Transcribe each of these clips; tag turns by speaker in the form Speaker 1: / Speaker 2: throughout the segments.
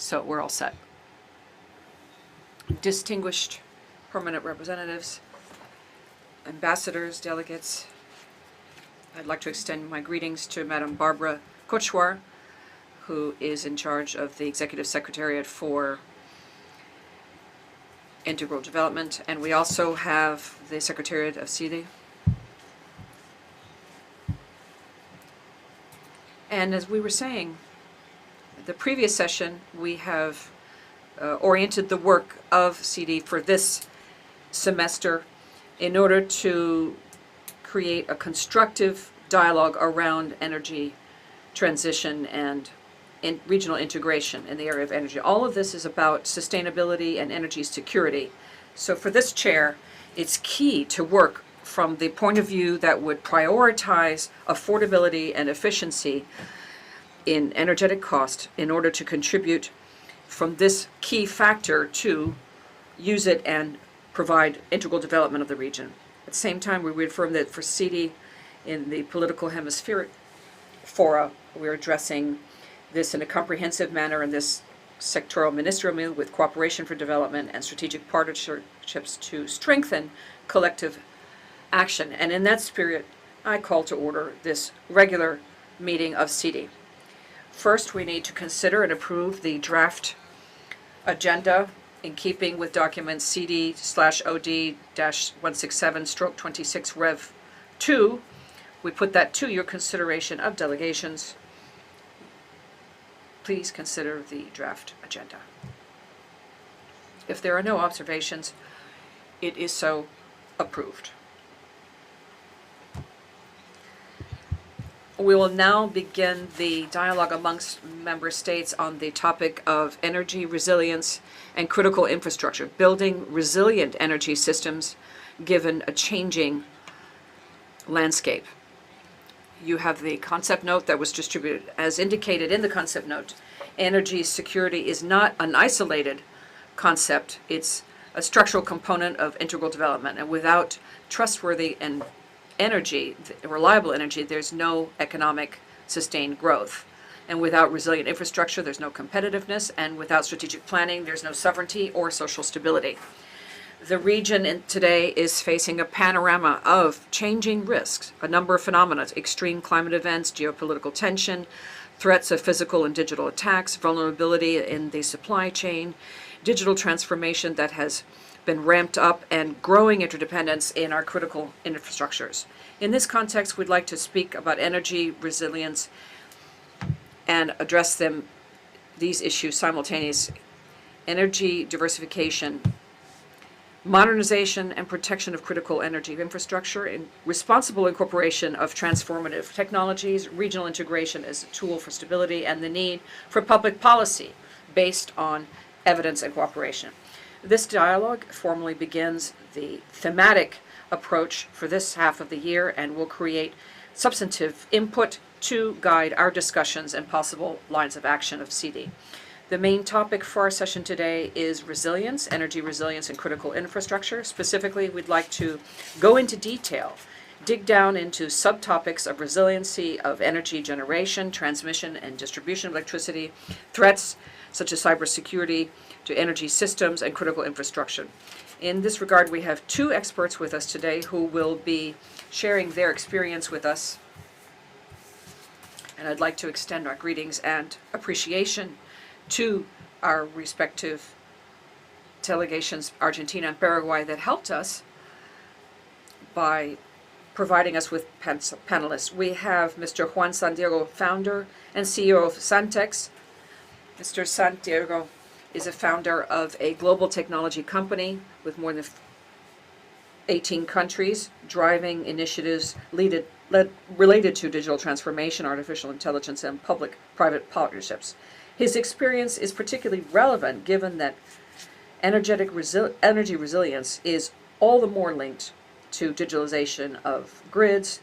Speaker 1: So we're all set. Distinguished permanent representatives, ambassadors, delegates, I'd like to extend my greetings to Madame Barbara Kochwar, who is in charge of the Executive Secretariat for Integral Development, and we also have the Secretariat of CIDE. And as we were saying, the previous session, we have oriented the work of CIDE for this semester in order to create a constructive dialogue around energy transition and regional integration in the area of energy. All of this is about sustainability and energy security. So for this chair, it's key to work from the point of view that would prioritize affordability and efficiency in energetic cost in order to contribute from this key factor to use it and provide integral development of the region. At the same time, we reaffirm that for CIDE in the political hemispheric fora, we're addressing this in a comprehensive manner in this sectoral ministerial meal with cooperation for development and strategic partnerships to strengthen collective action. And in that spirit, I call to order this regular meeting of CIDE. First, we need to consider and approve the draft agenda in keeping with document CD/OD-167/26 Rev 2. We put that to your consideration of delegations. Please consider the draft agenda. If there are no observations, it is so approved. We will now begin the dialogue amongst member states on the topic of energy resilience and critical infrastructure, building resilient energy systems given a changing landscape. You have the concept note that was distributed. As indicated in the concept note, energy security is not an isolated concept. It's a structural component of integral development. And without trustworthy and reliable energy, there's no economic sustained growth. And without resilient infrastructure, there's no competitiveness. And without strategic planning, there's no sovereignty or social stability. The region today is facing a panorama of changing risks, a number of phenomena: extreme climate events, geopolitical tension, threats of physical and digital attacks, vulnerability in the supply chain, digital transformation that has been ramped up, and growing interdependence in our critical infrastructures. In this context, we'd like to speak about energy resilience and address these issues simultaneously: energy diversification, modernization and protection of critical energy infrastructure, and responsible incorporation of transformative technologies, regional integration as a tool for stability, and the need for public policy based on evidence and cooperation. This dialogue formally begins the thematic approach for this half of the year and will create substantive input to guide our discussions and possible lines of action of CIDE. The main topic for our session today is resilience, energy resilience and critical infrastructure. Specifically, we'd like to go into detail, dig down into subtopics of resiliency of energy generation, transmission and distribution of electricity, threats such as cybersecurity to energy systems and critical infrastructure. In this regard, we have two experts with us today who will be sharing their experience with us. And I'd like to extend our greetings and appreciation to our respective delegations, Argentina and Paraguay, that helped us by providing us with panelists. We have Mr. Juan Santiago, founder and CEO of Santex. Mr. Santiago is a founder of a global technology company with more than 18 countries, driving initiatives related to digital transformation, artificial intelligence, and public-private partnerships. His experience is particularly relevant given that energy resilience is all the more linked to digitalization of grids,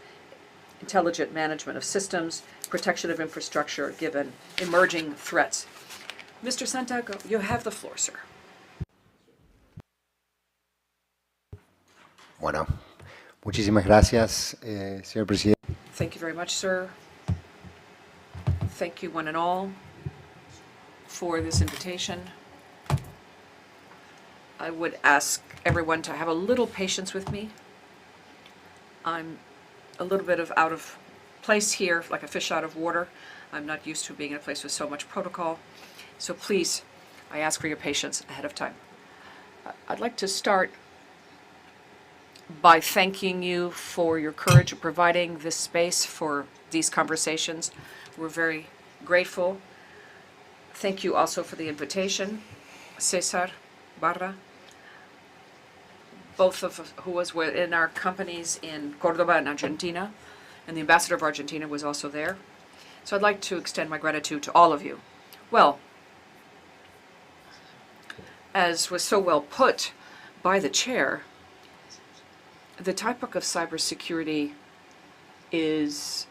Speaker 1: intelligent management of systems, protection of infrastructure given emerging threats. Mr. Santiago, you have the floor, sir.
Speaker 2: Bueno, muchísimas gracias, señor presidente.
Speaker 1: Thank you very much, sir. Thank you, one and all, for this invitation. I would ask everyone to have a little patience with me. I'm a little bit out of place here, like a fish out of water. I'm not used to being in a place with so much protocol. So please, I ask for your patience ahead of time. I'd like to start by thanking you for your courage of providing this space for these conversations. We're very grateful. Thank you also for the invitation, Cesar Barra, both of who was in our companies in Cordoba and Argentina, and the ambassador of Argentina was also there. So I'd like to extend my gratitude to all of you. Well, as was so well put by the chair, the topic of cybersecurity is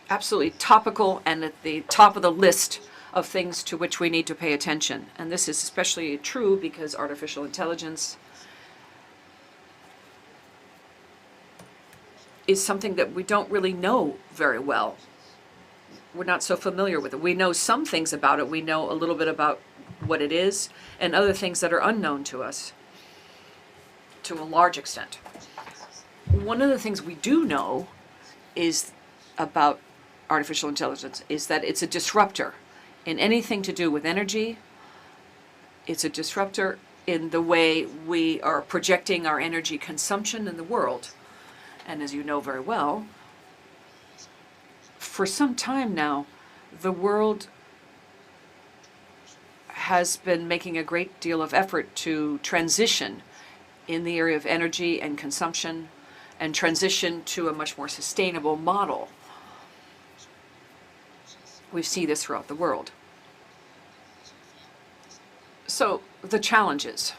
Speaker 1: absolutely topical and at the top of the list of things to which we need to pay attention. And this is especially true because artificial intelligence is something that we don't really know very well. We're not so familiar with it. We know some things about it. We know a little bit about what it is and other things that are unknown to us to a large extent. One of the things we do know is about artificial intelligence is that it's a disruptor in anything to do with energy. It's a disruptor in the way we are projecting our energy consumption in the world. And as you know very well, for some time now, the world has been making a great deal of effort to transition in the area of energy and consumption and transition to a much more sustainable model. We see this throughout the world. So the challenges.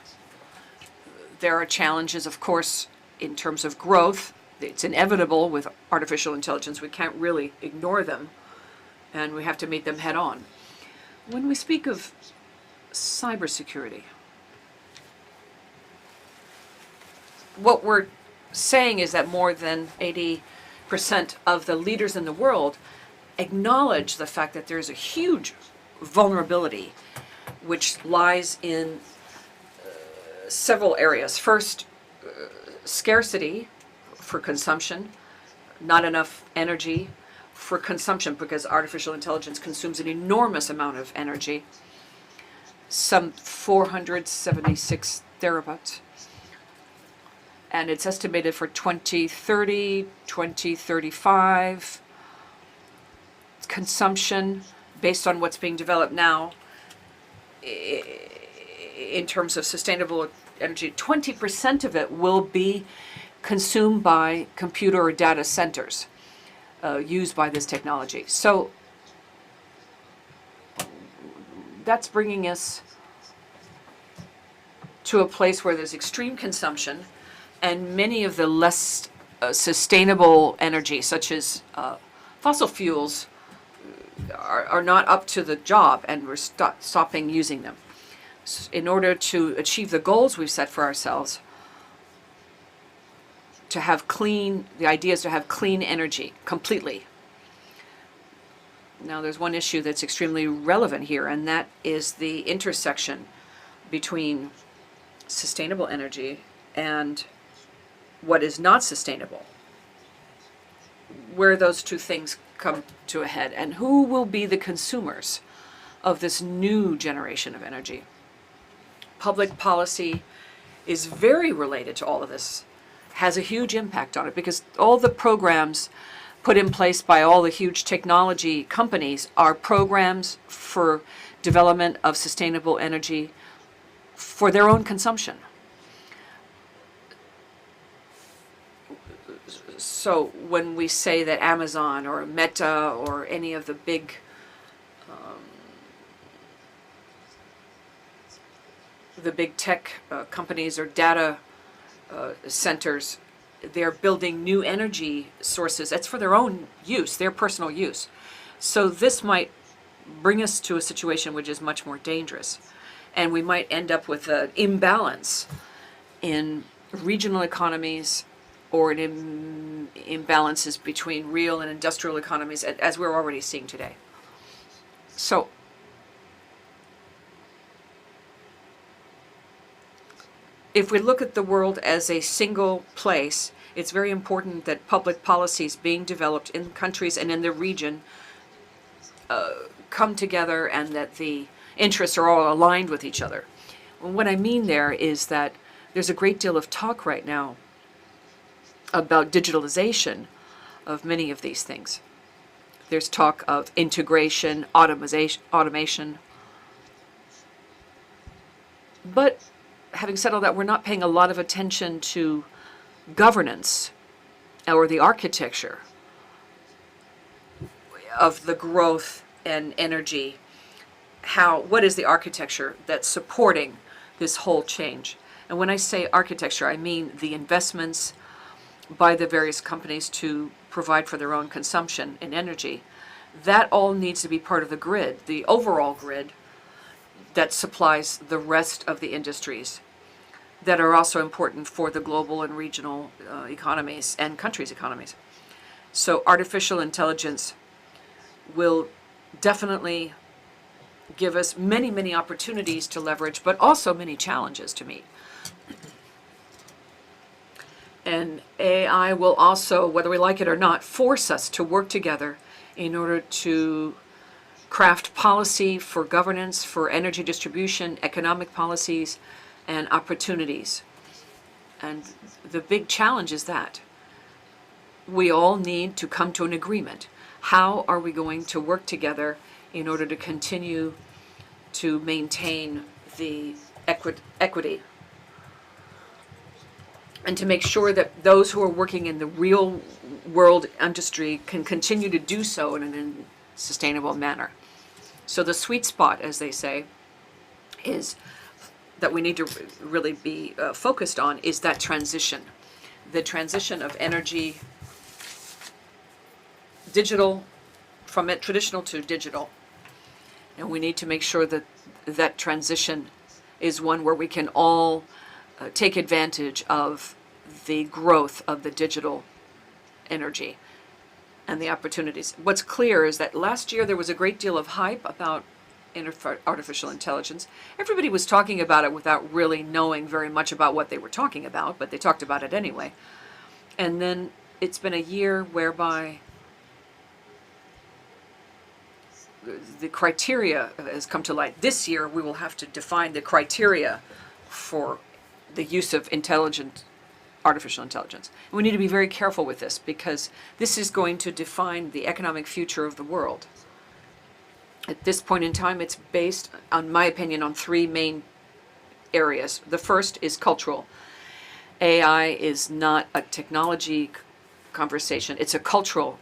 Speaker 1: There are challenges, of course, in terms of growth. It's inevitable with artificial intelligence. We can't really ignore them, and we have to meet them head on. When we speak of cybersecurity, what we're saying is that more than 80% of the leaders in the world acknowledge the fact that there's a huge vulnerability which lies in several areas. First, scarcity for consumption, not enough energy for consumption because artificial intelligence consumes an enormous amount of energy, some 476 terabytes. And it's estimated for 2030, 2035, consumption based on what's being developed now in terms of sustainable energy, 20% of it will be consumed by computer or data centers used by this technology. So that's bringing us to a place where there's extreme consumption and many of the less sustainable energy, such as fossil fuels, are not up to the job, and we're stopping using them. In order to achieve the goals we've set for ourselves, to have clean, the idea is to have clean energy completely. Now there's one issue that's extremely relevant here, and that is the intersection between sustainable energy and what is not sustainable. Where those two things come to a head, and who will be the consumers of this new generation of energy. Public policy is very related to all of this, has a huge impact on it, because all the programs put in place by all the huge technology companies are programs for development of sustainable energy for their own consumption. So when we say that Amazon or Meta or any of the big tech companies or data centers, they're building new energy sources. That's for their own use, their personal use. So this might bring us to a situation which is much more dangerous. And we might end up with an imbalance in regional economies or imbalances between real and industrial economies, as we're already seeing today. So, if we look at the world as a single place, it's very important that public policies being developed in countries and in the region come together and that the interests are all aligned with each other. What I mean there is that there's a great deal of talk right now about digitalization of many of these things. There's talk of integration, automation. But having said all that, we're not paying a lot of attention to governance or the architecture of the growth and energy. What is the architecture that's supporting this whole change? And when I say architecture, I mean the investments by the various companies to provide for their own consumption in energy. That all needs to be part of the grid, the overall grid that supplies the rest of the industries that are also important for the global and regional economies and countries' economies. So artificial intelligence will definitely give us many, many opportunities to leverage, but also many challenges to meet. And AI will also, whether we like it or not, force us to work together in order to craft policy for governance, for energy distribution, economic policies, and opportunities. And the big challenge is that we all need to come to an agreement. How are we going to work together in order to continue to maintain the equity and to make sure that those who are working in the real world industry can continue to do so in a sustainable manner? So the sweet spot, as they say, is that we need to really be focused on is that transition. The transition of energy, digital, from traditional to digital. And we need to make sure that that transition is one where we can all take advantage of the growth of the digital energy and the opportunities. What's clear is that last year there was a great deal of hype about artificial intelligence. Everybody was talking about it without really knowing very much about what they were talking about, but they talked about it anyway. And then it's been a year whereby the criteria has come to light. This year we will have to define the criteria for the use of artificial intelligence. And we need to be very careful with this because this is going to define the economic future of the world. At this point in time, it's based, in my opinion, on three main areas. The first is cultural. AI is not a technology conversation. It's a cultural.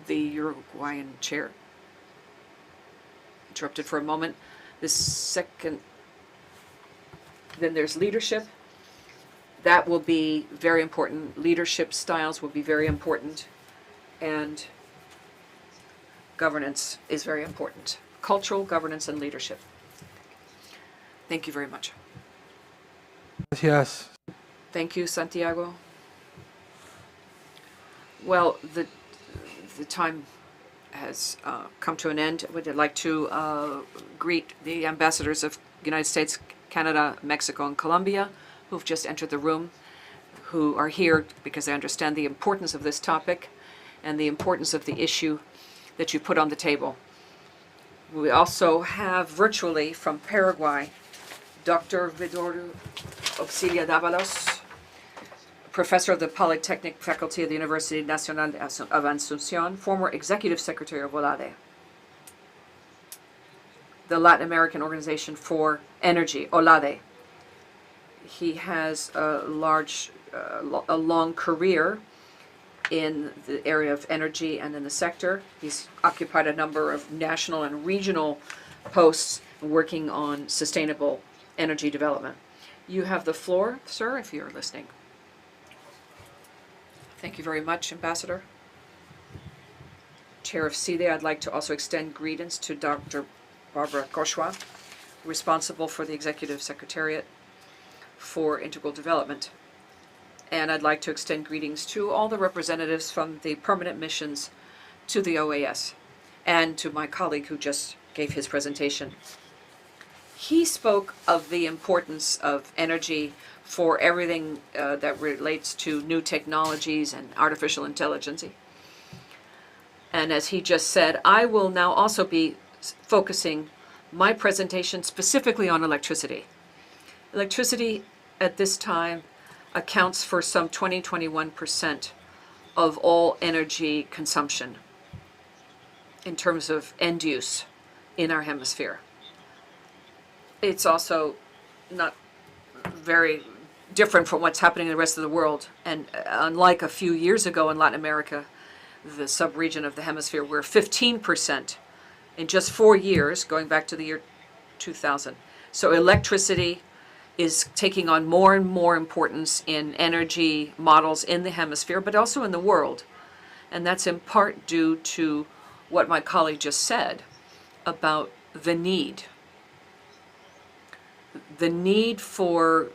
Speaker 1: The Uruguayan chair interrupted for a moment. The second, then there's leadership. That will be very important. Leadership styles will be very important. And governance is very important. Cultural, governance, and leadership. Thank you very much.
Speaker 3: Gracias.
Speaker 1: Thank you, Santiago. Well, the time has come to an end. We'd like to greet the ambassadors of the United States, Canada, Mexico, and Colombia who've just entered the room, who are here because they understand the importance of this topic and the importance of the issue that you put on the table. We also have virtually from Paraguay, Dr. Vidoru Auxilia Dávalos, professor of the Polytechnic Faculty of the University Nacional of Asunción, former executive secretary of OAS, the Latin American Organization for Energy, OLADE. He has a long career in the area of energy and in the sector. He's occupied a number of national and regional posts working on sustainable energy development. You have the floor, sir, if you're listening. Thank you very much, Ambassador. Chair of CIDE, I'd like to also extend greetings to Dr. Barbara Koshwa, responsible for the Executive Secretariat for Integral Development And I'd like to extend greetings to all the representatives from the permanent missions to the OAS and to my colleague who just gave his presentation. He spoke of the importance of energy for everything that relates to new technologies and artificial intelligence. And as he just said, I will now also be focusing my presentation specifically on electricity. Electricity at this time accounts for some 21% of all energy consumption in terms of end use in our hemisphere. It's also not very different from what's happening in the rest of the world. And unlike a few years ago in Latin America, the sub-region of the hemisphere, where 15% in just 4 years, going back to the year 2000. So electricity is taking on more and more importance in energy models in the hemisphere, but also in the world. And that's in part due to what my colleague just said about the need for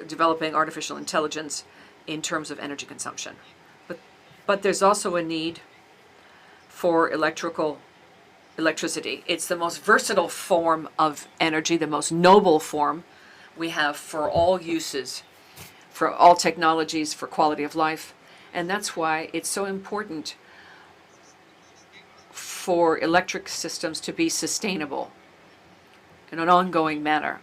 Speaker 1: developing artificial intelligence in terms of energy consumption. But there's also a need for electricity. It's the most versatile form of energy, the most noble form we have for all uses, for all technologies, for quality of life. And that's why it's so important for electric systems to be sustainable in an ongoing manner.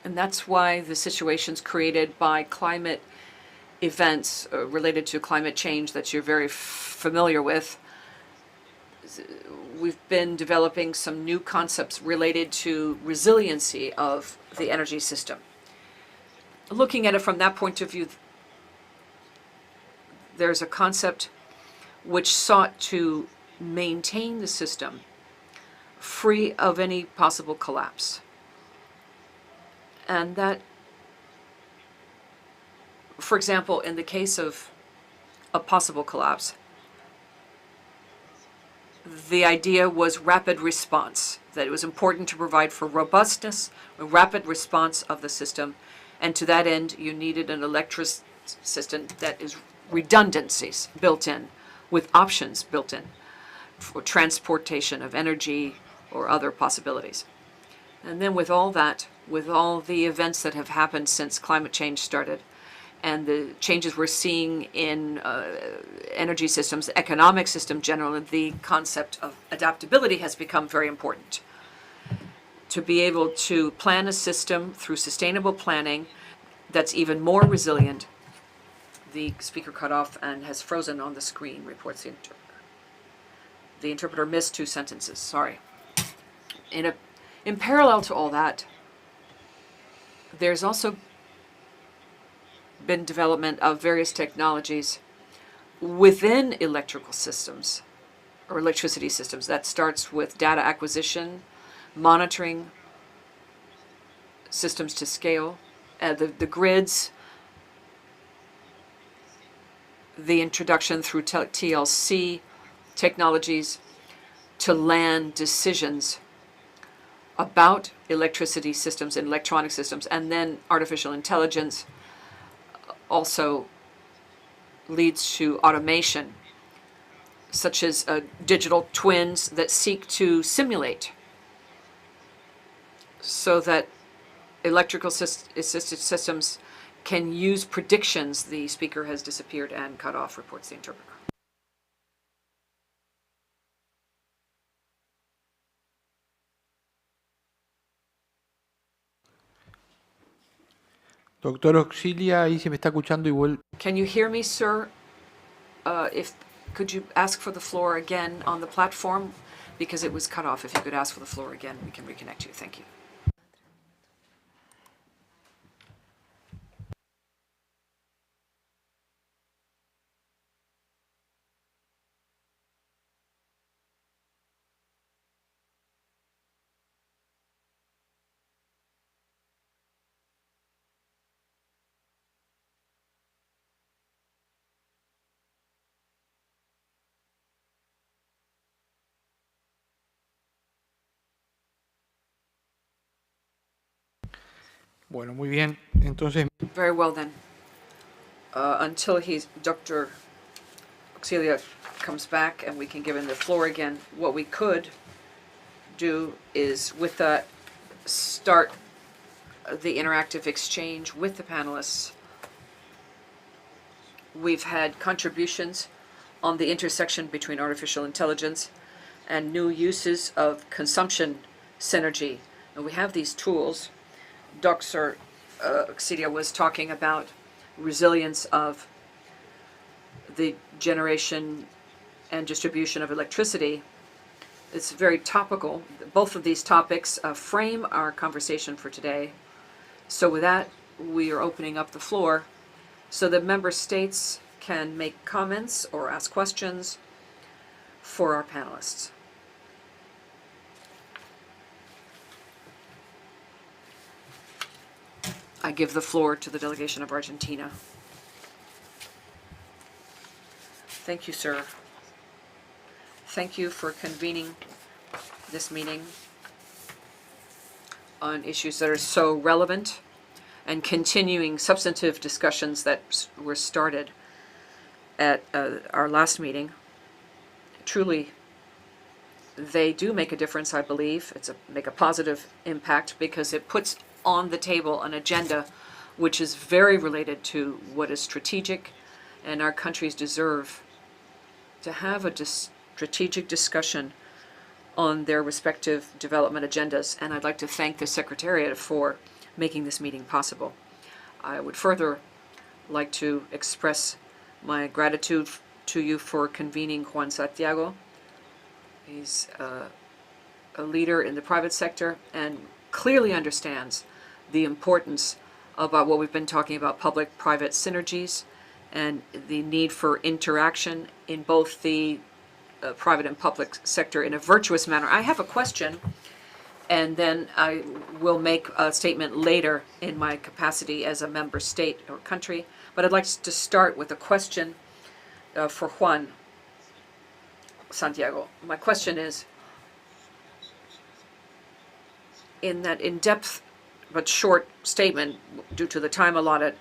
Speaker 1: And that's why the situations created by climate events related to climate change that you're very familiar with, we've been developing some new concepts related to resiliency of the energy system. Looking at it from that point of view, there's a concept which sought to maintain the system free of any possible collapse. And that, for example, in the case of a possible collapse, the idea was rapid response, that it was important to provide for robustness, a rapid response of the system, and to that end you needed an electric system that is redundancies built in, with options built in for transportation of energy or other possibilities. And then with all that, with all the events that have happened since climate change started, and the changes we're seeing in energy systems, the economic system generally, the concept of adaptability has become very important. To be able to plan a system through sustainable planning that's even more resilient. The speaker cut off and has frozen on the screen, reports the interpreter. The interpreter missed 2 sentences, sorry. In parallel to all that, there's also been development of various technologies within electrical systems or electricity systems. That starts with data acquisition, monitoring, systems to scale, the grids, the introduction through TLC technologies to land decisions about electricity systems and electronic systems, and then artificial intelligence also leads to automation, such as digital twins that seek to simulate so that electrical assisted systems can use predictions. The speaker has disappeared and cut off, reports the interpreter.
Speaker 3: Doctor Auxilia, ahí se me está escuchando igual.
Speaker 1: Can you hear me, sir? Could you ask for the floor again on the platform? Because it was cut off. If you could ask for the floor again, we can reconnect you. Thank you.
Speaker 3: Bueno, muy bien. Entonces,
Speaker 1: Very well then. Until Dr. Auxilia comes back and we can give him the floor again, what we could do is with that start the interactive exchange with the panelists. We've had contributions on the intersection between artificial intelligence and new uses of consumption synergy. And we have these tools. Dr. Auxilia was talking about resilience of the generation and distribution of electricity. It's very topical. Both of these topics frame our conversation for today. So with that, we are opening up the floor so that member states can make comments or ask questions for our panelists. I give the floor to the delegation of Argentina. Thank you, sir. Thank you for convening this meeting on issues that are so relevant and continuing substantive discussions that were started at our last meeting. Truly, they do make a difference, I believe. Make a positive impact because it puts on the table an agenda which is very related to what is strategic, and our countries deserve to have a strategic discussion on their respective development agendas, and I'd like to thank the Secretariat for making this meeting possible. I would further like to express my gratitude to you for convening Juan Santiago. He's a leader in the private sector and clearly understands the importance about what we've been talking about, public-private synergies, and the need for interaction in both the private and public sector in a virtuous manner. I have a question, and then I will make a statement later in my capacity as a member state or country. But I'd like to start with a question for Juan Santiago. My question is, in that in-depth but short statement, due to the time allotted,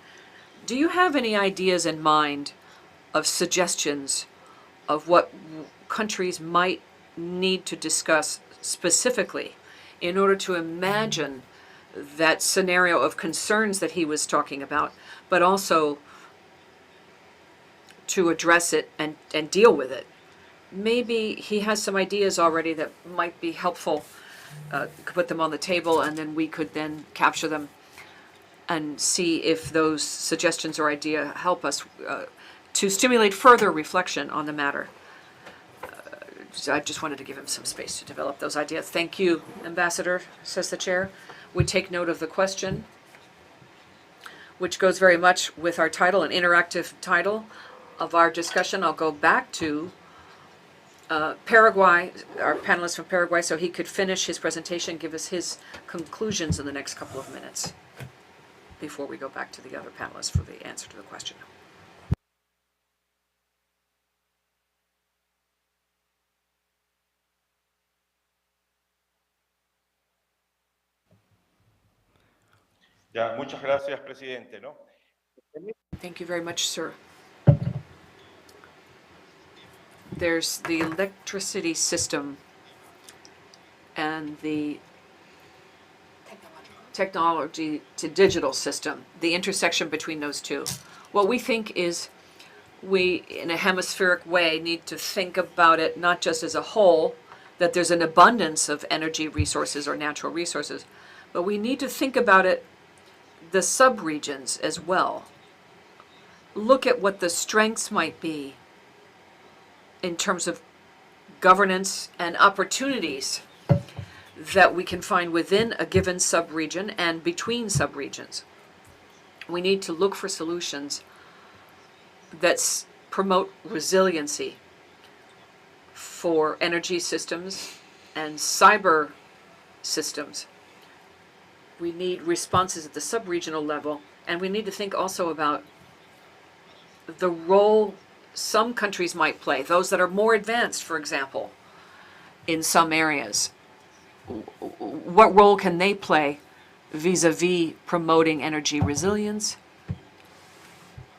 Speaker 1: do you have any ideas in mind of suggestions of what countries might need to discuss specifically in order to imagine that scenario of concerns that he was talking about, but also to address it and deal with it? Maybe he has some ideas already that might be helpful. Put them on the table, and then we could then capture them and see if those suggestions or idea help us to stimulate further reflection on the matter. So I just wanted to give him some space to develop those ideas. Thank you, Ambassador, says the chair. We take note of the question, which goes very much with our title, an interactive title of our discussion. I'll go back to Paraguay, our panelist from Paraguay, so he could finish his presentation, give us his conclusions in the next couple of minutes before we go back to the other panelists for the answer to the question.
Speaker 4: Ya, muchas gracias, presidente, ¿no?
Speaker 1: Thank you very much, sir. There's the electricity system and the technology to digital system, the intersection between those two. What we think is we, in a hemispheric way, need to think about it not just as a whole, that there's an abundance of energy resources or natural resources, but we need to think about it, the sub-regions as well. Look at what the strengths might be in terms of governance and opportunities that we can find within a given sub-region and between sub-regions. We need to look for solutions that promote resiliency for energy systems and cyber systems. We need responses at the sub-regional level, and we need to think also about the role some countries might play, those that are more advanced, for example, in some areas. What role can they play vis-a-vis promoting energy resilience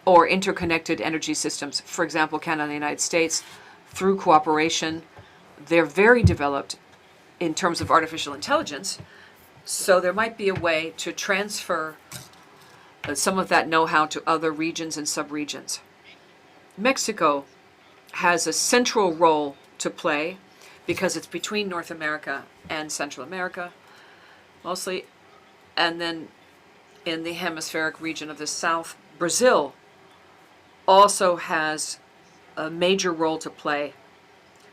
Speaker 1: or interconnected energy systems. For example, Canada and the United States, through cooperation, they're very developed in terms of artificial intelligence. So there might be a way to transfer some of that know-how to other regions and subregions. Mexico has a central role to play because it's between North America and Central America, mostly. And then in the hemispheric region of the South, Brazil also has a major role to play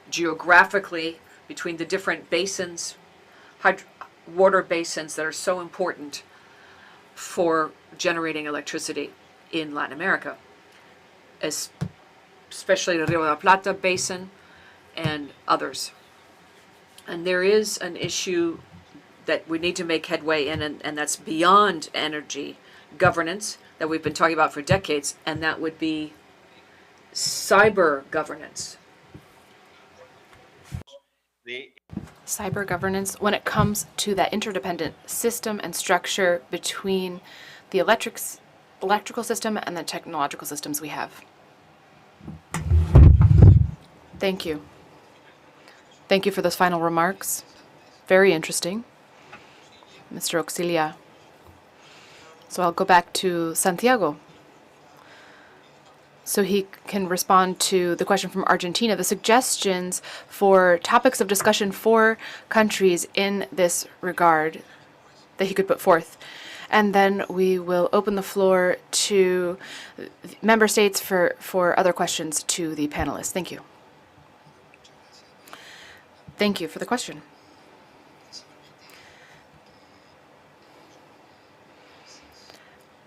Speaker 1: geographically between the different basins, water basins that are so important for generating electricity in Latin America, especially the Rio de la Plata basin and others. And there is an issue that we need to make headway in, and that's beyond energy governance that we've been talking about for decades, and that would be cyber governance.
Speaker 5: Cyber governance, when it comes to that interdependent system and structure between the electrical system and the technological systems we have. Thank you. Thank you for those final remarks. Very interesting, Mr. Auxilia. So I'll go back to Santiago so he can respond to the question from Argentina, the suggestions for topics of discussion for countries in this regard that he could put forth. And then we will open the floor to member states for other questions to the panelists. Thank you. Thank you for the question.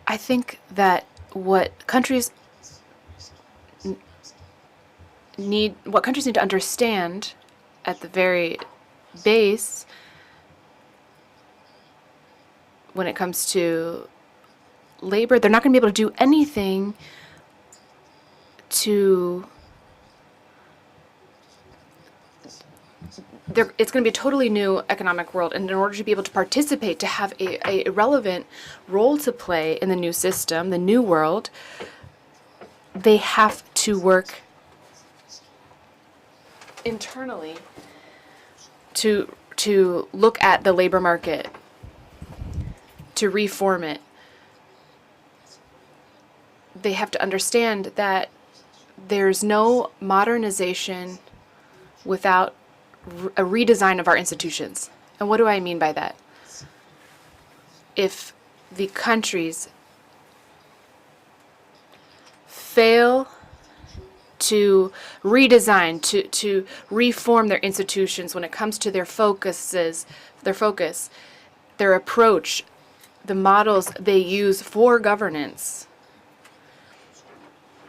Speaker 5: I think that what countries need to understand at the very base when it comes to labor, they're not going to be able to do anything to it's going to be a totally new economic world, and in order to be able to participate, to have a relevant role to play in the new system, the new world, they have to work internally to look at the labor market, to reform it. They have to understand that there's no modernization without a redesign of our institutions. And what do I mean by that? If the countries fail to redesign, to reform their institutions when it comes to their focus, their approach, the models they use for governance,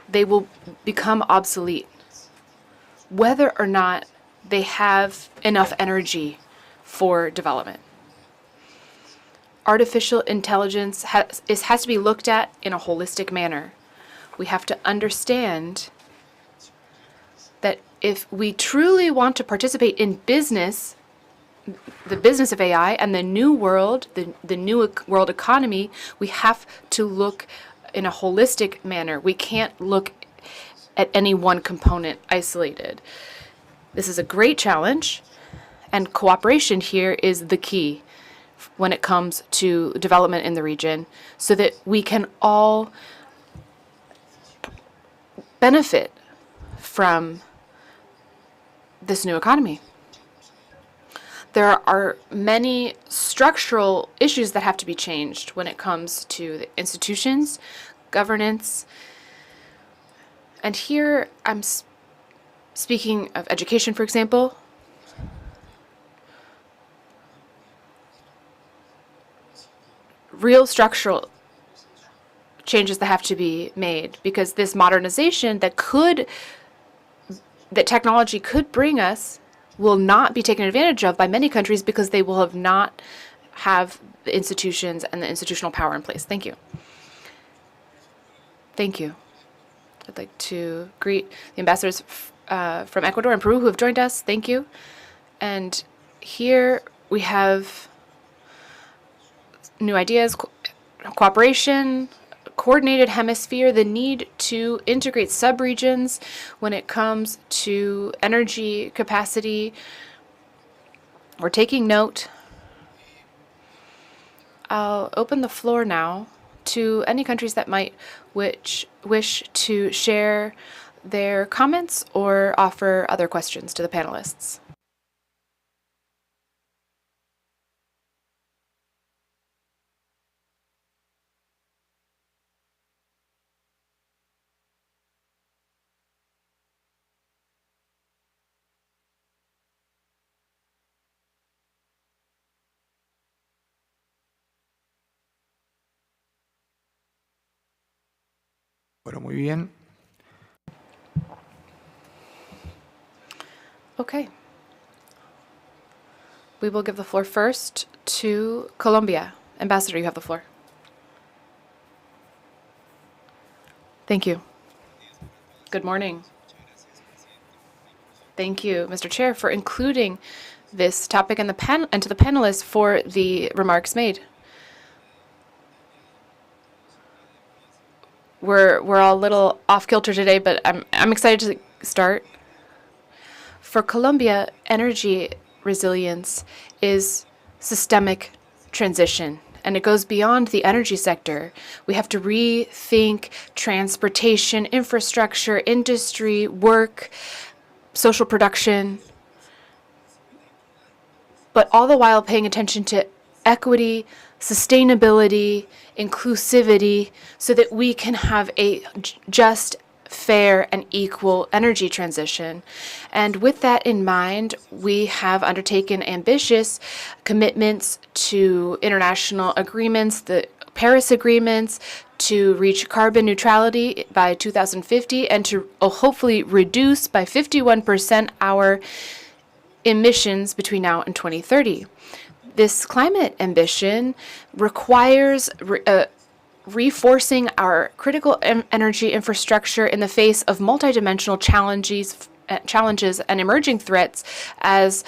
Speaker 5: they will become obsolete, whether or not they have enough energy for development. Artificial intelligence has to be looked at in a holistic manner. We have to understand that if we truly want to participate in business, the business of AI and the new world, the new world economy, we have to look in a holistic manner. We can't look at any one component isolated. This is a great challenge, and cooperation here is the key when it comes to development in the region, so that we can all benefit from this new economy. There are many structural issues that have to be changed when it comes to the institutions, governance, and here I'm speaking of education, for example. Real structural changes that have to be made, because this modernization that technology could bring us will not be taken advantage of by many countries because they will not have the institutions and the institutional power in place. Thank you. Thank you. I'd like to greet the ambassadors from Ecuador and Peru who have joined us. Thank you. And here we have new ideas, cooperation, coordinated hemisphere, the need to integrate subregions when it comes to energy capacity. We're taking note. I'll open the floor now to any countries that might wish to share their comments or offer other questions to the panelists.
Speaker 3: Bueno, muy bien.
Speaker 5: Okay. We will give the floor first to Colombia. Ambassador, you have the floor. Thank you. Good morning. Thank you, Mr. Chair, for including this topic and to the panelists for the remarks made. We're all a little off kilter today, but I'm excited to start. For Colombia, energy resilience is systemic transition, and it goes beyond the energy sector. We have to rethink transportation, infrastructure, industry, work, social production, but all the while paying attention to equity, sustainability, inclusivity, so that we can have a just, fair, and equal energy transition. And with that in mind, we have undertaken ambitious commitments to international agreements, the Paris agreements, to reach carbon neutrality by 2050 and to hopefully reduce by 51% our emissions between now and 2030. This climate ambition requires reinforcing our critical energy infrastructure in the face of multidimensional challenges and emerging threats, as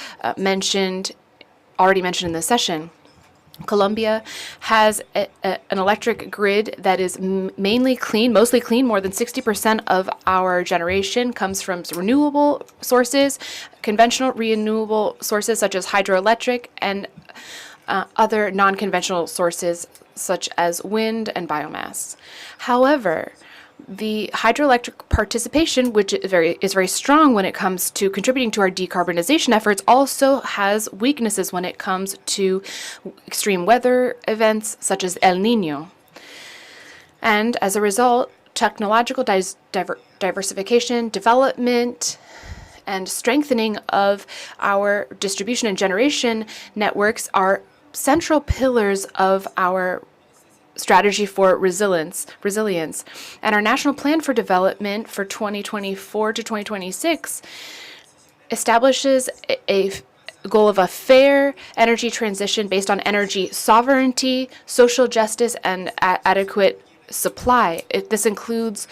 Speaker 5: already mentioned in this session. Colombia has an electric grid that is mostly clean. More than 60% of our generation comes from renewable sources, conventional renewable sources such as hydroelectric, and other non-conventional sources such as wind and biomass. However, the hydroelectric participation, which is very strong when it comes to contributing to our decarbonization efforts, also has weaknesses when it comes to extreme weather events such as El Niño. And as a result, technological diversification, development, and strengthening of our distribution and generation networks are central pillars of our strategy for resilience. And our National Plan for Development for 2024 to 2026 establishes a goal of a fair energy transition based on energy sovereignty, social justice, and adequate supply. This includes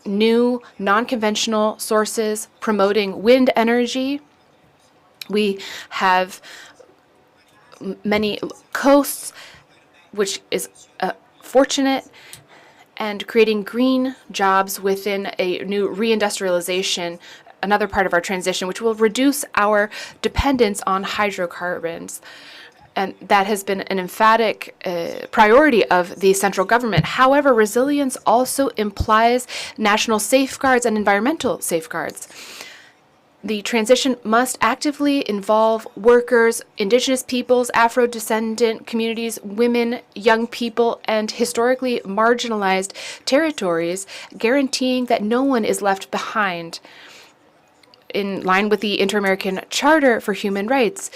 Speaker 5: new non-conventional sources, promoting wind energy. We have many coasts, which is fortunate, and creating green jobs within a new reindustrialization, another part of our transition, which will reduce our dependence on hydrocarbons. And that has been an emphatic priority of the central government. However, resilience also implies national safeguards and environmental safeguards. The transition must actively involve workers, indigenous peoples, Afro-descendant communities, women, young people, and historically marginalized territories, guaranteeing that no one is left behind. In line with the Inter-American Charter for Human Rights,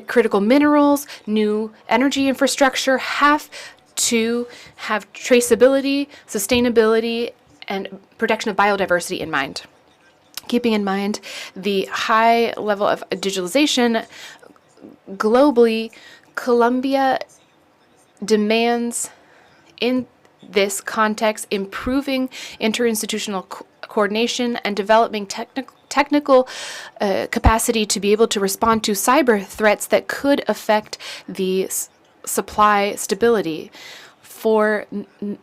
Speaker 5: critical minerals, new energy infrastructure have to have traceability, sustainability, and protection of biodiversity in mind. Keeping in mind the high level of digitalization globally, Colombia demands in this context improving interinstitutional coordination and developing technical capacity to be able to respond to cyber threats that could affect the supply stability. For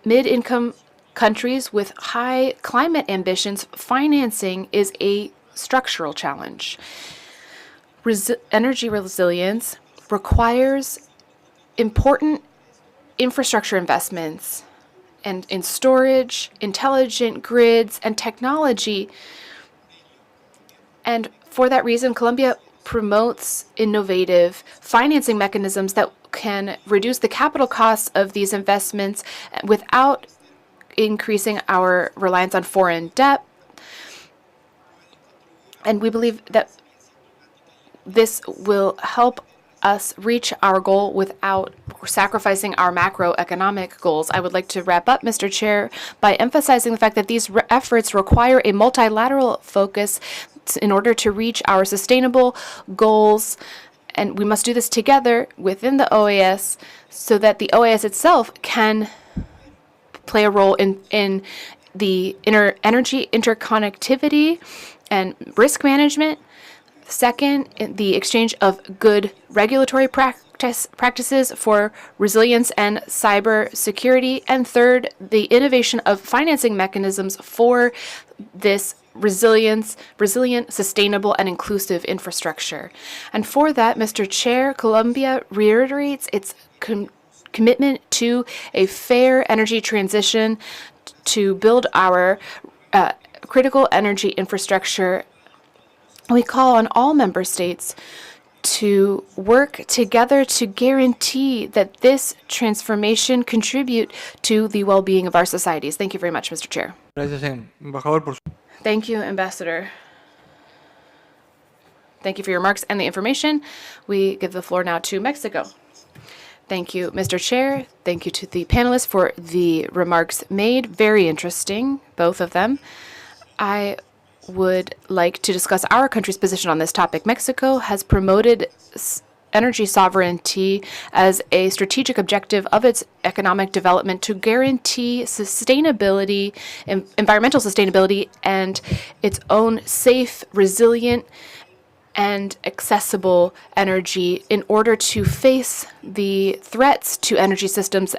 Speaker 5: mid-income countries with high climate ambitions, financing is a structural challenge. Energy resilience requires important infrastructure investments and in storage, intelligent grids, and technology. And for that reason, Colombia promotes innovative financing mechanisms that can reduce the capital costs of these investments without increasing our reliance on foreign debt. And we believe that this will help us reach our goal without sacrificing our macroeconomic goals. I would like to wrap up, Mr. Chair, by emphasizing the fact that these efforts require a multilateral focus in order to reach our sustainable goals, and we must do this together within the OAS so that the OAS itself can play a role in the energy interconnectivity and risk management. Second, the exchange of good regulatory practices for resilience and cyber security. And third, the innovation of financing mechanisms for this resilient, sustainable, and inclusive infrastructure. And for that, Mr. Chair, Colombia reiterates its commitment to a fair energy transition to build our critical energy infrastructure. We call on all member states to work together to guarantee that this transformation contribute to the well-being of our societies. Thank you very much, Mr. Chair.
Speaker 3: Gracias, embajador, por su...
Speaker 5: Thank you, Ambassador. Thank you for your remarks and the information. We give the floor now to Mexico. Thank you, Mr. Chair. Thank you to the panelists for the remarks made. Very interesting, both of them. I would like to discuss our country's position on this topic. Mexico has promoted energy sovereignty as a strategic objective of its economic development to guarantee sustainability, environmental sustainability, and its own safe, resilient, and accessible energy in order to face the threats to energy systems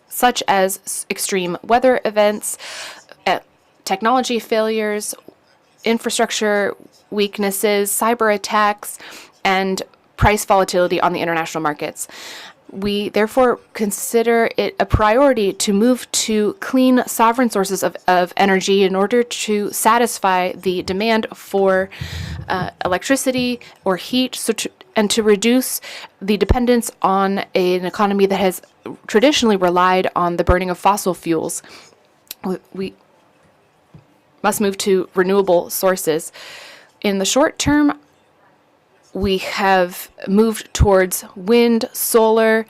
Speaker 5: such as extreme weather events, technology failures, infrastructure weaknesses, cyber attacks, and price volatility on the international markets. We therefore consider it a priority to move to clean, sovereign sources of energy in order to satisfy the demand for electricity or heat, and to reduce the dependence on an economy that has traditionally relied on the burning of fossil fuels. We must move to renewable sources. In the short term, we have moved towards wind, solar,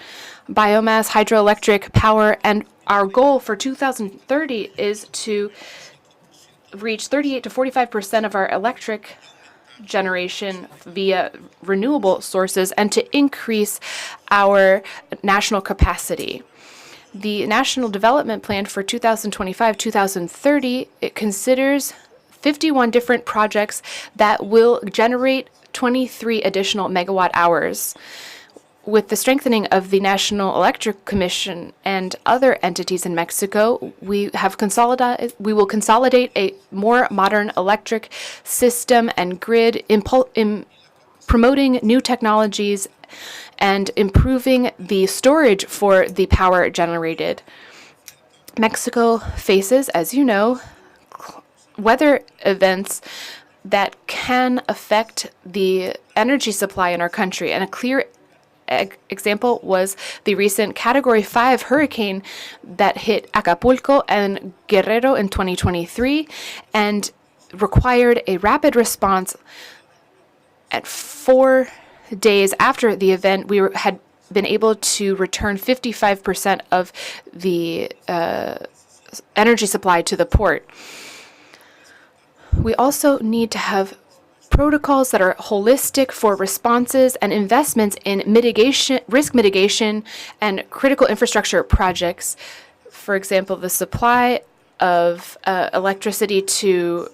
Speaker 5: biomass, hydroelectric power, and our goal for 2030 is to reach 38 to 45% of our electric generation via renewable sources and to increase our national capacity. The National Development Plan for 2025-2030, it considers 51 different projects that will generate 23 additional megawatt hours. With the strengthening of the National Electric Commission and other entities in Mexico, we will consolidate a more modern electric system and grid, promoting new technologies and improving the storage for the power generated. Mexico faces, as you know, weather events that can affect the energy supply in our country. And a clear example was the recent Category 5 hurricane that hit Acapulco and Guerrero in 2023 and required a rapid response. At 4 days after the event, we had been able to return 55% of the energy supply to the port. We also need to have protocols that are holistic for responses and investments in mitigation, risk mitigation, and critical infrastructure projects. For example, the supply of electricity to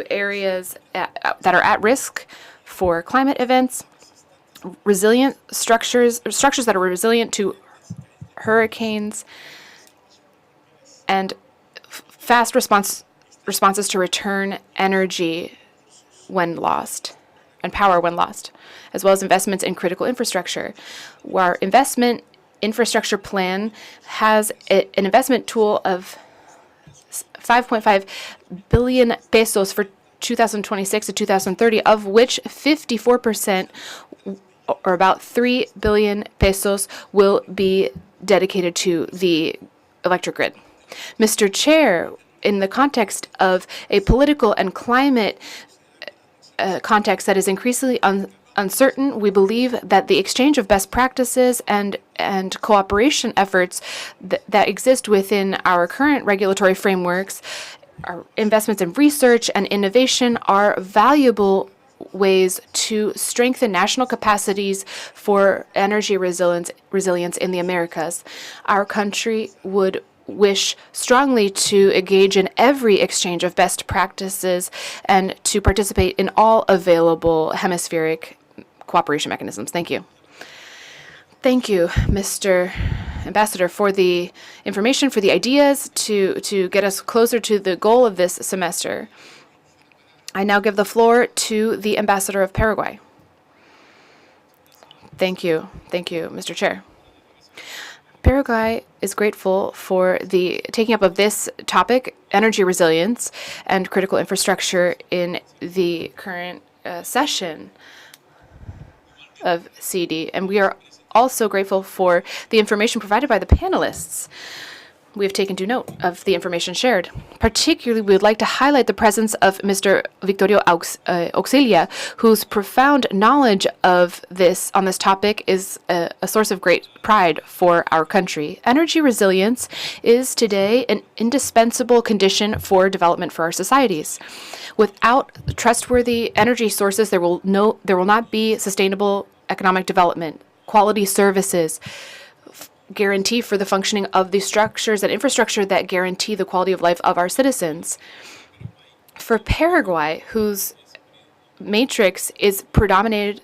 Speaker 5: areas that are at risk for climate events. resilient structures that are resilient to hurricanes, and fast responses to return energy when lost and power when lost, as well as investments in critical infrastructure. Our investment infrastructure plan has an investment tool of 5.5 billion pesos for 2026 to 2030, of which 54%, or about 3 billion pesos, will be dedicated to the electric grid. Mr. Chair, in the context of a political and climate context that is increasingly uncertain, we believe that the exchange of best practices and cooperation efforts that exist within our current regulatory frameworks, our investments in research and innovation, are valuable ways to strengthen national capacities for energy resilience in the Americas. Our country would wish strongly to engage in every exchange of best practices and to participate in all available hemispheric cooperation mechanisms. Thank you. Thank you, Mr. Ambassador, for the information, for the ideas to get us closer to the goal of this semester. I now give the floor to the Ambassador of Paraguay. Thank you. Thank you, Mr. Chair. Paraguay is grateful for the taking up of this topic, energy resilience and critical infrastructure, in the current session of CD. And we are also grateful for the information provided by the panelists. We have taken due note of the information shared. Particularly, we would like to highlight the presence of Mr. Victorio Auxilia, whose profound knowledge of this topic is a source of great pride for our country. Energy resilience is today an indispensable condition for development for our societies. Without trustworthy energy sources, there will not be sustainable economic development, quality services, guarantee for the functioning of the structures and infrastructure that guarantee the quality of life of our citizens. For Paraguay, whose matrix is predominantly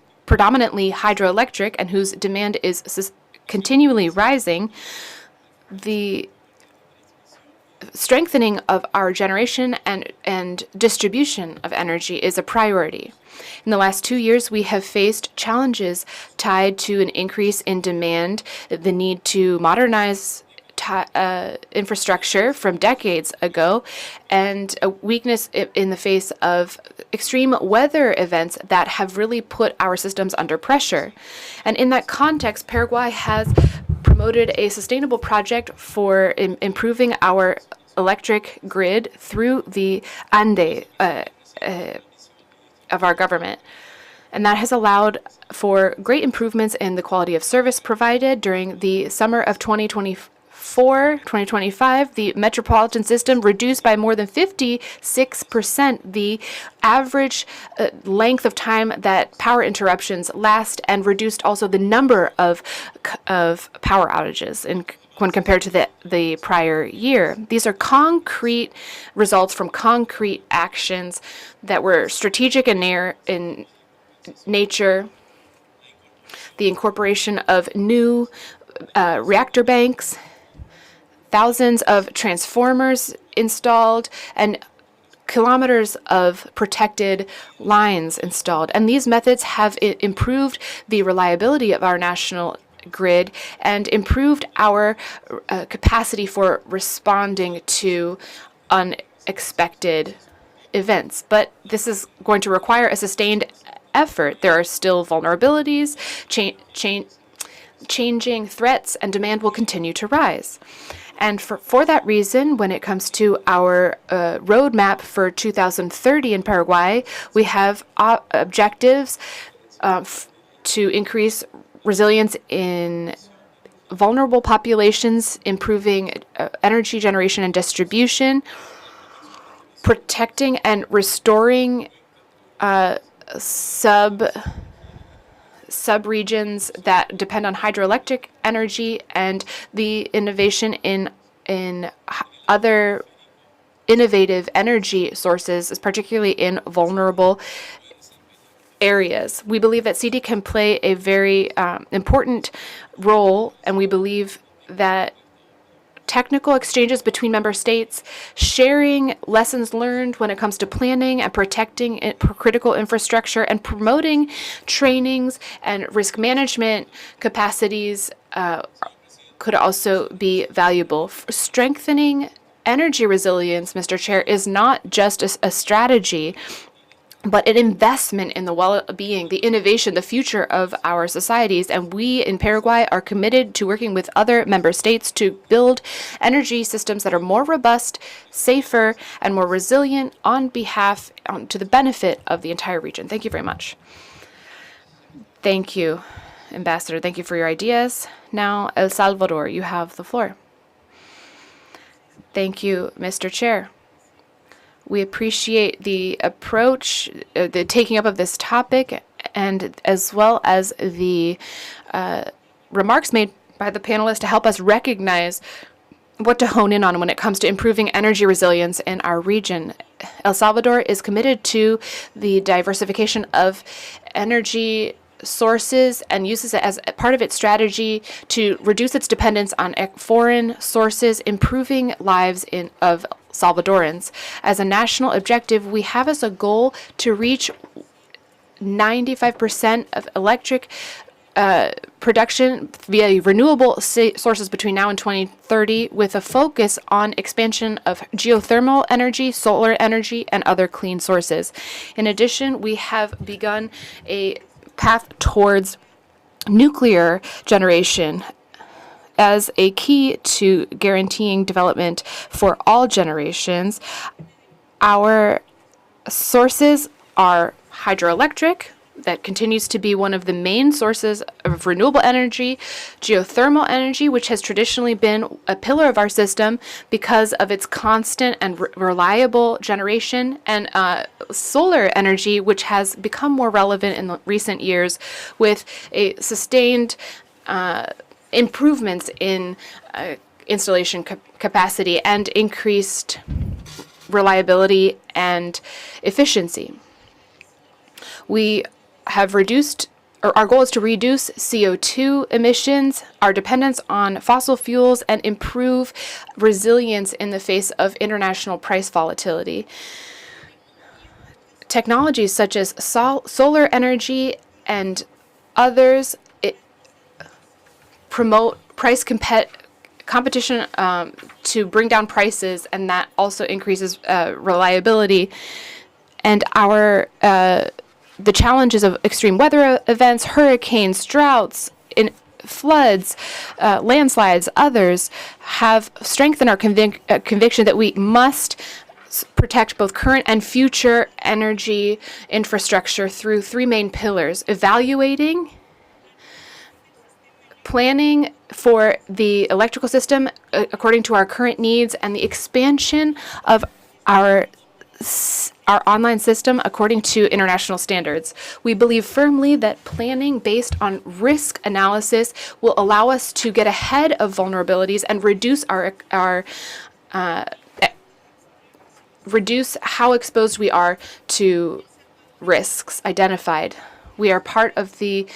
Speaker 5: hydroelectric and whose demand is continually rising, the strengthening of our generation and distribution of energy is a priority. In the last 2 years, we have faced challenges tied to an increase in demand, the need to modernize infrastructure from decades ago, and a weakness in the face of extreme weather events that have really put our systems under pressure. And in that context, Paraguay has promoted a sustainable project for improving our electric grid through the ANDE of our government. And that has allowed for great improvements in the quality of service provided. During the summer of 2025, the metropolitan system reduced by more than 56% the average length of time that power interruptions last, and reduced also the number of power outages when compared to the prior year. These are concrete results from concrete actions that were strategic in nature. The incorporation of new reactor banks, thousands of transformers installed, and kilometers of protected lines installed. And these methods have improved the reliability of our national grid and improved our capacity for responding to unexpected events. But this is going to require a sustained effort. There are still vulnerabilities, changing threats, and demand will continue to rise. And for that reason, when it comes to our roadmap for 2030 in Paraguay, we have objectives to increase resilience in vulnerable populations, improving energy generation and distribution, protecting and restoring sub-regions that depend on hydroelectric energy, and the innovation in other innovative energy sources, particularly in vulnerable areas. We believe that CD can play a very important role, and we believe that technical exchanges between member states, sharing lessons learned when it comes to planning and protecting critical infrastructure, and promoting trainings and risk management capacities could also be valuable. Strengthening energy resilience, Mr. Chair, is not just a strategy, but an investment in the well-being, the innovation, the future of our societies. And we in Paraguay are committed to working with other member states to build energy systems that are more robust, safer, and more resilient to the benefit of the entire region. Thank you very much. Thank you, Ambassador. Thank you for your ideas. Now, El Salvador, you have the floor. Thank you, Mr. Chair. We appreciate the approach, the taking up of this topic, and as well as the remarks made by the panelists to help us recognize what to hone in on when it comes to improving energy resilience in our region. El Salvador is committed to the diversification of energy sources and uses it as part of its strategy to reduce its dependence on foreign sources, improving lives of Salvadorans. As a national objective, we have as a goal to reach 95% of electric production via renewable sources between now and 2030, with a focus on expansion of geothermal energy, solar energy, and other clean sources. In addition, we have begun a path towards nuclear generation as a key to guaranteeing development for all generations. Our sources are hydroelectric, that continues to be one of the main sources of renewable energy, geothermal energy, which has traditionally been a pillar of our system because of its constant and reliable generation, and solar energy, which has become more relevant in the recent years with a sustained improvements in installation capacity and increased reliability and efficiency. We have reduced, or our goal is to reduce CO2 emissions, our dependence on fossil fuels, and improve resilience in the face of international price volatility. Technologies such as solar energy and others promote price competition to bring down prices, and that also increases reliability. And our the challenges of extreme weather events, hurricanes, droughts, floods, landslides, others have strengthened our conviction that we must protect both current and future energy infrastructure through three main pillars: evaluating, planning for the electrical system according to our current needs, and the expansion of our online system according to international standards. We believe firmly that planning based on risk analysis will allow us to get ahead of vulnerabilities and reduce reduce how exposed we are to risks identified. We are part of the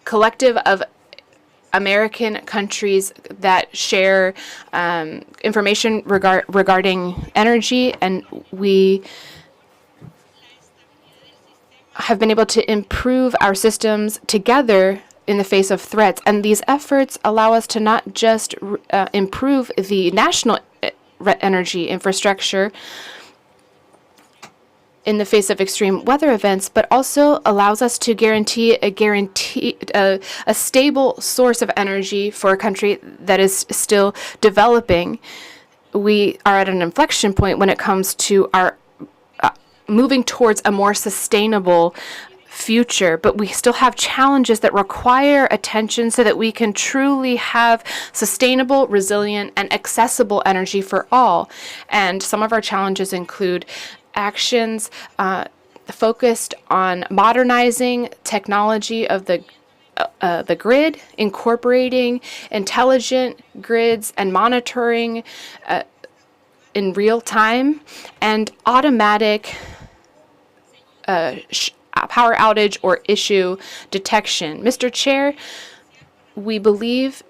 Speaker 5: collective of American countries that share information regarding energy, and we have been able to improve our systems together in the face of threats. And these efforts allow us to not just improve the national energy infrastructure in the face of extreme weather events, but also allows us to guarantee a stable source of energy for a country that is still developing. We are at an inflection point when it comes to our moving towards a more sustainable future, but we still have challenges that require attention so that we can truly have sustainable, resilient, and accessible energy for all. And some of our challenges include actions focused on modernizing technology of the grid, incorporating intelligent grids and monitoring in real time and automatic power outage or issue detection. Mr. Chair, we believe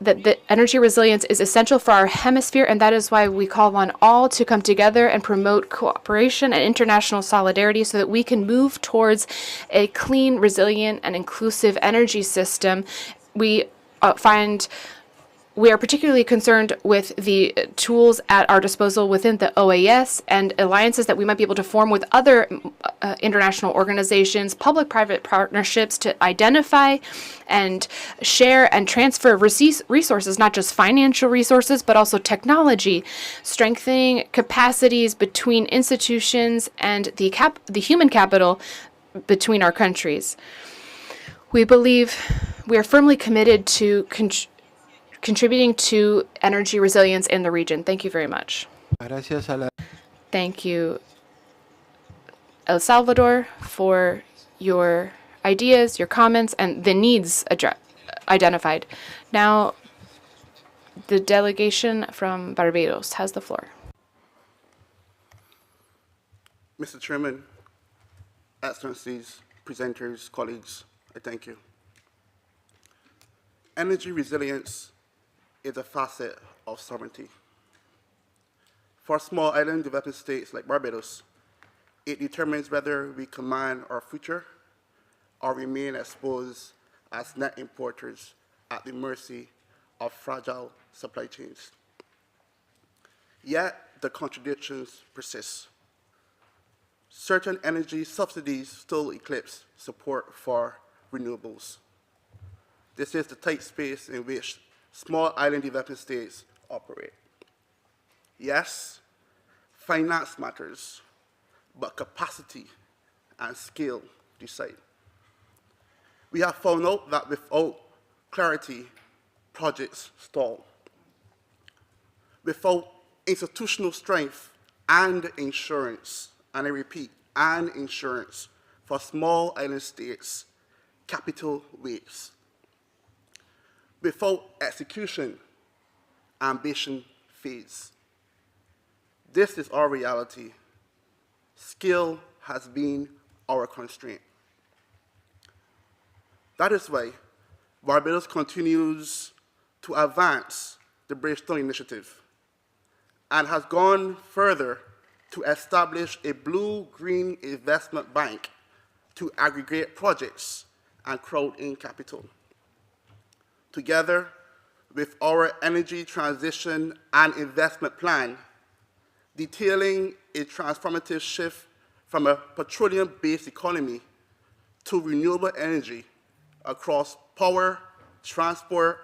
Speaker 5: that the energy resilience is essential for our hemisphere, and that is why we call on all to come together and promote cooperation and international solidarity so that we can move towards a clean, resilient, and inclusive energy system. We are particularly concerned with the tools at our disposal within the OAS and alliances that we might be able to form with other international organizations, public-private partnerships to identify and share and transfer resources, not just financial resources, but also technology, strengthening capacities between institutions and the human capital between our countries. We believe we are firmly committed to contributing to energy resilience in the region. Thank you very much.
Speaker 3: Gracias a la...
Speaker 5: Thank you, El Salvador, for your ideas, your comments, and the needs identified. Now, the delegation from Barbados has the floor.
Speaker 6: Mr. Chairman, Excellencies, presenters, colleagues, I thank you. Energy resilience is a facet of sovereignty. For small island developing states like Barbados, it determines whether we command our future or remain exposed as net importers at the mercy of fragile supply chains. Yet, the contradictions persist. Certain energy subsidies still eclipse support for renewables. This is the tight space in which small island developing states operate. Yes, finance matters, but capacity and scale decide. We have found out that without clarity, projects stall. Without institutional strength and insurance, and I repeat, and insurance for small island states, capital waits. Without execution, ambition fades. This is our reality. Skill has been our constraint. That is why Barbados continues to advance the Bridgestone Initiative and has gone further to establish a blue-green investment bank to aggregate projects and crowd in capital. Together with our energy transition and investment plan, detailing a transformative shift from a petroleum-based economy to renewable energy across power, transport,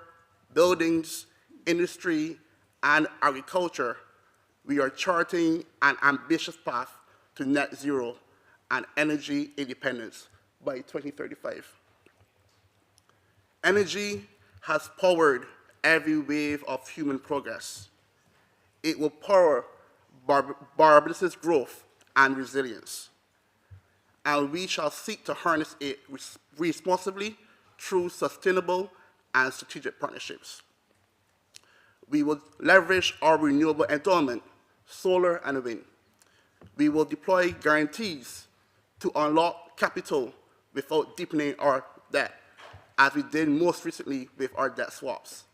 Speaker 6: buildings, industry, and agriculture, we are charting an ambitious path to net zero and energy independence by 2035. Energy has powered every wave of human progress. It will power Barbados' growth and resilience, and we shall seek to harness it responsibly through sustainable and strategic partnerships. We will leverage our renewable endowment, solar and wind. We will deploy guarantees to unlock capital without deepening our debt, as we did most recently with our debt swaps.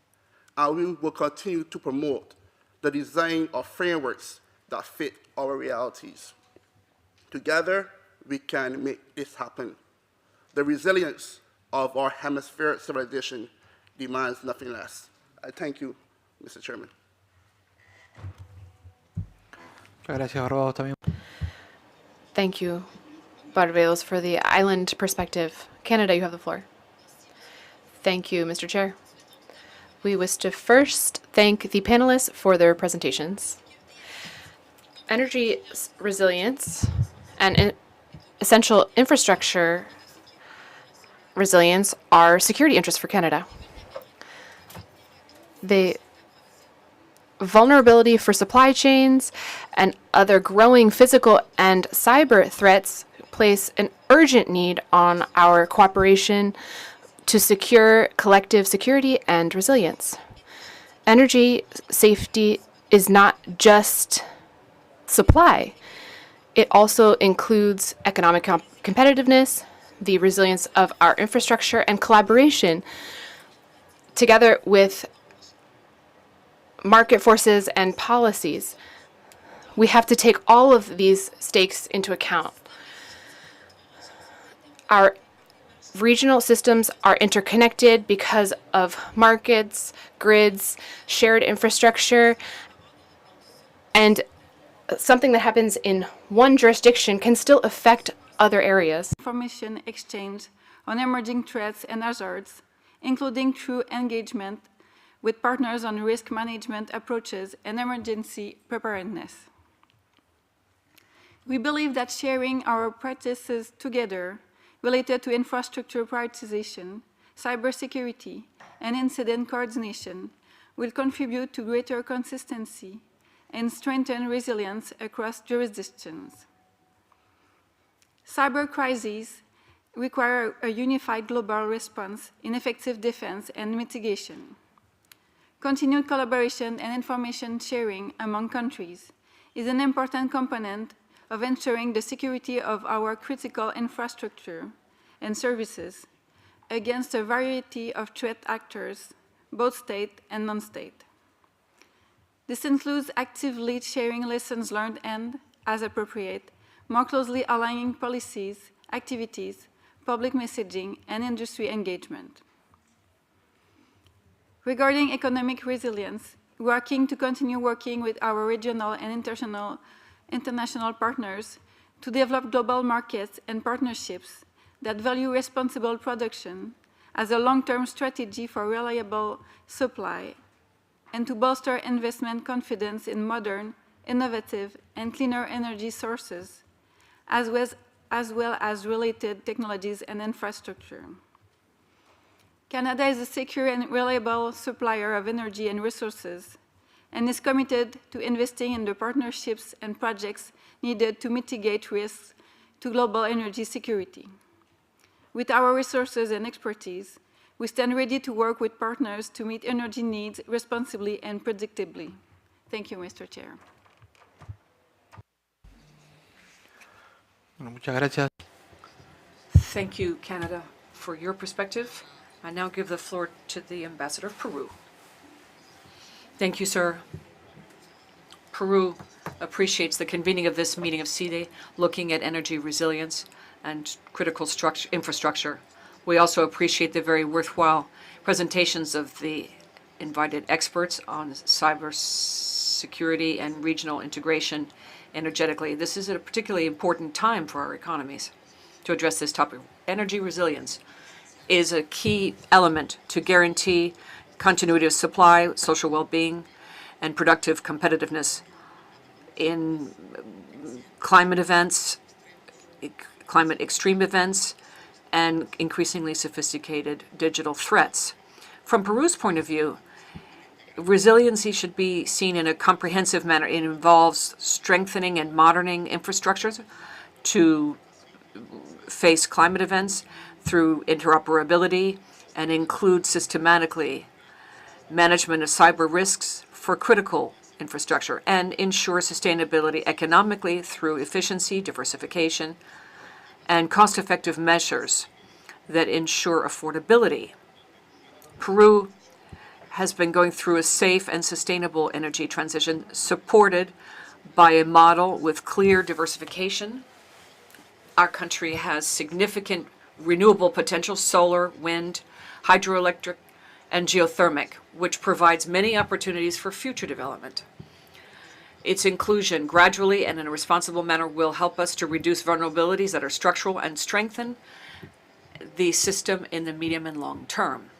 Speaker 6: And we will continue to promote the design of frameworks that fit our realities. Together, we can make this happen. The resilience of our hemispheric civilization demands nothing less. I thank you, Mr. Chairman.
Speaker 3: Gracias, Barbados, también.
Speaker 5: Thank you, Barbados, for the island perspective. Canada, you have the floor. Thank you, Mr. Chair. We wish to first thank the panelists for their presentations. Energy resilience and essential infrastructure resilience are security interests for Canada. The vulnerability for supply chains and other growing physical and cyber threats place an urgent need on our cooperation to secure collective security and resilience. Energy safety is not just supply. It also includes economic competitiveness, the resilience of our infrastructure, and collaboration together with market forces and policies. We have to take all of these stakes into account. Our regional systems are interconnected because of markets, grids, shared infrastructure, and something that happens in one jurisdiction can still affect other areas.
Speaker 7: Information exchange on emerging threats and hazards, including through engagement with partners on risk management approaches and emergency preparedness. We believe that sharing our practices together related to infrastructure prioritization, cybersecurity, and incident coordination will contribute to greater consistency and strengthen resilience across jurisdictions. Cyber crises require a unified global response in effective defense and mitigation. Continued collaboration and information sharing among countries is an important component of ensuring the security of our critical infrastructure and services against a variety of threat actors, both state and non-state. This includes actively sharing lessons learned and, as appropriate, more closely aligning policies, activities, public messaging, and industry engagement. Regarding economic resilience, we are keen to continue working with our regional and international partners to develop global markets and partnerships that value responsible production as a long-term strategy for reliable supply, and to bolster investment confidence in modern, innovative, and cleaner energy sources, as well as related technologies and infrastructure. Canada is a secure and reliable supplier of energy and resources, and is committed to investing in the partnerships and projects needed to mitigate risks to global energy security. With our resources and expertise, we stand ready to work with partners to meet energy needs responsibly and predictably. Thank you, Mr. Chair.
Speaker 3: Bueno, muchas gracias.
Speaker 1: Thank you, Canada, for your perspective. I now give the floor to the Ambassador of Peru. Thank you, sir. Peru appreciates the convening of this meeting of CIDE, looking at energy resilience and critical infrastructure. We also appreciate the very worthwhile presentations of the invited experts on cybersecurity and regional integration energetically. This is a particularly important time for our economies to address this topic. Energy resilience is a key element to guarantee continuity of supply, social well-being, and productive competitiveness in climate events, climate extreme events, and increasingly sophisticated digital threats. From Peru's point of view, resiliency should be seen in a comprehensive manner. It involves strengthening and moderning infrastructures to face climate events through interoperability, and include systematically management of cyber risks for critical infrastructure, and ensure sustainability economically through efficiency, diversification, and cost-effective measures that ensure affordability. Peru has been going through a safe and sustainable energy transition supported by a model with clear diversification. Our country has significant renewable potential, solar, wind, hydroelectric, and geothermic, which provides many opportunities for future development. Its inclusion gradually and in a responsible manner will help us to reduce vulnerabilities that are structural and strengthen the system in the medium and long term.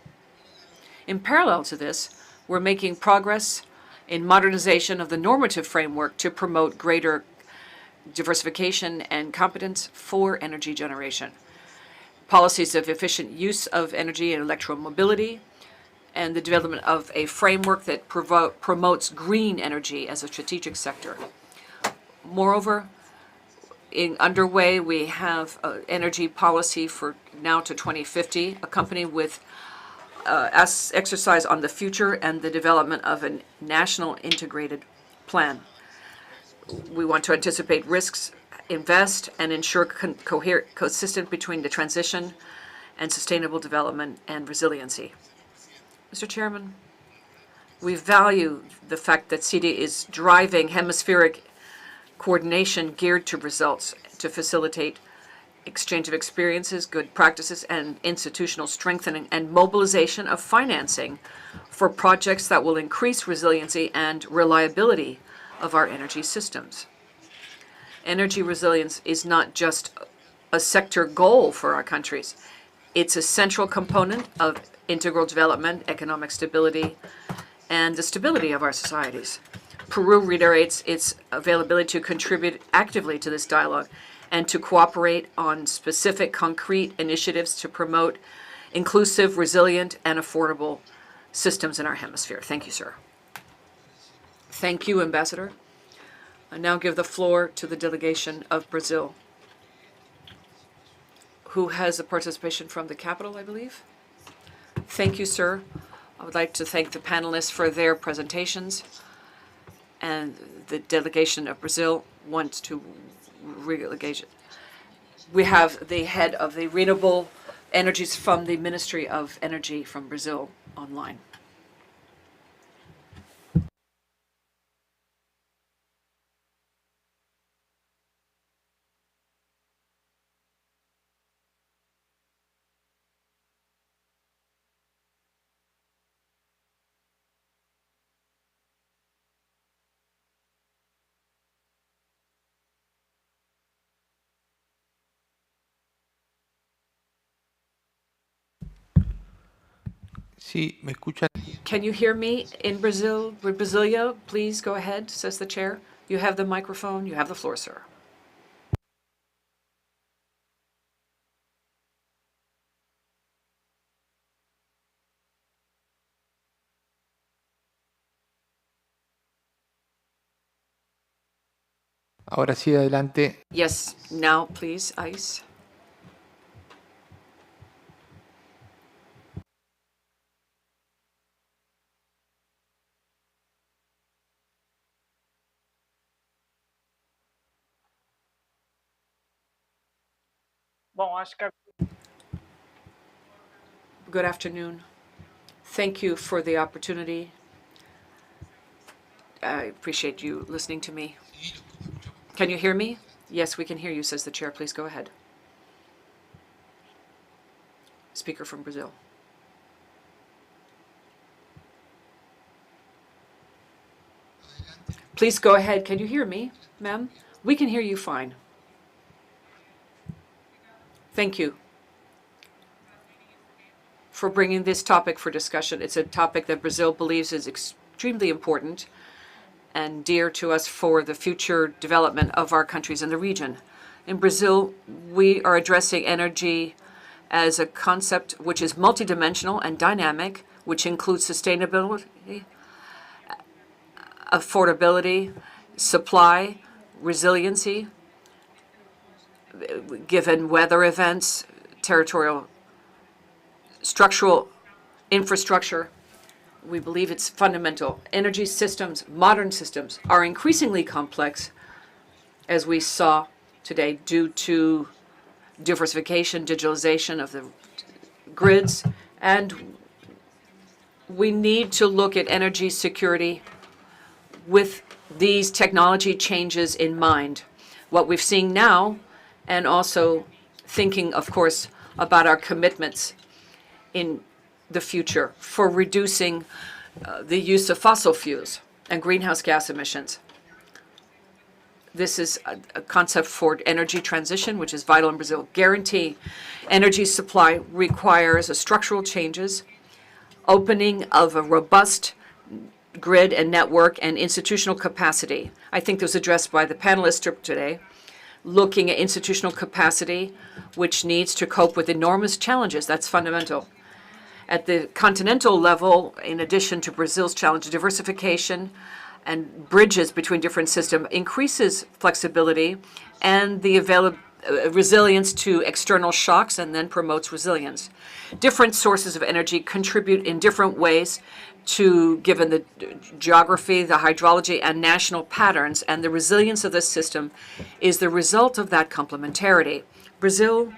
Speaker 1: In parallel to this, we're making progress in modernization of the normative framework to promote greater diversification and competence for energy generation. Policies of efficient use of energy and electromobility, and the development of a framework that promotes green energy as a strategic sector. Moreover, underway, we have energy policy for now to 2050, accompanied with exercise on the future and the development of a national integrated plan. We want to anticipate risks, invest, and ensure consistent between the transition and sustainable development and resiliency. Mr. Chairman, we value the fact that CD is driving hemispheric coordination geared to results to facilitate exchange of experiences, good practices, and institutional strengthening and mobilization of financing for projects that will increase resiliency and reliability of our energy systems. Energy resilience is not just a sector goal for our countries. It's a central component of integral development, economic stability, and the stability of our societies. Peru reiterates its availability to contribute actively to this dialogue and to cooperate on specific concrete initiatives to promote inclusive, resilient, and affordable systems in our hemisphere. Thank you, sir. Thank you, Ambassador. I now give the floor to the delegation of Brazil, who has a participation from the capital, I believe. Thank you, sir. I would like to thank the panelists for their presentations, and the delegation of Brazil wants to relegate it. We have the head of the renewable energies from the Ministry of Energy from Brazil online.
Speaker 3: Sí, me escuchan.
Speaker 1: Can you hear me in Brazil? Brasilia, please go ahead, says the chair. You have the microphone. You have the floor, sir.
Speaker 3: Ahora sí, adelante.
Speaker 1: Yes, now, please, Ice. Good afternoon. Thank you for the opportunity. I appreciate you listening to me. Can you hear me? Yes, we can hear you, says the chair. Please go ahead. Speaker from Brazil. Please go ahead. Can you hear me, ma'am? We can hear you fine. Thank you for bringing this topic for discussion. It's a topic that Brazil believes is extremely important and dear to us for the future development of our countries in the region. In Brazil, we are addressing energy as a concept which is multidimensional and dynamic, which includes sustainability, affordability, supply, resiliency, given weather events, territorial, structural infrastructure. We believe it's fundamental. Energy systems, modern systems, are increasingly complex, as we saw today, due to diversification, digitalization of the grids, and we need to look at energy security with these technology changes in mind. What we've seen now, and also thinking, of course, about our commitments in the future for reducing the use of fossil fuels and greenhouse gas emissions. This is a concept for energy transition, which is vital in Brazil. Guarantee energy supply requires structural changes, opening of a robust grid and network, and institutional capacity. I think this was addressed by the panelists today, looking at institutional capacity, which needs to cope with enormous challenges. That's fundamental. At the continental level, in addition to Brazil's challenge, diversification and bridges between different systems increases flexibility and the resilience to external shocks, and then promotes resilience. Different sources of energy contribute in different ways given the geography, the hydrology, and national patterns, and the resilience of this system is the result of that complementarity. Brazil,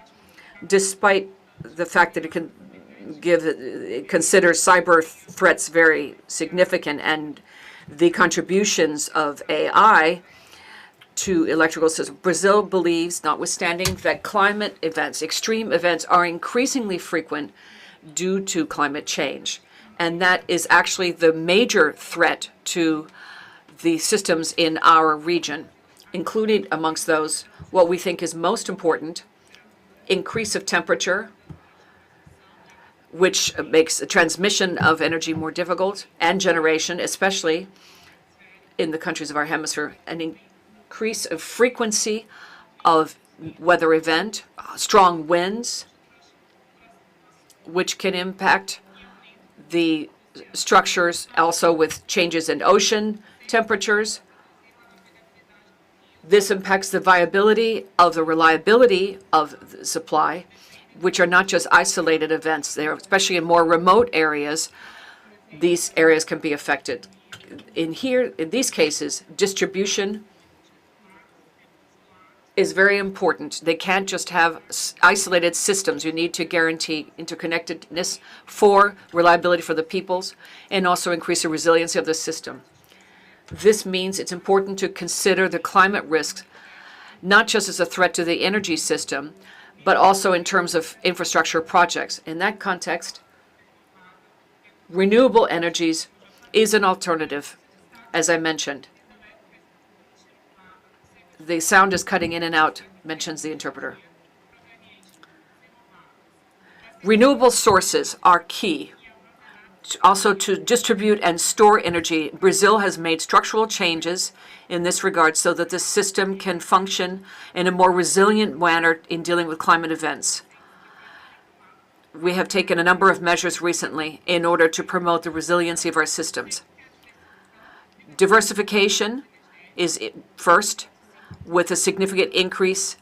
Speaker 1: despite the fact that it considers cyber threats very significant and the contributions of AI to electrical systems, Brazil believes, notwithstanding that climate events, extreme events, are increasingly frequent due to climate change. And that is actually the major threat to the systems in our region, including amongst those what we think is most important: increase of temperature, which makes the transmission of energy more difficult, and generation, especially in the countries of our hemisphere, an increase of frequency of weather event, strong winds, which can impact the structures, also with changes in ocean temperatures. This impacts the viability of the reliability of the supply, which are not just isolated events. They're especially in more remote areas. These areas can be affected. In these cases, distribution is very important. They can't just have isolated systems. You need to guarantee interconnectedness for reliability for the peoples and also increase the resiliency of the system. This means it's important to consider the climate risks, not just as a threat to the energy system, but also in terms of infrastructure projects. In that context, renewable energies is an alternative, as I mentioned. The sound is cutting in and out, mentions the interpreter. Renewable sources are key. Also to distribute and store energy. Brazil has made structural changes in this regard so that the system can function in a more resilient manner in dealing with climate events. We have taken a number of measures recently in order to promote the resiliency of our systems. Diversification is first, with a significant increase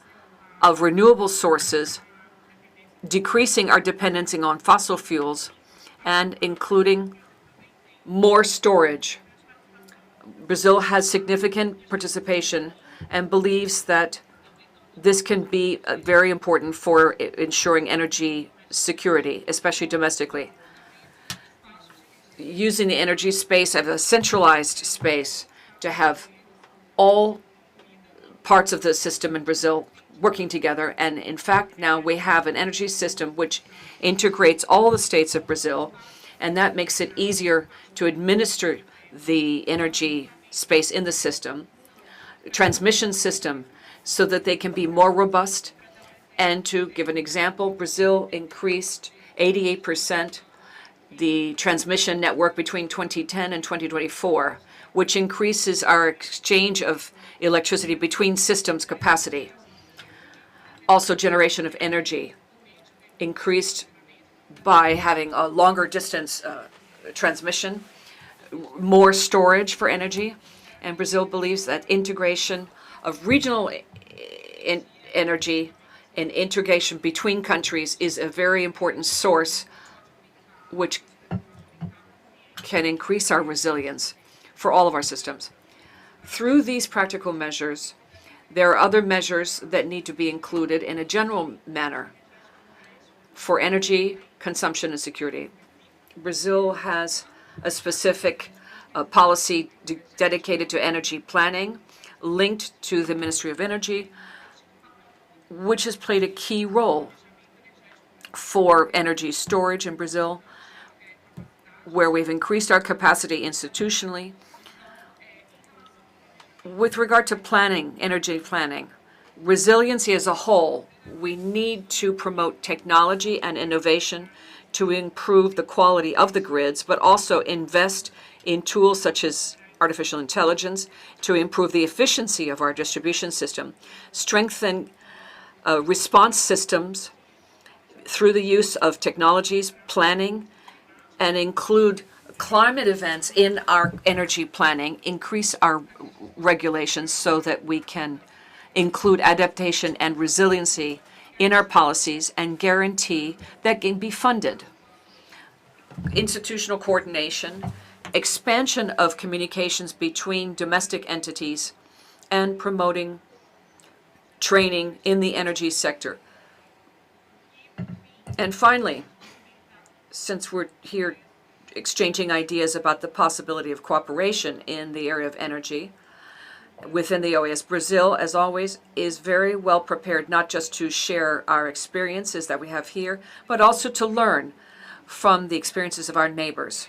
Speaker 1: of renewable sources, decreasing our dependency on fossil fuels, and including more storage. Brazil has significant participation and believes that this can be very important for ensuring energy security, especially domestically. Using the energy space as a centralized space to have all parts of the system in Brazil working together. And in fact, now we have an energy system which integrates all the states of Brazil, and that makes it easier to administer the energy space in the system, transmission system, so that they can be more robust. And to give an example, Brazil increased 88% the transmission network between 2010 and 2024, which increases our exchange of electricity between systems capacity. Also, generation of energy increased by having a longer distance transmission, more storage for energy, and Brazil believes that integration of regional energy and integration between countries is a very important source which can increase our resilience for all of our systems. Through these practical measures, there are other measures that need to be included in a general manner for energy consumption and security. Brazil has a specific policy dedicated to energy planning, linked to the Ministry of Energy, which has played a key role for energy storage in Brazil, where we've increased our capacity institutionally. With regard to planning, energy planning, resiliency as a whole, we need to promote technology and innovation to improve the quality of the grids, but also invest in tools such as artificial intelligence to improve the efficiency of our distribution system, strengthen response systems through the use of technologies, planning, and include climate events in our energy planning, increase our regulations so that we can include adaptation and resiliency in our policies and guarantee that can be funded. institutional coordination, expansion of communications between domestic entities, and promoting training in the energy sector. And finally, since we're here exchanging ideas about the possibility of cooperation in the area of energy within the OAS, Brazil, as always, is very well prepared not just to share our experiences that we have here, but also to learn from the experiences of our neighbors.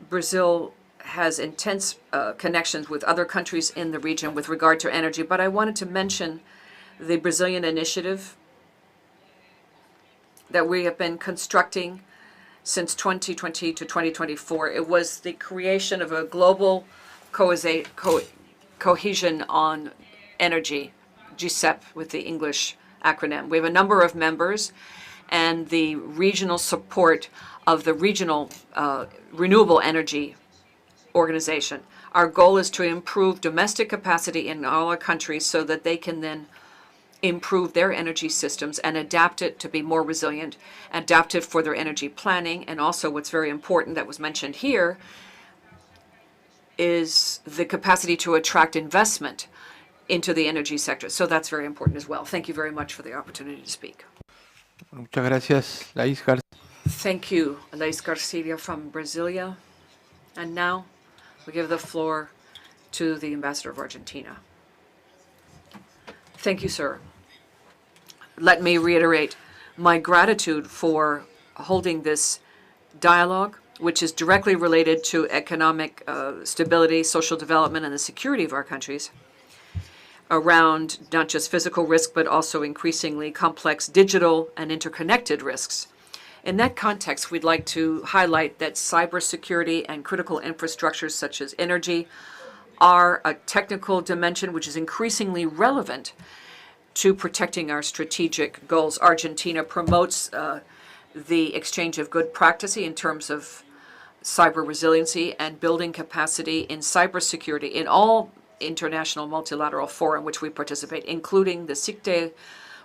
Speaker 1: Brazil has intense connections with other countries in the region with regard to energy, but I wanted to mention the Brazilian initiative that we have been constructing since 2020 to 2024. It was the creation of a global cohesion on energy, GCEP with the English acronym. We have a number of members and the regional support of the regional renewable energy organization. Our goal is to improve domestic capacity in all our countries so that they can then improve their energy systems and adapt it to be more resilient, adapt it for their energy planning, and also what's very important that was mentioned here is the capacity to attract investment into the energy sector. So that's very important as well. Thank you very much for the opportunity to speak.
Speaker 3: Muchas gracias, Laís García.
Speaker 1: Thank you, Laís Garcia from Brasilia. And now we give the floor to the Ambassador of Argentina. Thank you, sir. Let me reiterate my gratitude for holding this dialogue, which is directly related to economic stability, social development, and the security of our countries, around not just physical risk, but also increasingly complex digital and interconnected risks. In that context, we'd like to highlight that cybersecurity and critical infrastructures such as energy are a technical dimension which is increasingly relevant to protecting our strategic goals. Argentina promotes the exchange of good practice in terms of cyber resiliency and building capacity in cybersecurity in all international multilateral fora in which we participate, including the SICTE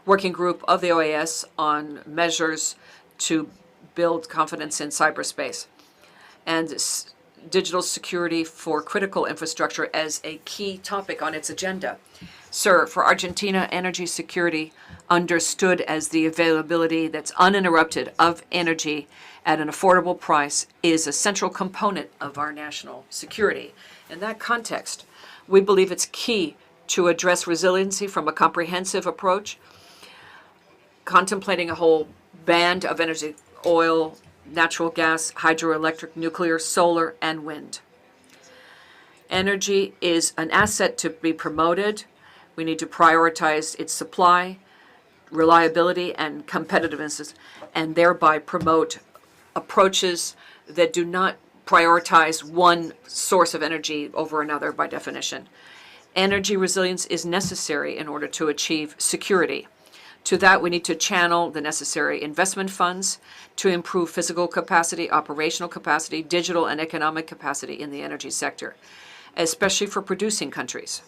Speaker 1: working group of the OAS on measures to build confidence in cyberspace, and digital security for critical infrastructure as a key topic on its agenda. Sir, for Argentina, energy security, understood as the availability that's uninterrupted of energy at an affordable price, is a central component of our national security. In that context, we believe it's key to address resiliency from a comprehensive approach, contemplating a whole band of energy: oil, natural gas, hydroelectric, nuclear, solar, and wind. Energy is an asset to be promoted. We need to prioritize its supply, reliability, and competitiveness, and thereby promote approaches that do not prioritize one source of energy over another by definition. Energy resilience is necessary in order to achieve security. To that, we need to channel the necessary investment funds to improve physical capacity, operational capacity, digital and economic capacity in the energy sector, especially for producing countries.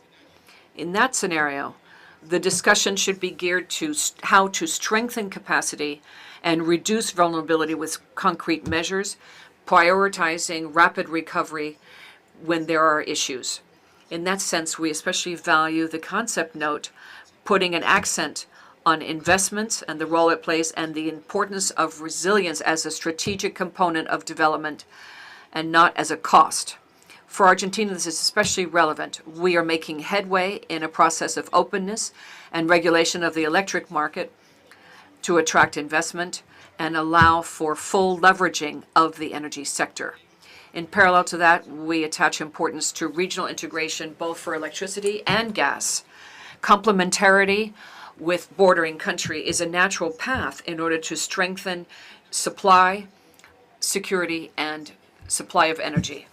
Speaker 1: In that scenario, the discussion should be geared to how to strengthen capacity and reduce vulnerability with concrete measures, prioritizing rapid recovery when there are issues. In that sense, we especially value the concept note, putting an accent on investments and the role it plays and the importance of resilience as a strategic component of development and not as a cost. For Argentina, this is especially relevant. We are making headway in a process of openness and regulation of the electric market to attract investment and allow for full leveraging of the energy sector. In parallel to that, we attach importance to regional integration both for electricity and gas. Complementarity with bordering country is a natural path in order to strengthen supply, security, and supply of energy.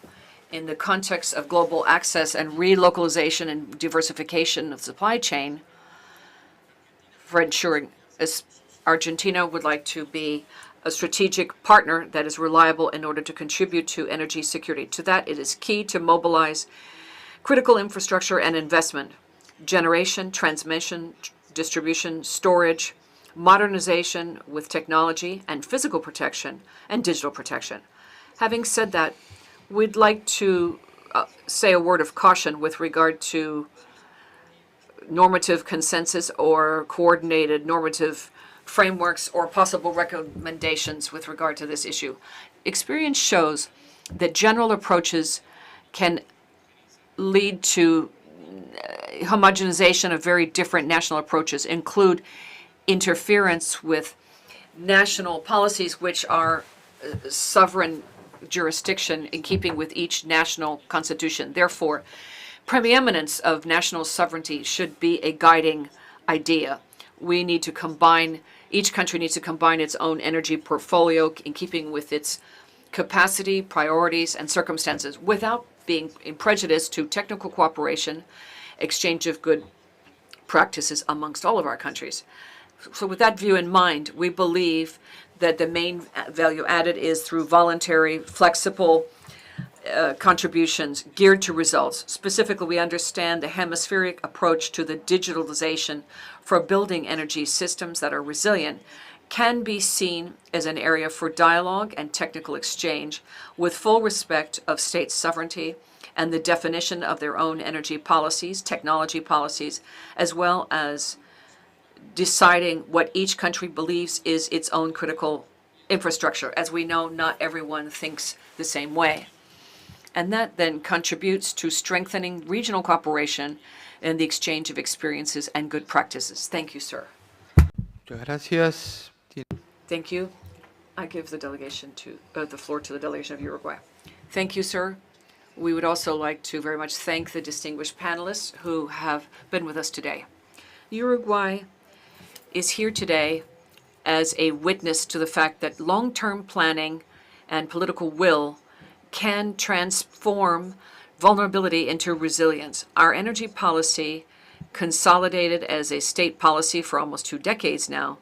Speaker 1: In the context of global access and relocalization and diversification of supply chain, for ensuring Argentina would like to be a strategic partner that is reliable in order to contribute to energy security. To that, it is key to mobilize critical infrastructure and investment, generation, transmission, distribution, storage, modernization with technology and physical protection and digital protection. Having said that, we'd like to say a word of caution with regard to normative consensus or coordinated normative frameworks or possible recommendations with regard to this issue. Experience shows that general approaches can lead to homogenization of very different national approaches, include interference with national policies which are sovereign jurisdiction in keeping with each national constitution. Therefore, preeminence of national sovereignty should be a guiding idea. We need to combine, each country needs to combine its own energy portfolio in keeping with its capacity, priorities, and circumstances without being in prejudice to technical cooperation, exchange of good practices amongst all of our countries. So with that view in mind, we believe that the main value added is through voluntary, flexible contributions geared to results. Specifically, we understand the hemispheric approach to the digitalization for building energy systems that are resilient can be seen as an area for dialogue and technical exchange with full respect of state sovereignty and the definition of their own energy policies, technology policies, as well as deciding what each country believes is its own critical infrastructure. As we know, not everyone thinks the same way. And that then contributes to strengthening regional cooperation and the exchange of experiences and good practices. Thank you, sir.
Speaker 3: Muchas gracias.
Speaker 1: Thank you. I give the delegation to the floor to the delegation of Uruguay. Thank you, sir. We would also like to very much thank the distinguished panelists who have been with us today. Uruguay is here today as a witness to the fact that long-term planning and political will can transform vulnerability into resilience. Our energy policy, consolidated as a state policy for almost 2 decades now,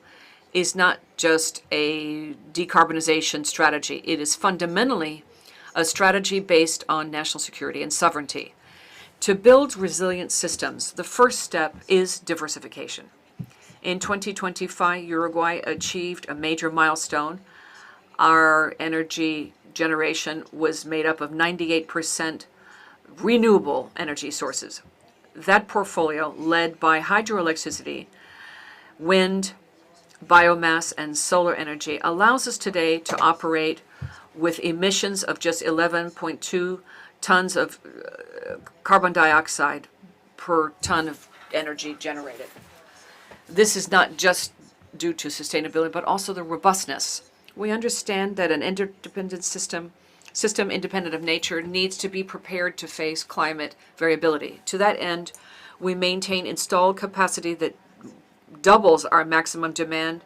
Speaker 1: is not just a decarbonization strategy. It is fundamentally a strategy based on national security and sovereignty. To build resilient systems, the first step is diversification. In 2025, Uruguay achieved a major milestone. Our energy generation was made up of 98% renewable energy sources. That portfolio, led by hydroelectricity, wind, biomass, and solar energy, allows us today to operate with emissions of just 11.2 tons of carbon dioxide per ton of energy generated. This is not just due to sustainability, but also the robustness. We understand that an interdependent system independent of nature needs to be prepared to face climate variability. To that end, we maintain installed capacity that doubles our maximum demand,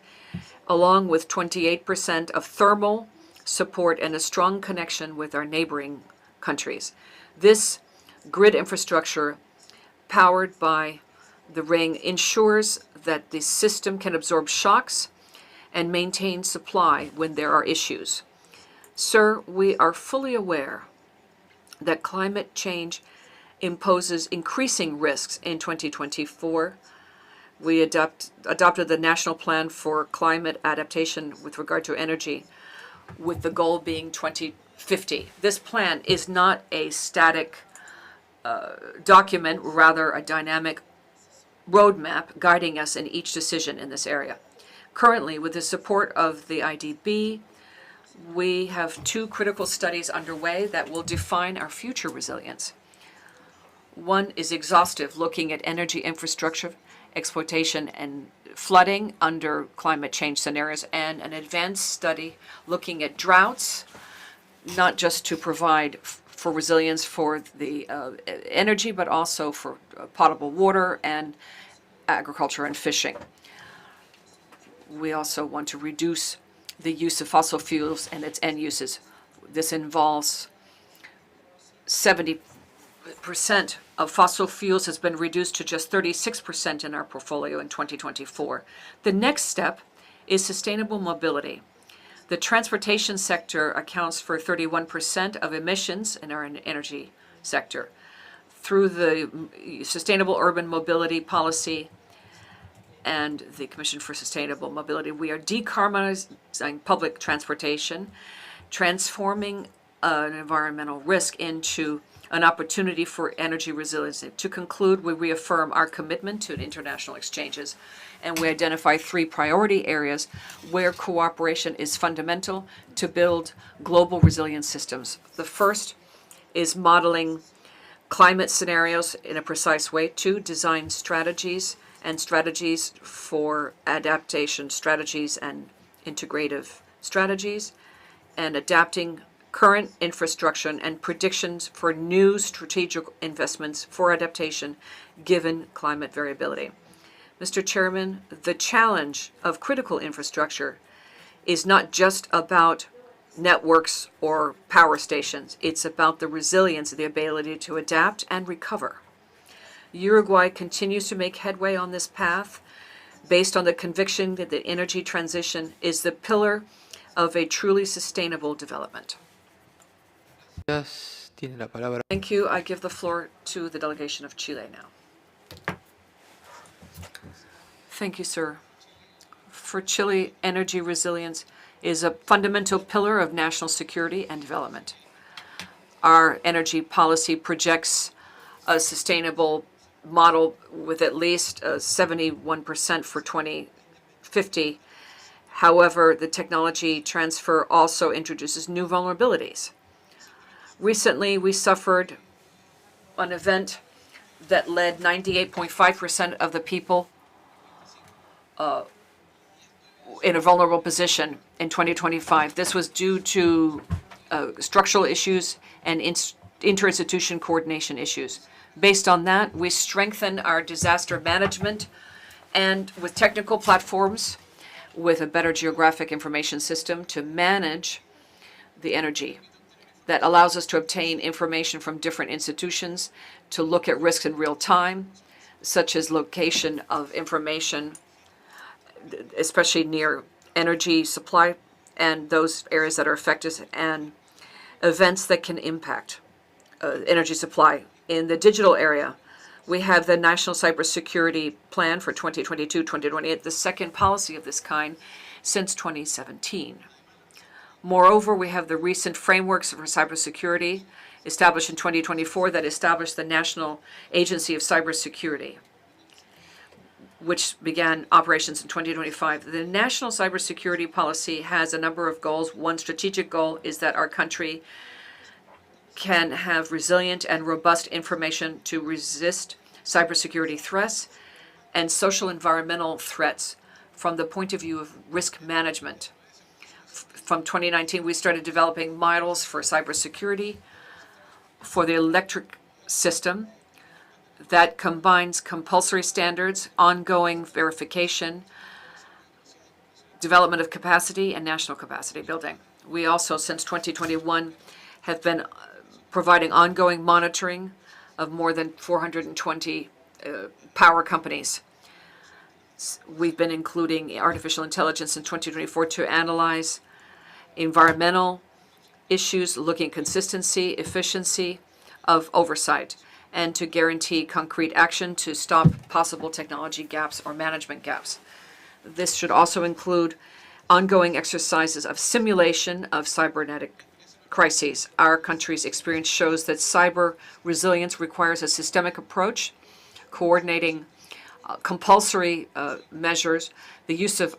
Speaker 1: along with 28% of thermal support and a strong connection with our neighboring countries. This grid infrastructure, powered by the ring, ensures that the system can absorb shocks and maintain supply when there are issues. Sir, we are fully aware that climate change imposes increasing risks in 2024. We adopted the National Plan for Climate Adaptation with regard to energy, with the goal being 2050. This plan is not a static document, rather a dynamic roadmap guiding us in each decision in this area. Currently, with the support of the IDB, we have 2 critical studies underway that will define our future resilience. One is exhaustive, looking at energy infrastructure, exploitation, and flooding under climate change scenarios, and an advanced study looking at droughts, not just to provide for resilience for the energy, but also for potable water and agriculture and fishing. We also want to reduce the use of fossil fuels and its end uses. This involves 70% of fossil fuels has been reduced to just 36% in our portfolio in 2024. The next step is sustainable mobility. The transportation sector accounts for 31% of emissions in our energy sector. Through the sustainable urban mobility policy and the Commission for Sustainable Mobility. We are decarbonizing public transportation, transforming an environmental risk into an opportunity for energy resiliency. To conclude, we reaffirm our commitment to international exchanges, and we identify 3 priority areas where cooperation is fundamental to build global resilient systems. The first is modeling climate scenarios in a precise way. 2, design strategies and strategies for adaptation strategies and integrative strategies, and adapting current infrastructure and predictions for new strategic investments for adaptation given climate variability. Mr. Chairman, the challenge of critical infrastructure is not just about networks or power stations. It's about the resilience, the ability to adapt and recover. Uruguay continues to make headway on this path based on the conviction that the energy transition is the pillar of a truly sustainable development.
Speaker 3: Gracias. Tiene la palabra.
Speaker 1: Thank you. I give the floor to the delegation of Chile now. Thank you, sir. For Chile, energy resilience is a fundamental pillar of national security and development. Our energy policy projects a sustainable model with at least 71% for 2050. However, the technology transfer also introduces new vulnerabilities. Recently, we suffered an event that led 98.5% of the people in a vulnerable position in 2025. This was due to structural issues and interinstitution coordination issues. Based on that, we strengthen our disaster management and with technical platforms, with a better geographic information system to manage the energy that allows us to obtain information from different institutions, to look at risks in real time, such as location of information, especially near energy supply and those areas that are affected, and events that can impact energy supply. In the digital area, we have the National Cybersecurity Plan for 2022-2028, the second policy of this kind since 2017. Moreover, we have the recent frameworks for cybersecurity established in 2024 that established the National Agency of Cybersecurity, which began operations in 2025. The National Cybersecurity Policy has a number of goals. One strategic goal is that our country can have resilient and robust information to resist cybersecurity threats and social environmental threats from the point of view of risk management. From 2019, we started developing models for cybersecurity for the electric system that combines compulsory standards, ongoing verification, development of capacity, and national capacity building. We also, since 2021, have been providing ongoing monitoring of more than 420 power companies. We've been including artificial intelligence in 2024 to analyze environmental issues, looking at consistency, efficiency of oversight, and to guarantee concrete action to stop possible technology gaps or management gaps. This should also include ongoing exercises of simulation of cybernetic crises. Our country's experience shows that cyber resilience requires a systemic approach, coordinating compulsory measures, the use of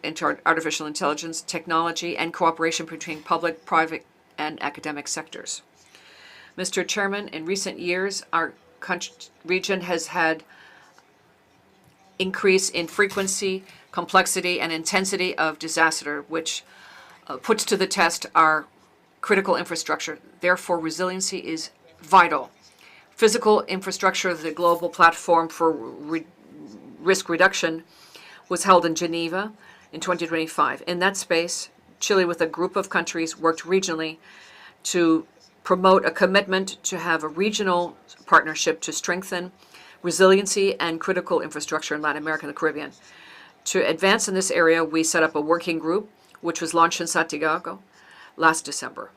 Speaker 1: artificial intelligence, technology, and cooperation between public, private, and academic sectors. Mr. Chairman, in recent years, our region has had increase in frequency, complexity, and intensity of disaster, which puts to the test our critical infrastructure. Therefore, resiliency is vital. Physical infrastructure, the global platform for risk reduction, was held in Geneva in 2025. In that space, Chile, with a group of countries, worked regionally to promote a commitment to have a regional partnership to strengthen resiliency and critical infrastructure in Latin America and the Caribbean. To advance in this area, we set up a working group, which was launched in Santiago last December.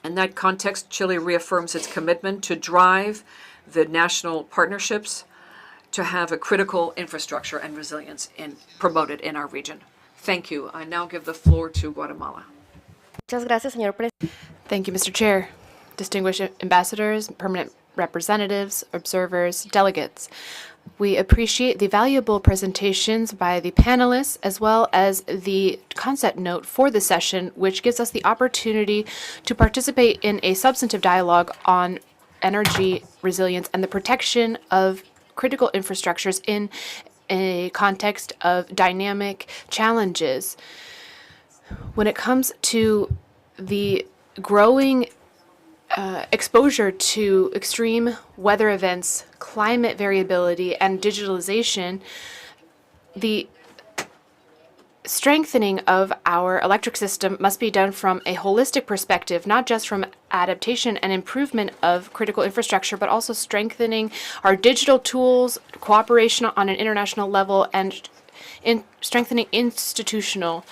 Speaker 1: In that context, Chile reaffirms its commitment to drive the national partnerships to have a critical infrastructure and resilience promoted in our region. Thank you. I now give the floor to Guatemala.
Speaker 8: Muchas gracias, señor presidente.
Speaker 5: Thank you, Mr. Chair. Distinguished ambassadors, permanent representatives, observers, delegates. We appreciate the valuable presentations by the panelists as well as the concept note for the session, which gives us the opportunity to participate in a substantive dialogue on energy resilience and the protection of critical infrastructures in a context of dynamic challenges. When it comes to the growing exposure to extreme weather events, climate variability, and digitalization, the strengthening of our electric system must be done from a holistic perspective, not just from adaptation and improvement of critical infrastructure, but also strengthening our digital tools, cooperation on an international level, and strengthening institutional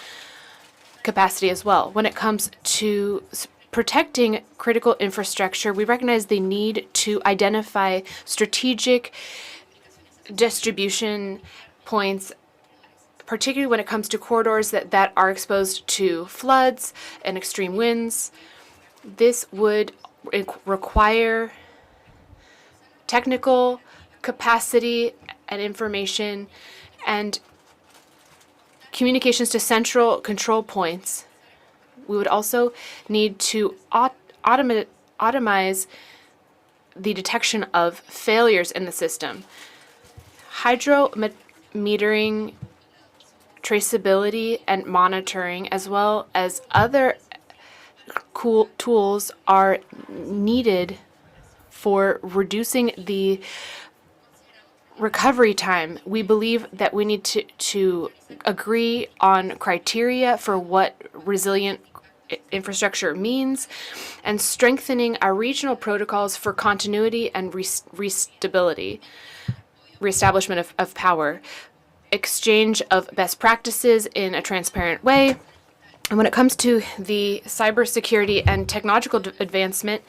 Speaker 5: capacity as well. When it comes to protecting critical infrastructure, we recognize the need to identify strategic distribution points, particularly when it comes to corridors that are exposed to floods and extreme winds. This would require technical capacity and information and communications to central control points. We would also need to automize the detection of failures in the system. Hydrometering, traceability, and monitoring, as well as other tools, are needed for reducing the recovery time. We believe that we need to agree on criteria for what resilient infrastructure means, and strengthening our regional protocols for continuity and reestablishment of power, exchange of best practices in a transparent way. And when it comes to the cybersecurity and technological advancement,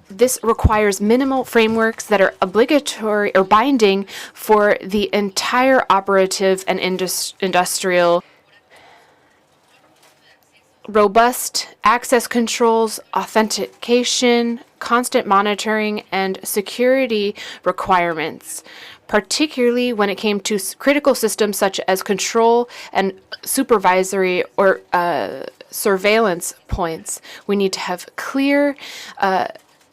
Speaker 5: this requires minimal frameworks that are obligatory or binding for the entire operative and industrial. Robust access controls, authentication, constant monitoring, and security requirements, particularly when it came to critical systems such as control and supervisory or surveillance points. We need to have clear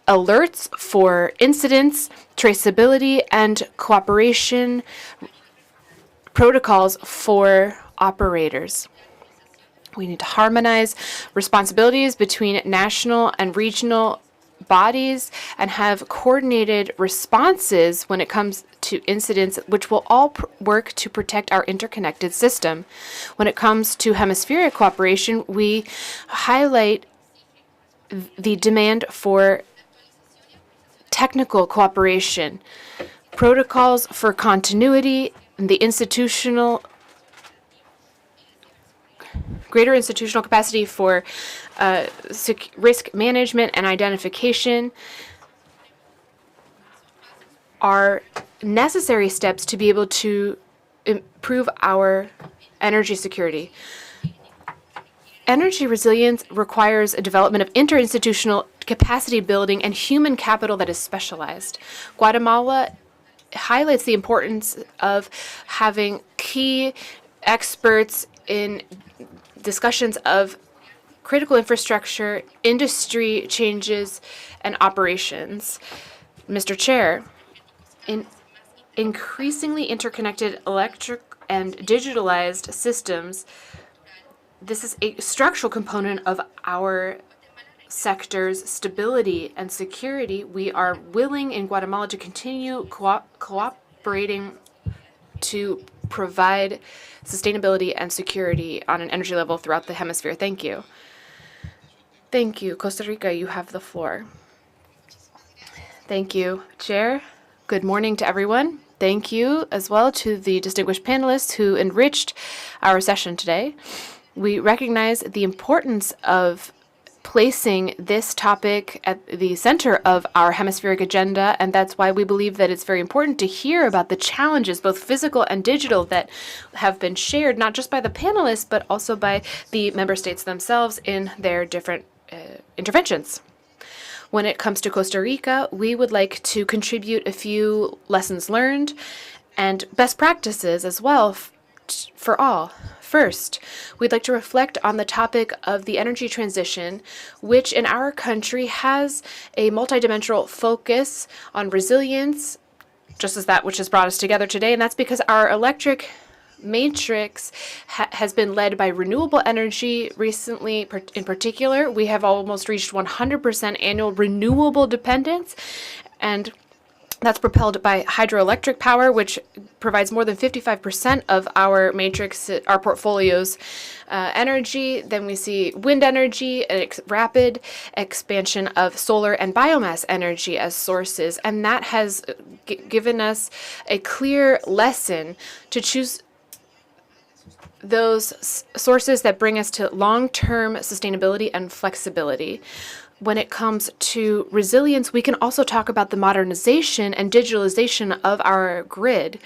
Speaker 5: alerts for incidents, traceability, and cooperation protocols for operators. We need to harmonize responsibilities between national and regional bodies and have coordinated responses when it comes to incidents, which will all work to protect our interconnected system. When it comes to hemispheric cooperation, we highlight the demand for technical cooperation, protocols for continuity, and the greater institutional capacity for risk management and identification are necessary steps to be able to improve our energy security. Energy resilience requires a development of interinstitutional capacity building and human capital that is specialized. Guatemala highlights the importance of having key experts in discussions of critical infrastructure, industry changes, and operations. Mr. Chair, in increasingly interconnected electric and digitalized systems, this is a structural component of our sector's stability and security. We are willing in Guatemala to continue cooperating to provide sustainability and security on an energy level throughout the hemisphere. Thank you. Thank you. Costa Rica, you have the floor. Thank you, Chair. Good morning to everyone. Thank you as well to the distinguished panelists who enriched our session today. We recognize the importance of placing this topic at the center of our hemispheric agenda, and that's why we believe that it's very important to hear about the challenges, both physical and digital, that have been shared not just by the panelists, but also by the member states themselves in their different interventions. When it comes to Costa Rica, we would like to contribute a few lessons learned and best practices as well for all. First, we'd like to reflect on the topic of the energy transition, which in our country has a multidimensional focus on resilience, just as that which has brought us together today, and that's because our electric matrix has been led by renewable energy recently. In particular, we have almost reached 100% annual renewable dependence, and that's propelled by hydroelectric power, which provides more than 55% of our matrix, our portfolio's energy. Then we see wind energy, rapid expansion of solar and biomass energy as sources. And that has given us a clear lesson to choose those sources that bring us to long-term sustainability and flexibility. When it comes to resilience, we can also talk about the modernization and digitalization of our grid.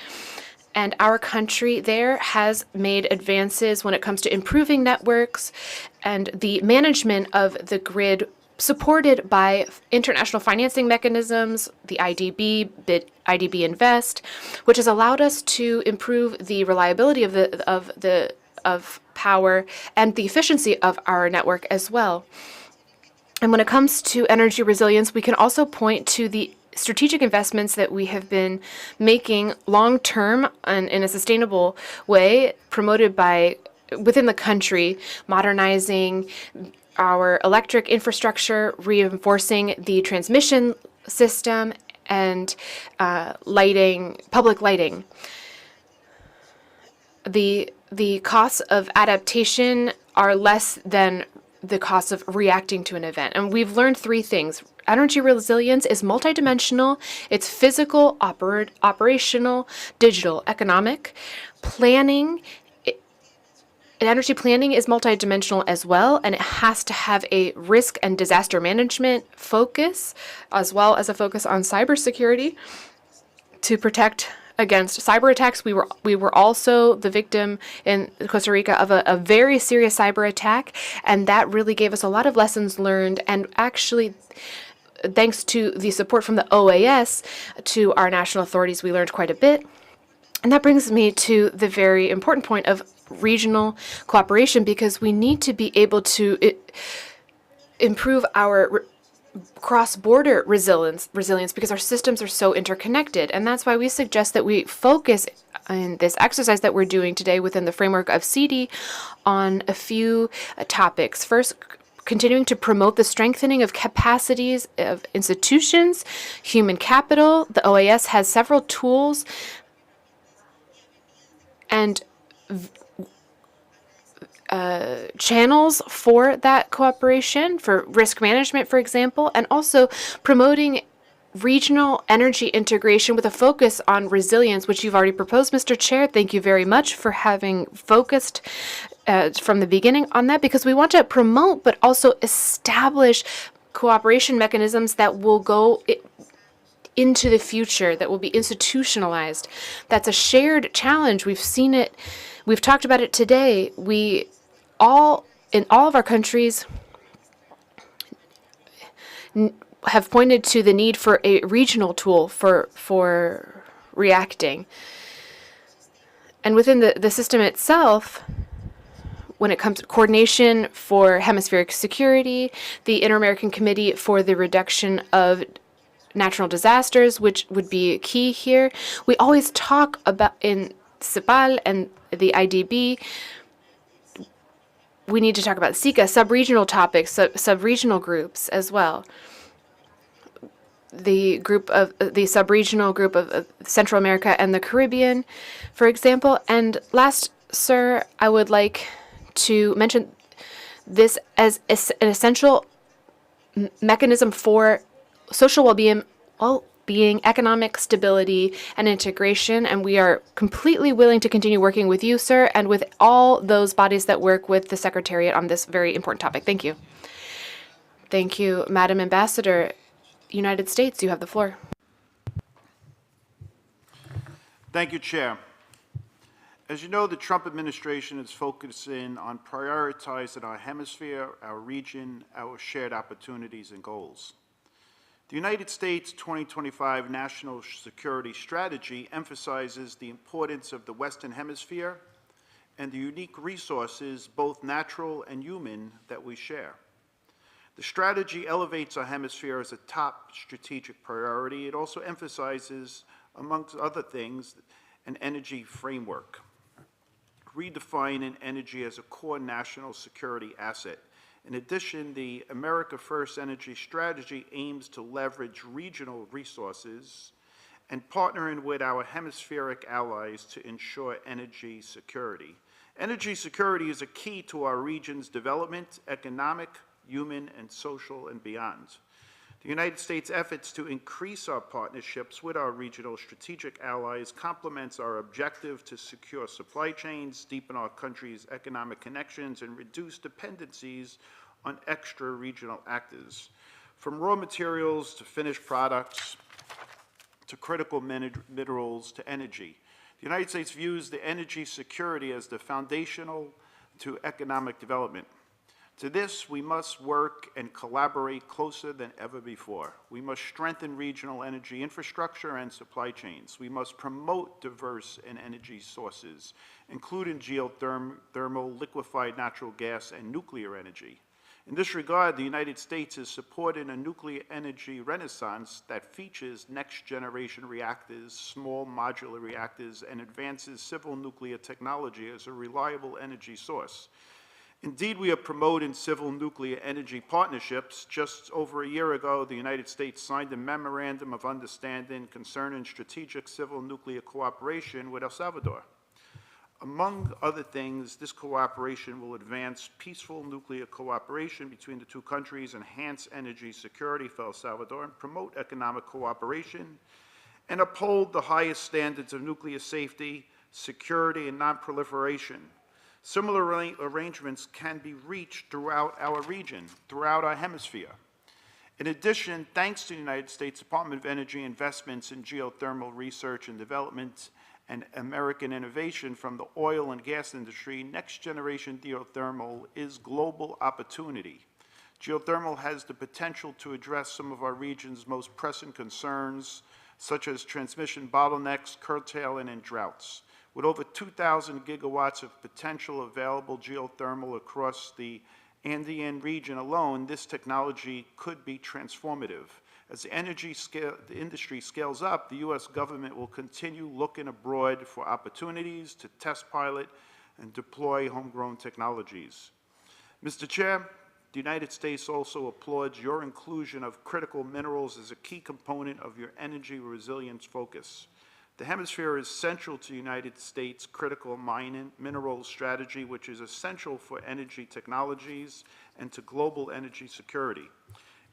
Speaker 5: And our country there has made advances when it comes to improving networks and the management of the grid, supported by international financing mechanisms, the IDB, IDB Invest, which has allowed us to improve the reliability of power and the efficiency of our network as well. And when it comes to energy resilience, we can also point to the strategic investments that we have been making long-term and in a sustainable way, promoted by within the country, modernizing our electric infrastructure, reinforcing the transmission system, and public lighting. The costs of adaptation are less than the cost of reacting to an event. And we've learned three things. Energy resilience is multidimensional. It's physical, operational, digital, economic. Planning, energy planning is multidimensional as well, and it has to have a risk and disaster management focus, as well as a focus on cybersecurity to protect against cyber attacks. We were also the victim in Costa Rica of a very serious cyber attack, and that really gave us a lot of lessons learned. And actually, thanks to the support from the OAS to our national authorities, we learned quite a bit. And that brings me to the very important point of regional cooperation, because we need to be able to improve our cross-border resilience because our systems are so interconnected. And that's why we suggest that we focus in this exercise that we're doing today within the framework of CD on a few topics. First, continuing to promote the strengthening of capacities of institutions, human capital. The OAS has several tools and channels for that cooperation, for risk management, for example, and also promoting regional energy integration with a focus on resilience, which you've already proposed, Mr. Chair. Thank you very much for having focused from the beginning on that, because we want to promote but also establish cooperation mechanisms that will go into the future, that will be institutionalized. That's a shared challenge. We've seen it. We've talked about it today. In all of our countries have pointed to the need for a regional tool for reacting. And within the system itself, when it comes to coordination for hemispheric security, the Inter-American Committee for the Reduction of Natural Disasters, which would be key here. We always talk about in CEPAL and the IDB. We need to talk about SICA, sub-regional topics, sub-regional groups as well. The sub-regional group of Central America and the Caribbean, for example. And last, sir, I would like to mention this as an essential mechanism for social well-being, economic stability, and integration. And we are completely willing to continue working with you, sir, and with all those bodies that work with the Secretariat on this very important topic. Thank you. Thank you, Madam Ambassador. United States, you have the floor.
Speaker 9: Thank you, Chair. As you know, the Trump administration is focusing on prioritizing our hemisphere, our region, our shared opportunities and goals. The United States 2025 National Security Strategy emphasizes the importance of the Western Hemisphere and the unique resources, both natural and human, that we share. The strategy elevates our hemisphere as a top strategic priority. It also emphasizes, amongst other things, an energy framework, redefining energy as a core national security asset. In addition, the America First Energy Strategy aims to leverage regional resources and partnering with our hemispheric allies to ensure energy security. Energy security is a key to our region's development, economic, human, and social, and beyond. The United States' efforts to increase our partnerships with our regional strategic allies complements our objective to secure supply chains, deepen our country's economic connections, and reduce dependencies on extra-regional actors. From raw materials to finished products to critical minerals to energy, the United States views the energy security as the foundational to economic development. To this, we must work and collaborate closer than ever before. We must strengthen regional energy infrastructure and supply chains. We must promote diverse energy sources, including geothermal, liquefied natural gas, and nuclear energy. In this regard, the United States is supporting a nuclear energy renaissance that features next-generation reactors, small modular reactors, and advances civil nuclear technology as a reliable energy source. Indeed, we are promoting civil nuclear energy partnerships. Just over a year ago, the United States signed a memorandum of understanding concerning strategic civil nuclear cooperation with El Salvador. Among other things, this cooperation will advance peaceful nuclear cooperation between the two countries, enhance energy security for El Salvador, and promote economic cooperation, and uphold the highest standards of nuclear safety, security, and non-proliferation. Similar arrangements can be reached throughout our region, throughout our hemisphere. In addition, thanks to the United States Department of Energy investments in geothermal research and development and American innovation from the oil and gas industry, next-generation geothermal is global opportunity. Geothermal has the potential to address some of our region's most pressing concerns, such as transmission bottlenecks, curtailing, and droughts. With over 2,000 gigawatts of potential available geothermal across the Andean region alone, this technology could be transformative. As the industry scales up, the U.S. government will continue looking abroad for opportunities to test pilot and deploy homegrown technologies. Mr. Chair, the United States also applauds your inclusion of critical minerals as a key component of your energy resilience focus. The hemisphere is central to the United States' critical minerals strategy, which is essential for energy technologies and to global energy security.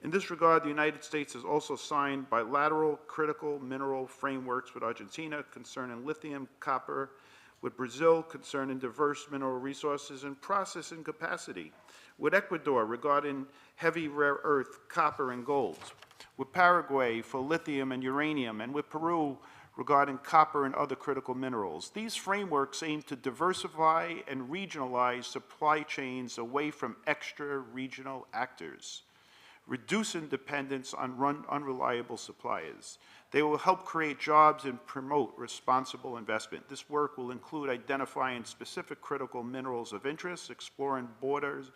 Speaker 9: In this regard, the United States has also signed bilateral critical mineral frameworks with Argentina concerning lithium, copper, with Brazil concerning diverse mineral resources and processing capacity, with Ecuador regarding heavy rare earth, copper, and gold, with Paraguay for lithium and uranium, and with Peru regarding copper and other critical minerals. These frameworks aim to diversify and regionalize supply chains away from extra-regional actors, reducing dependence on unreliable suppliers. They will help create jobs and promote responsible investment. This work will include identifying specific critical minerals of interest, exploring borders,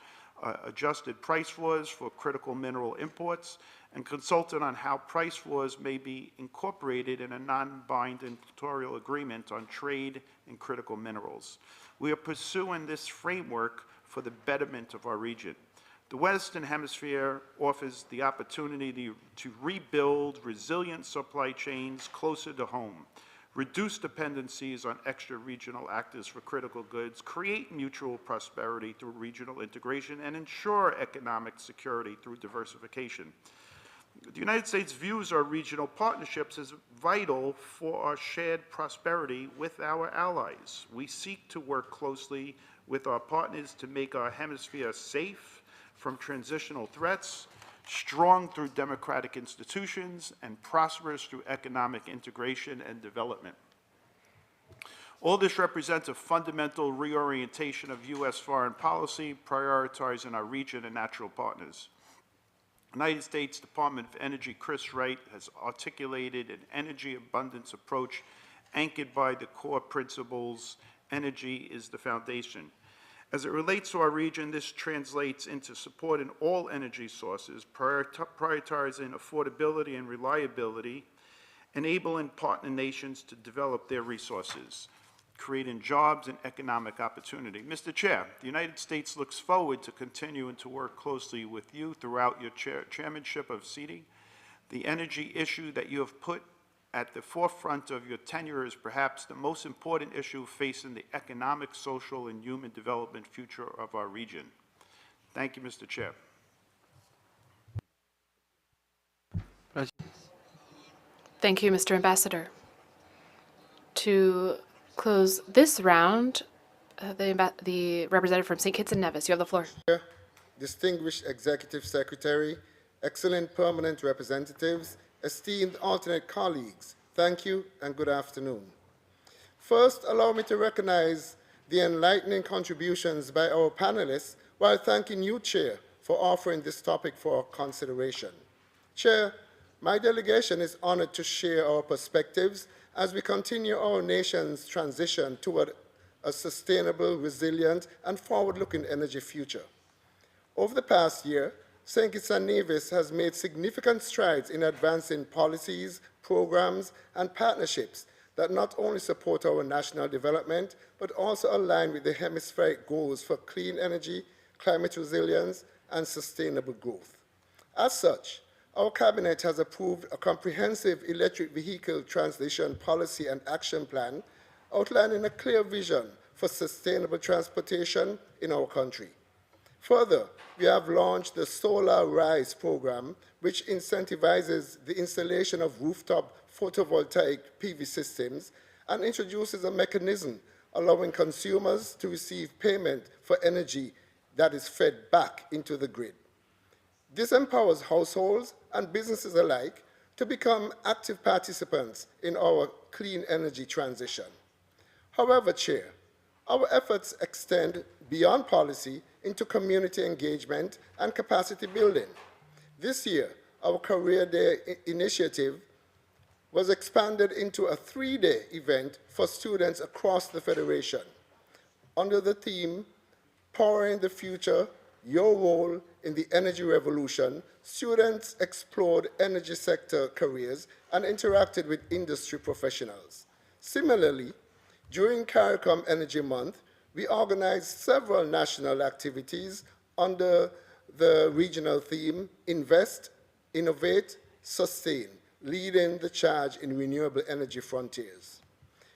Speaker 9: adjusted price floors for critical mineral imports, and consulting on how price floors may be incorporated in a non-binding tutorial agreement on trade in critical minerals. We are pursuing this framework for the betterment of our region. The Western Hemisphere offers the opportunity to rebuild resilient supply chains closer to home, reduce dependencies on extra-regional actors for critical goods, create mutual prosperity through regional integration, and ensure economic security through diversification. The United States views our regional partnerships as vital for our shared prosperity with our allies. We seek to work closely with our partners to make our hemisphere safe from transitional threats, strong through democratic institutions, and prosperous through economic integration and development. All this represents a fundamental reorientation of U.S. foreign policy, prioritizing our region and natural partners. United States Department of Energy Chris Wright has articulated an energy abundance approach anchored by the core principles, energy is the foundation. As it relates to our region, this translates into support in all energy sources, prioritizing affordability and reliability, enabling partner nations to develop their resources, creating jobs and economic opportunity. Mr. Chair, the United States looks forward to continuing to work closely with you throughout your chairmanship of CETI. The energy issue that you have put at the forefront of your tenure is perhaps the most important issue facing the economic, social, and human development future of our region. Thank you, Mr. Chair.
Speaker 5: Thank you, Mr. Ambassador. To close this round, the representative from St. Kitts and Nevis, you have the floor.
Speaker 10: Distinguished Executive Secretary, excellent permanent representatives, esteemed alternate colleagues, thank you and good afternoon. First, allow me to recognize the enlightening contributions by our panelists while thanking you, Chair, for offering this topic for consideration. Chair, my delegation is honored to share our perspectives as we continue our nation's transition toward a sustainable, resilient, and forward-looking energy future. Over the past year, St. Kitts and Nevis has made significant strides in advancing policies, programs, and partnerships that not only support our national development, but also align with the hemispheric goals for clean energy, climate resilience, and sustainable growth. As such, our Cabinet has approved a comprehensive electric vehicle transition policy and action plan outlining a clear vision for sustainable transportation in our country. Further, we have launched the Solar Rise program, which incentivizes the installation of rooftop photovoltaic PV systems and introduces a mechanism allowing consumers to receive payment for energy that is fed back into the grid. This empowers households and businesses alike to become active participants in our clean energy transition. However, Chair, our efforts extend beyond policy into community engagement and capacity building. This year, our Career Day initiative was expanded into a 3-day event for students across the Federation. Under the theme, Powering the Future, Your Role in the Energy Revolution, students explored energy sector careers and interacted with industry professionals. Similarly, during CARICOM Energy Month, we organized several national activities under the regional theme, Invest, Innovate, Sustain, leading the charge in renewable energy frontiers.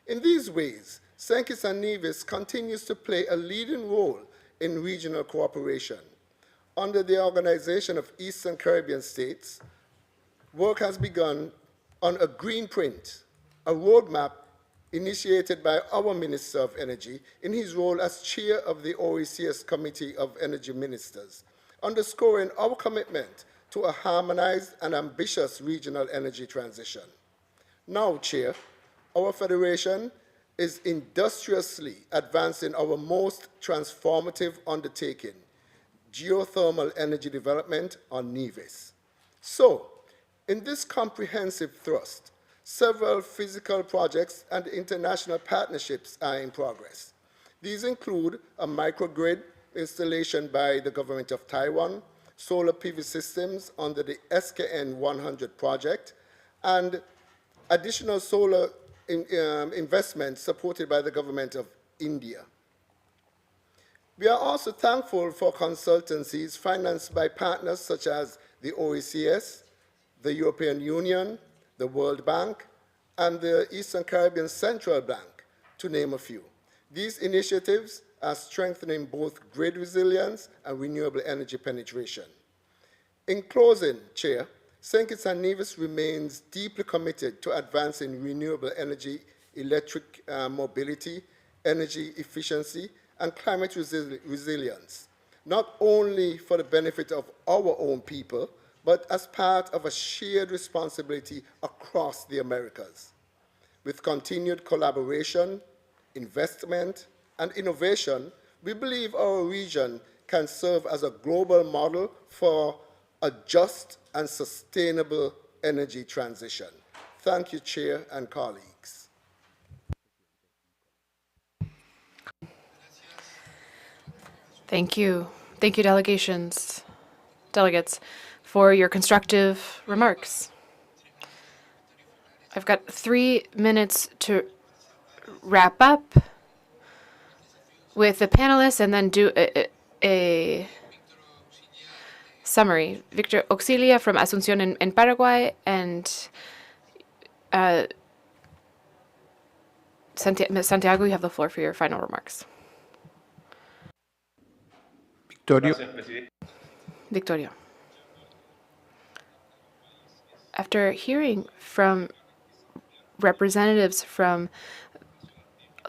Speaker 10: In these ways, St. Kitts and Nevis continues to play a leading role in regional cooperation. Under the Organization of Eastern Caribbean States, work has begun on a green print, a roadmap initiated by our Minister of Energy in his role as chair of the OAS Committee of Energy Ministers, underscoring our commitment to a harmonized and ambitious regional energy transition. Now, Chair, our Federation is industriously advancing our most transformative undertaking, geothermal energy development on Nevis. So, in this comprehensive thrust, several physical projects and international partnerships are in progress. These include a microgrid installation by the government of Taiwan, solar PV systems under the SKN 100 project, and additional solar investments supported by the government of India. We are also thankful for consultancies financed by partners such as the OAS, the European Union, the World Bank, and the Eastern Caribbean Central Bank, to name a few. These initiatives are strengthening both grid resilience and renewable energy penetration. In closing, Chair, St. Kitts and Nevis remains deeply committed to advancing renewable energy, electric mobility, energy efficiency, and climate resilience, not only for the benefit of our own people, but as part of a shared responsibility across the Americas. With continued collaboration, investment, and innovation, we believe our region can serve as a global model for a just and sustainable energy transition. Thank you, Chair and colleagues.
Speaker 5: Thank you. Thank you, delegates, for your constructive remarks. I've got 3 minutes to wrap up with the panelists and then do a summary. Victor Auxilia from Asunción in Paraguay and Santiago, you have the floor for your final remarks.
Speaker 3: Victorio.
Speaker 4: Gracias, presidente.
Speaker 5: Victoria. After hearing from representatives from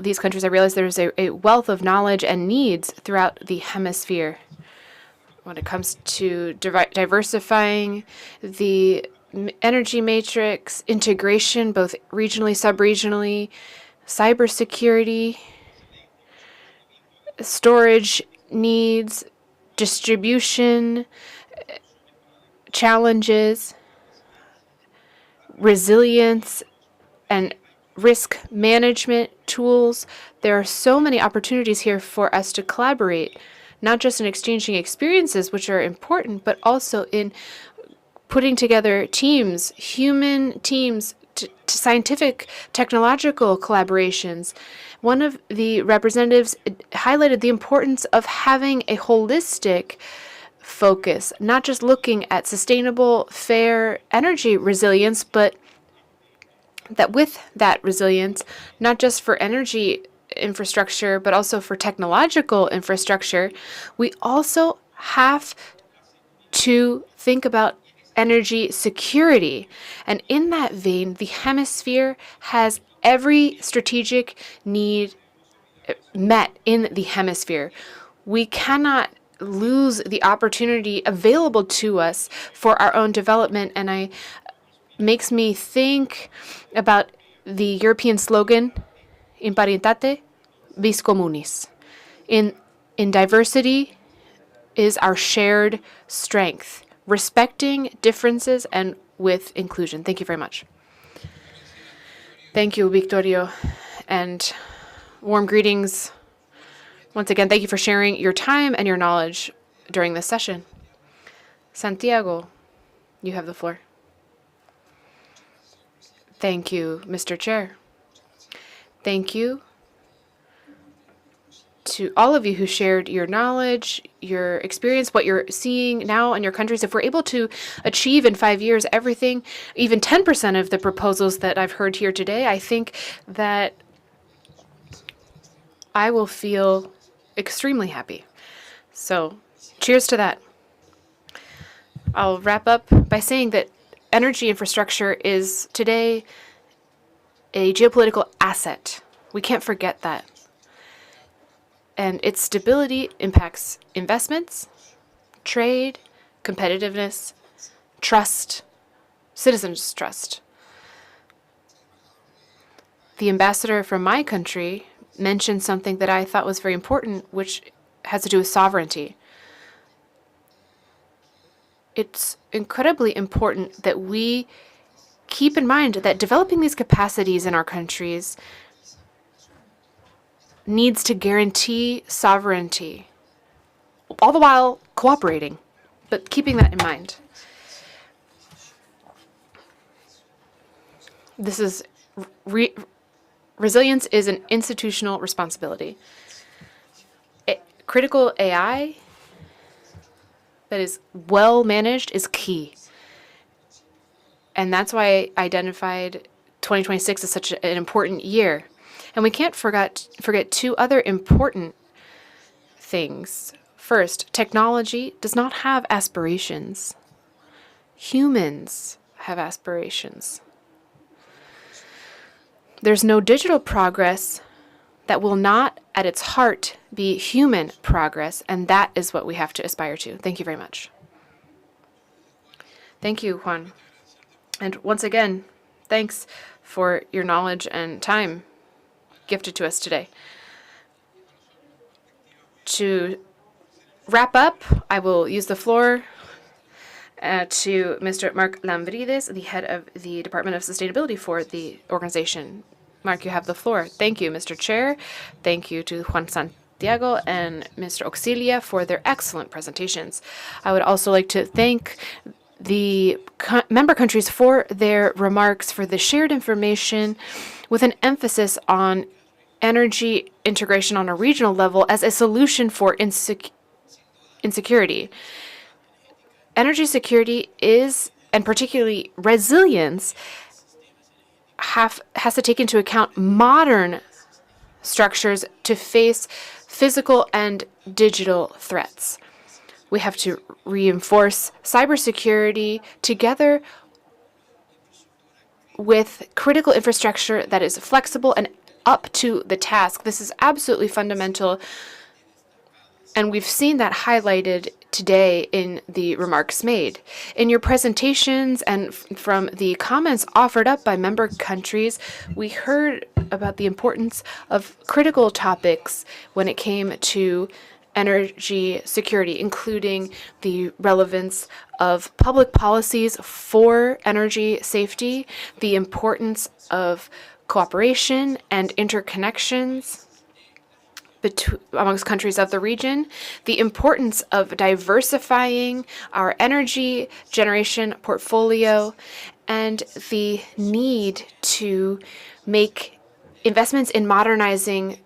Speaker 5: these countries, I realize there's a wealth of knowledge and needs throughout the hemisphere when it comes to diversifying the energy matrix, integration, both regionally, sub-regionally, cybersecurity, storage needs, distribution, challenges, resilience, and risk management tools. There are so many opportunities here for us to collaborate, not just in exchanging experiences, which are important, but also in putting together teams, human teams, to scientific, technological collaborations. One of the representatives highlighted the importance of having a holistic focus, not just looking at sustainable, fair energy resilience, but that with that resilience, not just for energy infrastructure, but also for technological infrastructure, we also have to think about energy security. And in that vein, the hemisphere has every strategic need met in the hemisphere. We cannot lose the opportunity available to us for our own development. And it makes me think about the European slogan, in paritate vis communis. In diversity is our shared strength, respecting differences and with inclusion. Thank you very much. Thank you, Victorio, and warm greetings. Once again, thank you for sharing your time and your knowledge during this session. Santiago, you have the floor. Thank you, Mr. Chair. Thank you to all of you who shared your knowledge, your experience, what you're seeing now in your countries. If we're able to achieve in 5 years everything, even 10% of the proposals that I've heard here today, I think that I will feel extremely happy. So, cheers to that. I'll wrap up by saying that energy infrastructure is today a geopolitical asset. We can't forget that. And its stability impacts investments, trade, competitiveness, trust, citizens' trust. The ambassador from my country mentioned something that I thought was very important, which has to do with sovereignty. It's incredibly important that we keep in mind that developing these capacities in our countries needs to guarantee sovereignty, all the while cooperating, but keeping that in mind. This is resilience is an institutional responsibility. Critical AI that is well managed is key. And that's why I identified 2026 as such an important year. And we can't forget 2 other important things. First, technology does not have aspirations. Humans have aspirations. There's no digital progress that will not, at its heart, be human progress, and that is what we have to aspire to. Thank you very much. Thank you, Juan. And once again, thanks for your knowledge and time gifted to us today. To wrap up, I will use the floor to Mr. Mark Lambridis, the head of the Department of Sustainability for the organization. Mark, you have the floor. Thank you, Mr. Chair. Thank you to Juan Santiago and Mr. Auxilia for their excellent presentations. I would also like to thank the member countries for their remarks, for the shared information, with an emphasis on energy integration on a regional level as a solution for insecurity. Energy security is, and particularly resilience, has to take into account modern structures to face physical and digital threats. We have to reinforce cybersecurity together with critical infrastructure that is flexible and up to the task. This is absolutely fundamental, and we've seen that highlighted today in the remarks made. In your presentations and from the comments offered up by member countries, we heard about the importance of critical topics when it came to energy security, including the relevance of public policies for energy safety, the importance of cooperation and interconnections amongst countries of the region, the importance of diversifying our energy generation portfolio, and the need to make investments in modernizing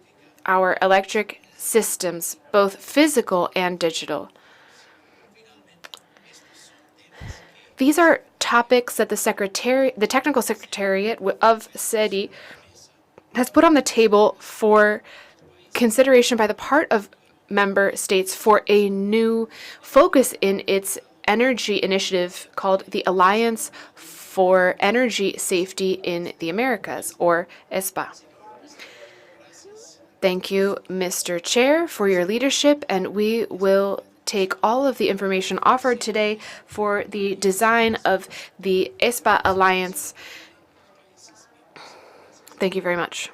Speaker 5: our electric systems, both physical and digital. These are topics that the technical secretariat of SEDI has put on the table for consideration by the part of member states for a new focus in its energy initiative called the Alliance for Energy Safety in the Americas, or ESPA. Thank you, Mr. Chair, for your leadership, and we will take all of the information offered today for the design of the ESPA Alliance. Thank you very much.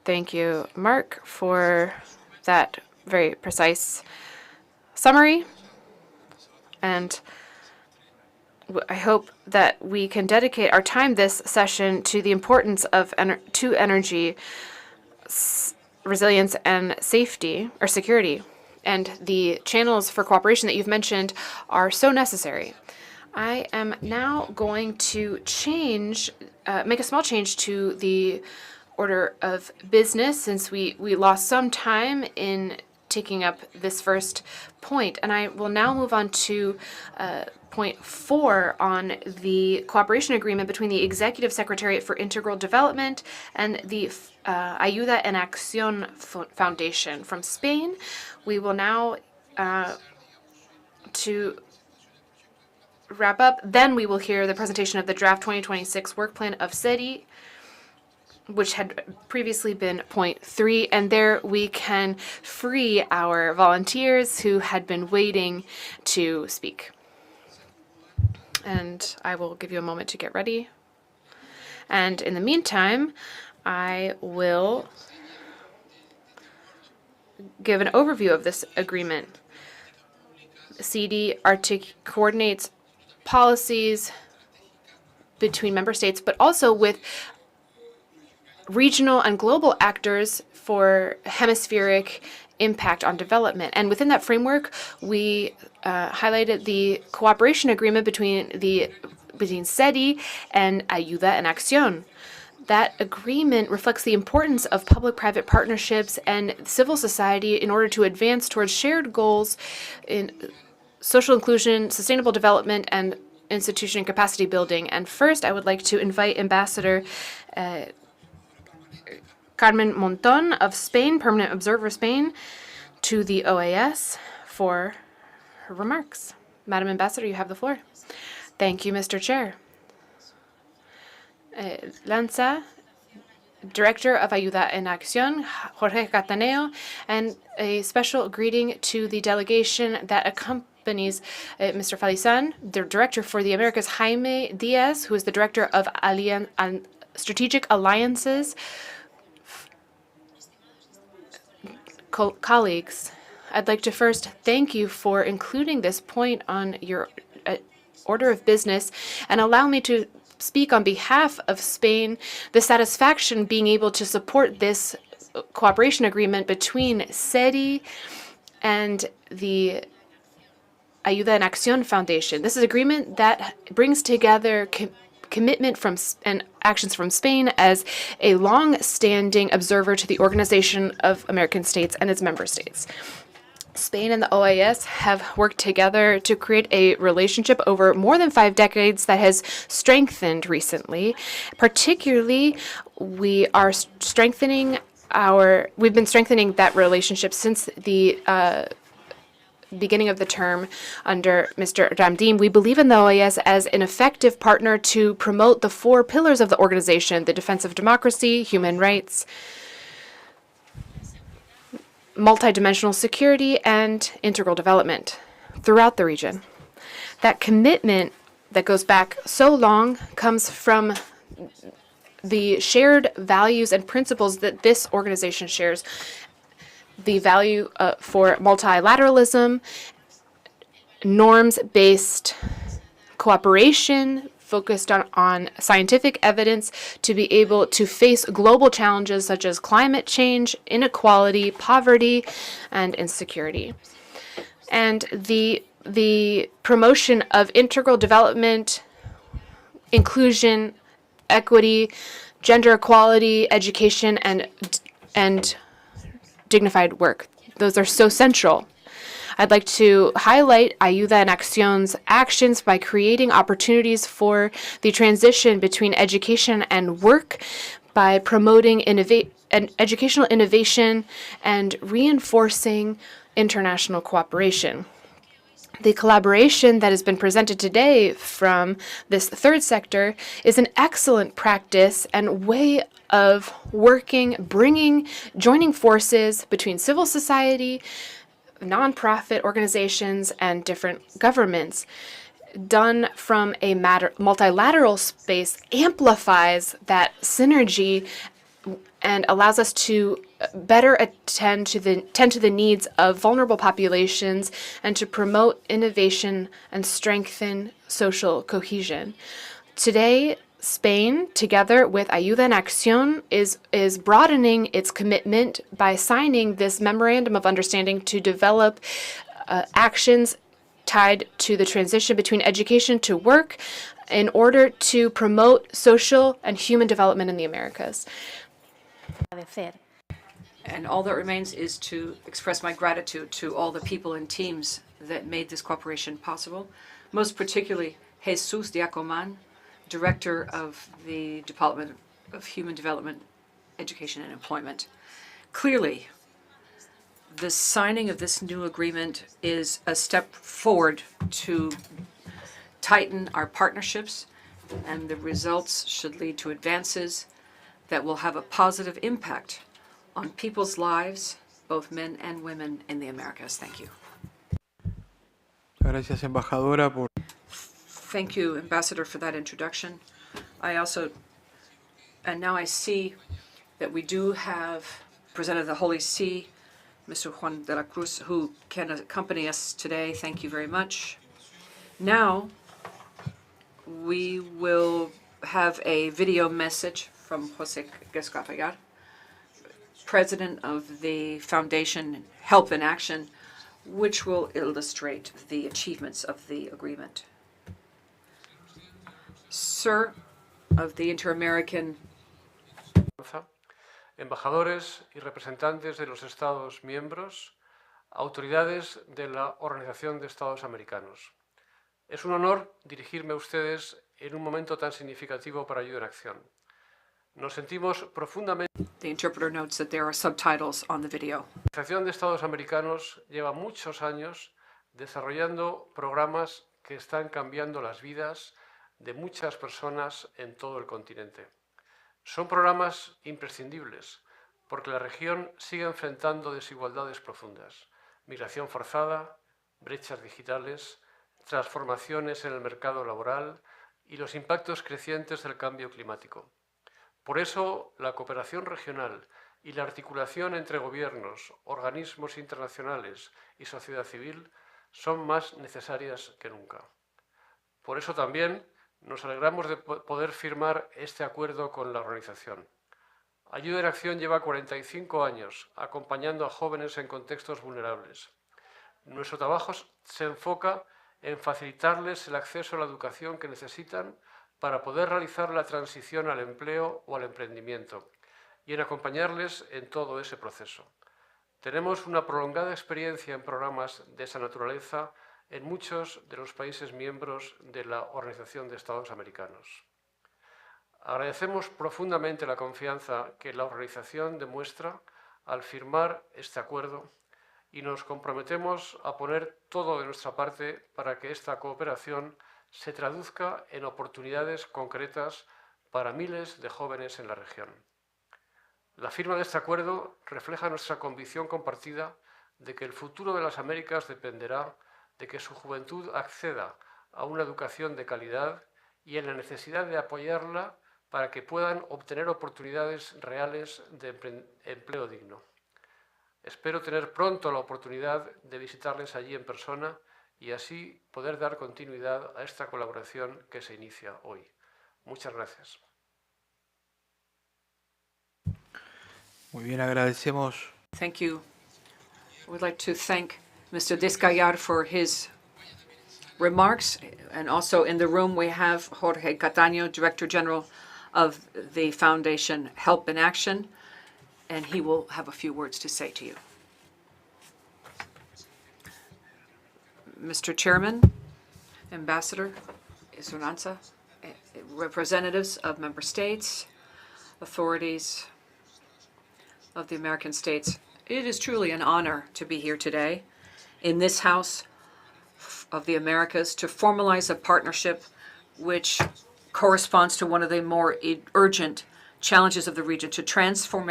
Speaker 5: Thank you, Mark, for that very precise summary. And I hope that we can dedicate our time this session to the importance of energy resilience and safety or security. And the channels for cooperation that you've mentioned are so necessary. I am now going to make a small change to the order of business, since we lost some time in taking up this first point. And I will now move on to point 4 on the cooperation agreement between the Executive Secretariat for Integral Development and the Ayuda en Acción Foundation from Spain. We will now, to wrap up, then we will hear the presentation of the draft 2026 work plan of SEDI, which had previously been point 3, and there we can free our volunteers who had been waiting to speak. And I will give you a moment to get ready. And in the meantime, I will give an overview of this agreement. CD coordinates policies between member states, but also with regional and global actors for hemispheric impact on development. And within that framework, we highlighted the cooperation agreement between SEDI and Ayuda en Acción. That agreement reflects the importance of public-private partnerships and civil society in order to advance towards shared goals in social inclusion, sustainable development, and institution and capacity building. And first, I would like to invite Ambassador Carmen Monton of Spain, Permanent Observer Spain, to the OAS for her remarks. Madam Ambassador, you have the floor. Thank you, Mr. Chair. Lanza, Director of Ayuda en Acción, Jorge Cataneo, and a special greeting to the delegation that companies, Mr. Falizan, the director for the Americas, Jaime Diaz, who is the director of Strategic Alliances. Colleagues, I'd like to first thank you for including this point on your order of business and allow me to speak on behalf of Spain, the satisfaction being able to support this cooperation agreement between SEDI and the Ayuda en Acción Foundation. This is an agreement that brings together commitment from and actions from Spain as a long-standing observer to the Organization of American States and its member states. Spain and the OAS have worked together to create a relationship over more than 5 decades that has strengthened recently. Particularly, we've been strengthening that relationship since the beginning of the term under Mr. Ramdim. We believe in the OAS as an effective partner to promote the 4 pillars of the organization: the defense of democracy, human rights, multidimensional security, and integral development throughout the region. That commitment that goes back so long comes from the shared values and principles that this organization shares. The value for multilateralism, norms-based cooperation focused on scientific evidence to be able to face global challenges such as climate change, inequality, poverty, and insecurity. And the promotion of integral development, inclusion, equity, gender equality, education, and dignified work. Those are so central. I'd like to highlight Ayuda en Acción's actions by creating opportunities for the transition between education and work, by promoting educational innovation and reinforcing international cooperation. The collaboration that has been presented today from this third sector is an excellent practice and way of working, joining forces between civil society, nonprofit organizations, and different governments. Done from a multilateral space, amplifies that synergy and allows us to better attend to the needs of vulnerable populations and to promote innovation and strengthen social cohesion. Today, Spain, together with Ayuda en Acción, is broadening its commitment by signing this memorandum of understanding to develop actions tied to the transition between education to work in order to promote social and human development in the Americas.
Speaker 1: And all that remains is to express my gratitude to all the people and teams that made this cooperation possible, most particularly Jesus Diacoman, Director of the Department of Human Development, Education and Employment. Clearly, the signing of this new agreement is a step forward to tighten our partnerships, and the results should lead to advances that will have a positive impact on people's lives, both men and women in the Americas. Thank you.
Speaker 3: Gracias, embajadora, por...
Speaker 1: Thank you, Ambassador, for that introduction. And now I see that we do have President of the Holy See, Mr. Juan de la Cruz, who can accompany us today. Thank you very much. Now, we will have a video message from Jose Gescafayar, President of the Foundation Help in Action, which will illustrate the achievements of the agreement. Sir, of the Inter-American
Speaker 11: embajadores y representantes de los Estados miembros, autoridades de la Organización de Estados Americanos. Es un honor dirigirme a ustedes en un momento tan significativo para Ayuda en Acción. Nos sentimos profundamente...
Speaker 1: The interpreter notes that there are subtitles on the video.
Speaker 11: La Organización de Estados Americanos lleva muchos años desarrollando programas que están cambiando las vidas de muchas personas en todo el continente. Son programas imprescindibles porque la región sigue enfrentando desigualdades profundas, migración forzada, brechas digitales, transformaciones en el mercado laboral y los impactos crecientes del cambio climático. Por eso, la cooperación regional y la articulación entre gobiernos, organismos internacionales y sociedad civil son más necesarias que nunca. Por eso también nos alegramos de poder firmar este acuerdo con la organización. Ayuda en Acción lleva 45 años acompañando a jóvenes en contextos vulnerables. Nuestro trabajo se enfoca en facilitarles el acceso a la educación que necesitan para poder realizar la transición al empleo o al emprendimiento y en acompañarles en todo ese proceso. Tenemos una prolongada experiencia en programas de esa naturaleza en muchos de los países miembros de la Organización de Estados Americanos. Agradecemos profundamente la confianza que la organización demuestra al firmar este acuerdo y nos comprometemos a poner todo de nuestra parte para que esta cooperación se traduzca en oportunidades concretas para miles de jóvenes en la región. La firma de este acuerdo refleja nuestra convicción compartida de que el futuro de las Américas dependerá de que su juventud acceda a una educación de calidad y en la necesidad de apoyarla para que puedan obtener oportunidades reales de empleo digno. Espero tener pronto la oportunidad de visitarles allí en persona y así poder dar continuidad a esta colaboración que se inicia hoy. Muchas gracias.
Speaker 3: Muy bien, agradecemos.
Speaker 1: Thank you. I would like to thank Mr. Descallar for his remarks. And also in the room we have Jorge Cataño, Director General of the Foundation Help in Action, and he will have a few words to say to you. Mr. Chairman, Ambassador Esperanza, representatives of member states, authorities of the American states, it is truly an honor to be here today in this House of the Americas to formalize a partnership which corresponds to one of the more urgent challenges of the region, to transform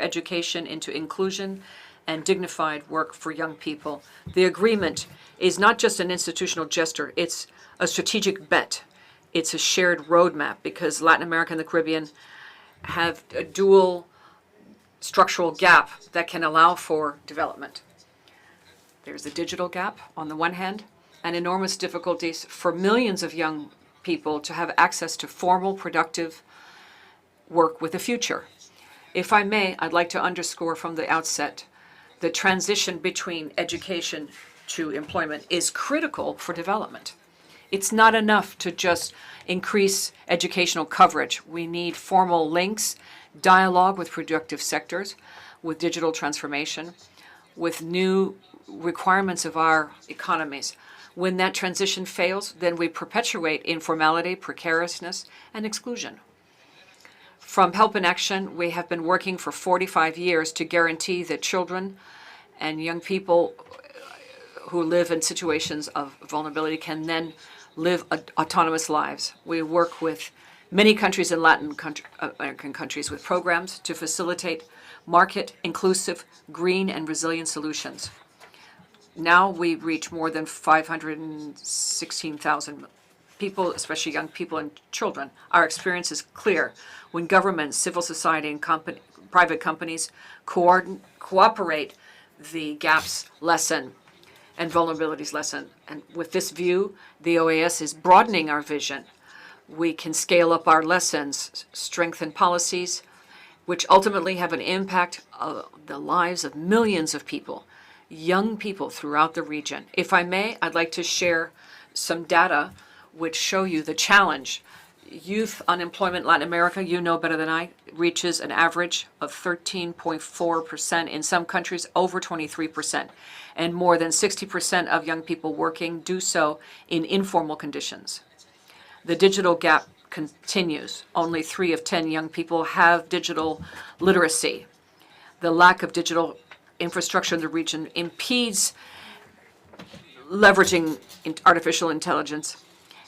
Speaker 1: education into inclusion and dignified work for young people. The agreement is not just an institutional gesture, it's a strategic bet. It's a shared roadmap because Latin America and the Caribbean have a dual structural gap that can allow for development. There's the digital gap on the one hand, and enormous difficulties for millions of young people to have access to formal, productive work with a future. If I may, I'd like to underscore from the outset the transition between education to employment is critical for development. It's not enough to just increase educational coverage. We need formal links, dialogue with productive sectors, with digital transformation, with new requirements of our economies. When that transition fails, then we perpetuate informality, precariousness, and exclusion. From Help in Action, we have been working for 45 years to guarantee that children and young people who live in situations of vulnerability can then live autonomous lives. We work with many countries in Latin American countries with programs to facilitate market, inclusive, green, and resilient solutions. Now we reach more than 516,000 people, especially young people and children. Our experience is clear. When governments, civil society, and private companies cooperate, the gaps lessen and vulnerabilities lessen. And with this view, the OAS is broadening our vision. We can scale up our lessons, strengthen policies, which ultimately have an impact on the lives of millions of people, young people throughout the region. If I may, I'd like to share some data which show you the challenge. Youth unemployment in Latin America, you know better than I, reaches an average of 13.4%, in some countries over 23%, and more than 60% of young people working do so in informal conditions. The digital gap continues. Only 3 of 10 young people have digital literacy. The lack of digital infrastructure in the region impedes leveraging artificial intelligence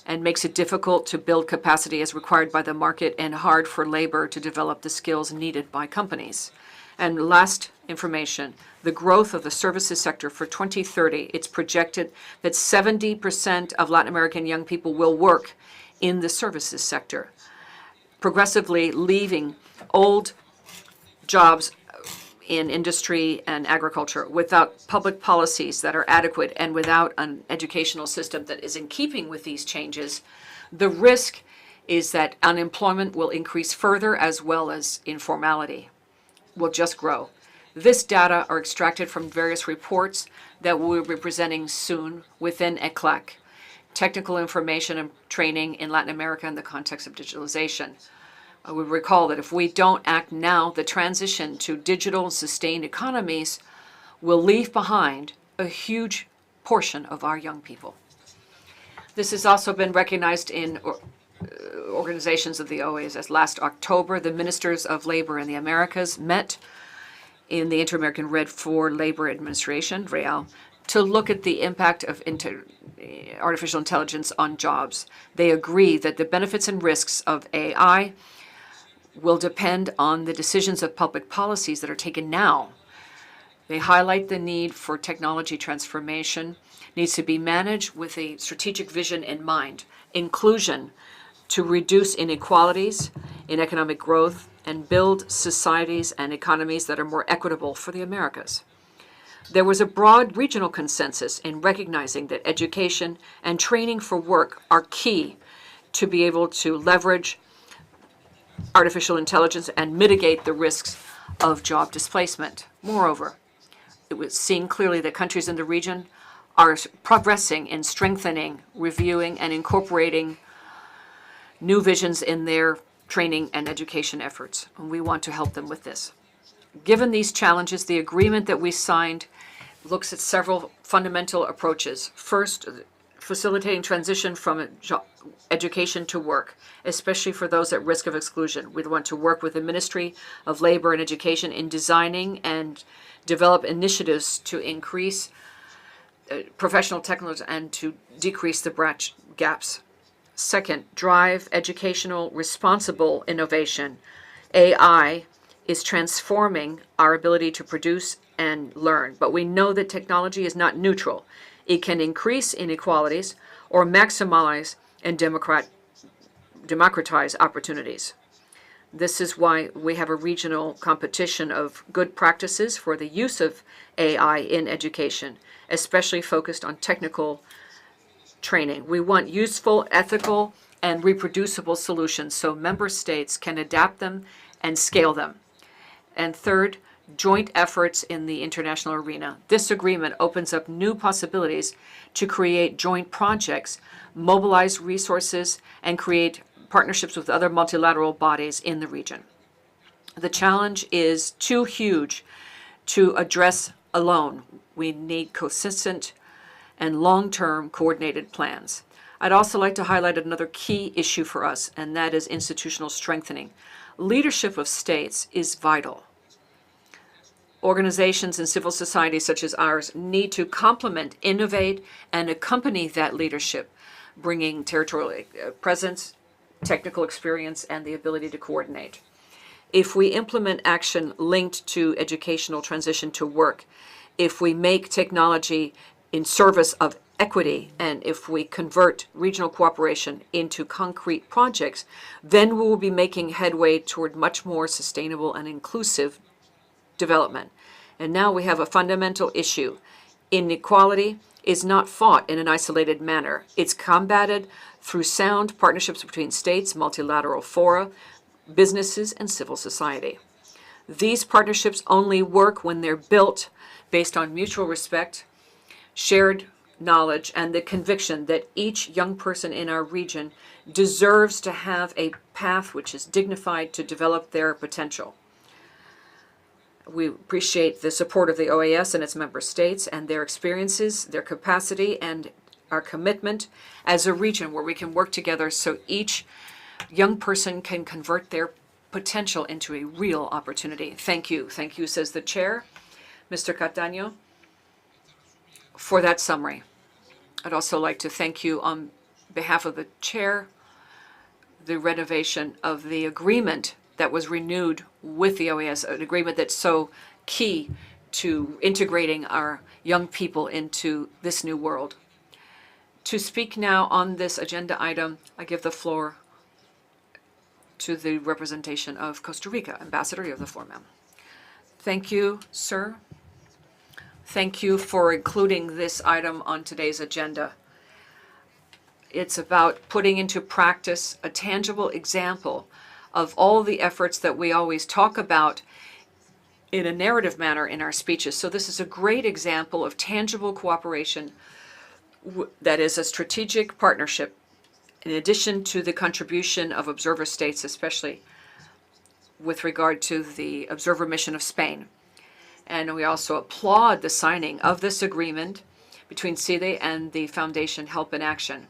Speaker 1: and makes it difficult to build capacity as required by the market and hard for labor to develop the skills needed by companies. And last information, the growth of the services sector for 2030, it's projected that 70% of Latin American young people will work in the services sector, progressively leaving old jobs in industry and agriculture. Without public policies that are adequate and without an educational system that is in keeping with these changes, the risk is that unemployment will increase further, as well as informality will just grow. This data are extracted from various reports that we'll be presenting soon within ECLAC, technical information and training in Latin America in the context of digitalization. I would recall that if we don't act now, the transition to digital and sustained economies will leave behind a huge portion of our young people. This has also been recognized in organizations of the OAS. Last October, the ministers of labor in the Americas met in the Inter-American Red for Labor Administration, REAL, to look at the impact of artificial intelligence on jobs. They agree that the benefits and risks of AI will depend on the decisions of public policies that are taken now. They highlight the need for technology transformation needs to be managed with a strategic vision in mind, inclusion to reduce inequalities in economic growth and build societies and economies that are more equitable for the Americas. There was a broad regional consensus in recognizing that education and training for work are key to be able to leverage artificial intelligence and mitigate the risks of job displacement. Moreover, it was seen clearly that countries in the region are progressing in strengthening, reviewing, and incorporating new visions in their training and education efforts, and we want to help them with this. Given these challenges, the agreement that we signed looks at several fundamental approaches. First, facilitating transition from education to work, especially for those at risk of exclusion. We want to work with the Ministry of Labor and Education in designing and develop initiatives to increase professional technology and to decrease the branch gaps. Second, drive educational responsible innovation. AI is transforming our ability to produce and learn, but we know that technology is not neutral. It can increase inequalities or maximize and democratize opportunities. This is why we have a regional competition of good practices for the use of AI in education, especially focused on technical training. We want useful, ethical, and reproducible solutions so member states can adapt them and scale them. And third, joint efforts in the international arena. This agreement opens up new possibilities to create joint projects, mobilize resources, and create partnerships with other multilateral bodies in the region. The challenge is too huge to address alone. We need consistent and long-term coordinated plans. I'd also like to highlight another key issue for us, and that is institutional strengthening. Leadership of states is vital. Organizations and civil society such as ours need to complement, innovate, and accompany that leadership, bringing territorial presence, technical experience, and the ability to coordinate. If we implement action linked to educational transition to work, if we make technology in service of equity, and if we convert regional cooperation into concrete projects, then we will be making headway toward much more sustainable and inclusive development. And now we have a fundamental issue. Inequality is not fought in an isolated manner. It's combated through sound partnerships between states, multilateral fora, businesses, and civil society. These partnerships only work when they're built based on mutual respect, shared knowledge, and the conviction that each young person in our region deserves to have a path which is dignified to develop their potential. We appreciate the support of the OAS and its member states and their experiences, their capacity, and our commitment as a region where we can work together so each young person can convert their potential into a real opportunity. Thank you. Thank you, says the chair, Mr. Cataño, for that summary. I'd also like to thank you on behalf of the chair, the renovation of the agreement that was renewed with the OAS, an agreement that so key to integrating our young people into this new world. To speak now on this agenda item, I give the floor to the representation of Costa Rica. Ambassador, you have the floor, ma'am. Thank you, sir. Thank you for including this item on today's agenda. It's about putting into practice a tangible example of all the efforts that we always talk about in a narrative manner in our speeches. So this is a great example of tangible cooperation that is a strategic partnership in addition to the contribution of observer states, especially with regard to the observer mission of Spain. And we also applaud the signing of this agreement between CIDE and the Foundation Help in Action,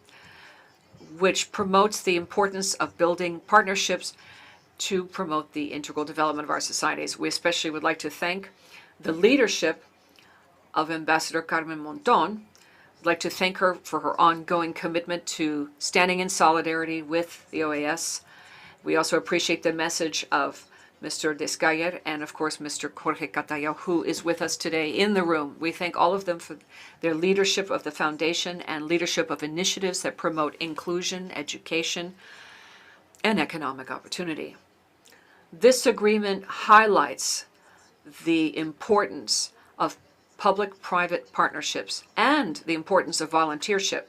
Speaker 1: which promotes the importance of building partnerships to promote the integral development of our societies. We especially would like to thank the leadership of Ambassador Carmen Monton. I'd like to thank her for her ongoing commitment to standing in solidarity with the OAS. We also appreciate the message of Mr. Descayer and, of course, Mr. Jorge Cataya, who is with us today in the room. We thank all of them for their leadership of the foundation and leadership of initiatives that promote inclusion, education, and economic opportunity. This agreement highlights the importance of public-private partnerships and the importance of volunteership.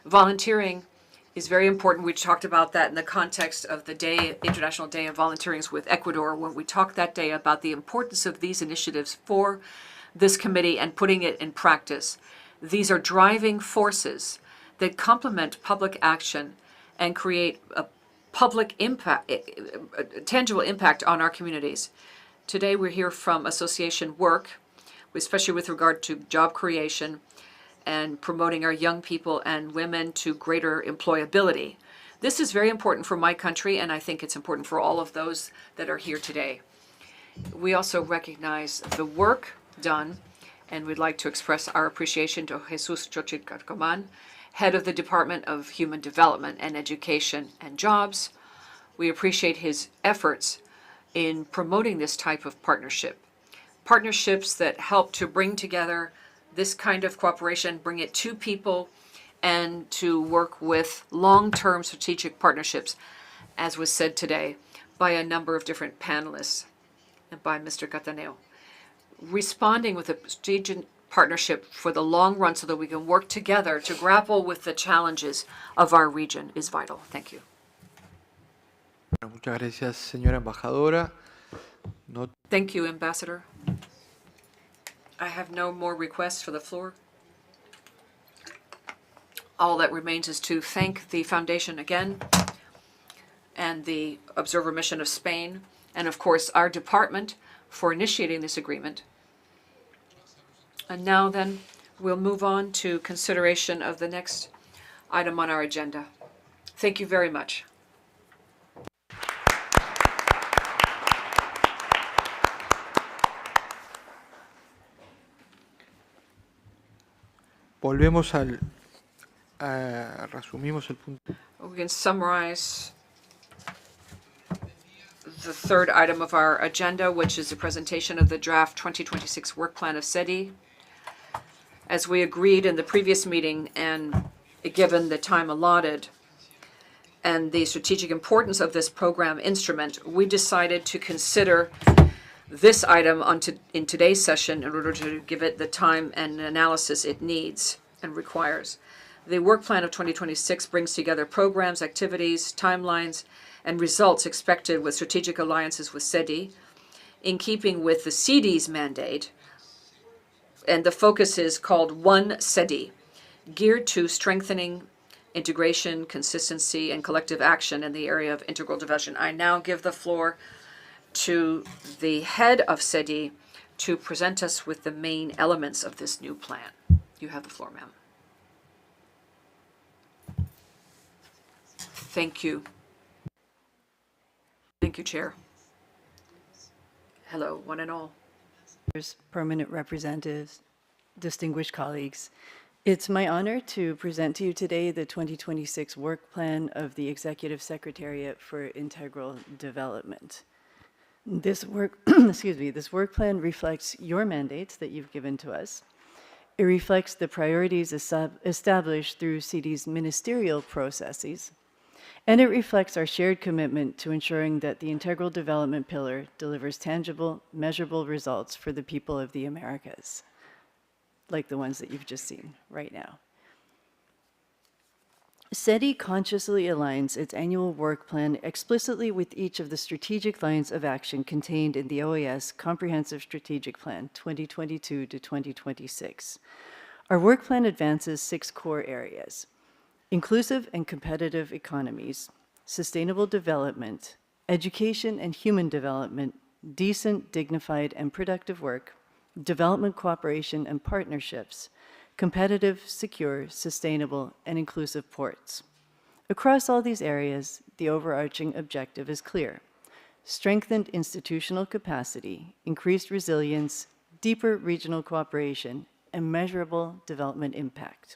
Speaker 1: Volunteering is very important. We talked about that in the context of the International Day of Volunteering with Ecuador, when we talked that day about the importance of these initiatives for this committee and putting it in practice. These are driving forces that complement public action and create a public impact, a tangible impact on our communities. Today we hear from Association Work, especially with regard to job creation and promoting our young people and women to greater employability. This is very important for my country, and I think it's important for all of those that are here today. We also recognize the work done, and we'd like to express our appreciation to Jesus Xochitl, head of the Department of Human Development and Education and Jobs. We appreciate his efforts in promoting this type of partnership. Partnerships that help to bring together this kind of cooperation, bring it to people, and to work with long-term strategic partnerships, as was said today by a number of different panelists and by Mr. Cataneo. Responding with a strategic partnership for the long run so that we can work together to grapple with the challenges of our region is vital. Thank you.
Speaker 3: Muchas gracias, señora embajadora. No...
Speaker 1: Thank you, Ambassador. I have no more requests for the floor. All that remains is to thank the Foundation again and the Observer Mission of Spain, and of course our department for initiating this agreement. And now then, we'll move on to consideration of the next item on our agenda. Thank you very much.
Speaker 3: Volvemos resumimos el punto.
Speaker 1: We can summarize the third item of our agenda, which is the presentation of the draft 2026 work plan of SETI. As we agreed in the previous meeting, and given the time allotted and the strategic importance of this program instrument, we decided to consider this item in today's session in order to give it the time and analysis it needs and requires. The work plan of 2026 brings together programs, activities, timelines, and results expected with strategic alliances with SETI, in keeping with the CD's mandate, and the focus is called One SETI, geared to strengthening integration, consistency, and collective action in the area of integral development. I now give the floor to the head of SETI to present us with the main elements of this new plan. You have the floor, ma'am. Thank you. Thank you, Chair. Hello, one and all.
Speaker 12: Permanent representatives, distinguished colleagues. It's my honor to present to you today the 2026 work plan of the Executive Secretariat for Integral Development. This work, excuse me, this work plan reflects your mandates that you've given to us. It reflects the priorities established through CD's ministerial processes, and it reflects our shared commitment to ensuring that the integral development pillar delivers tangible, measurable results for the people of the Americas, like the ones that you've just seen right now. SETI consciously aligns its annual work plan explicitly with each of the strategic lines of action contained in the OAS Comprehensive Strategic Plan 2022 to 2026. Our work plan advances 6 core areas: inclusive and competitive economies, sustainable development, education and human development, decent, dignified, and productive work, development cooperation and partnerships, competitive, secure, sustainable, and inclusive ports. Across all these areas, the overarching objective is clear: strengthened institutional capacity, increased resilience, deeper regional cooperation, and measurable development impact.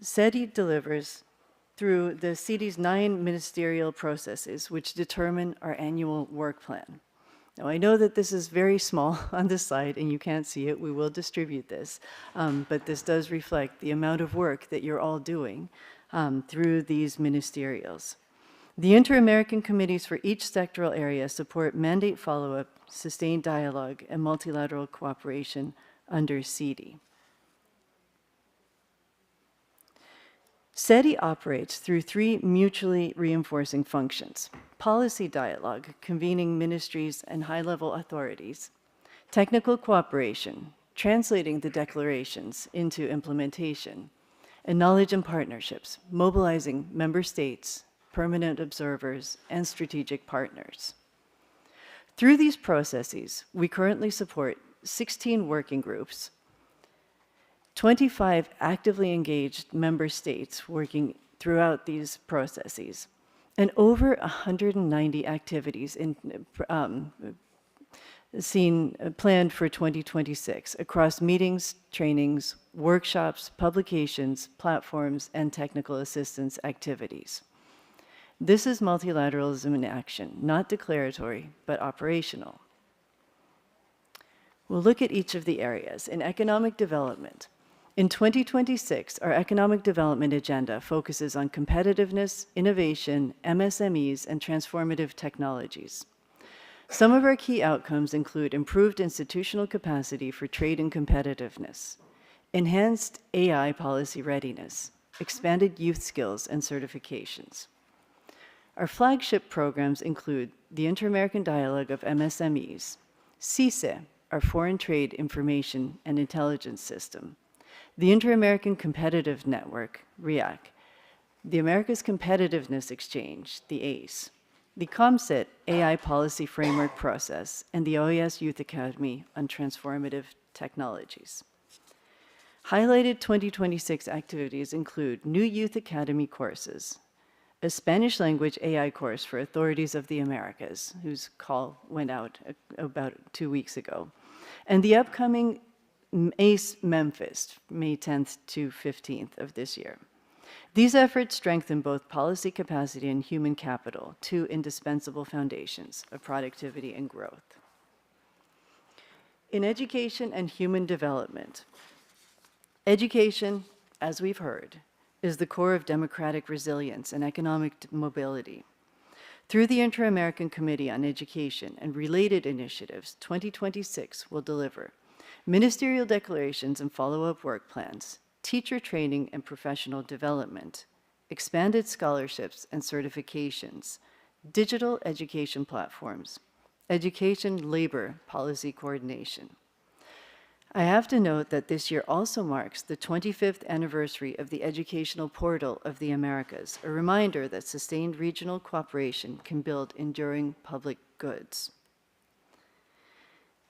Speaker 12: SETI delivers through the CD's 9 ministerial processes, which determine our annual work plan. Now, I know that this is very small on this slide, and you can't see it. We will distribute this, but this does reflect the amount of work that you're all doing through these ministerials. The Inter-American Committees for each sectoral area support mandate follow-up, sustained dialogue, and multilateral cooperation under CD. SETI operates through 3 mutually reinforcing functions: policy dialogue, convening ministries and high-level authorities; technical cooperation, translating the declarations into implementation; and knowledge and partnerships, mobilizing member states, permanent observers, and strategic partners. Through these processes, we currently support 16 working groups, 25 actively engaged member states working throughout these processes, and over 190 activities planned for 2026 across meetings, trainings, workshops, publications, platforms, and technical assistance activities. This is multilateralism in action, not declaratory, but operational. We'll look at each of the areas. In economic development, in 2026, our economic development agenda focuses on competitiveness, innovation, MSMEs, and transformative technologies. Some of our key outcomes include improved institutional capacity for trade and competitiveness, enhanced AI policy readiness, expanded youth skills and certifications. Our flagship programs include the Inter-American Dialogue of MSMEs, CICE, our Foreign Trade Information and Intelligence System, the Inter-American Competitive Network, RIAC, the America's Competitiveness Exchange, the ACE, the COMSET AI Policy Framework Process, and the OAS Youth Academy on Transformative Technologies. Highlighted 2026 activities include new Youth Academy courses, a Spanish language AI course for authorities of the Americas, whose call went out about 2 weeks ago, and the upcoming ACE Memphis, May 10th to 15th of this year. These efforts strengthen both policy capacity and human capital, 2 indispensable foundations of productivity and growth. In education and human development, education, as we've heard, is the core of democratic resilience and economic mobility. Through the Inter-American Committee on Education and related initiatives, 2026 will deliver ministerial declarations and follow-up work plans, teacher training and professional development, expanded scholarships and certifications, digital education platforms, education labor policy coordination. I have to note that this year also marks the 25th anniversary of the Educational Portal of the Americas, a reminder that sustained regional cooperation can build enduring public goods.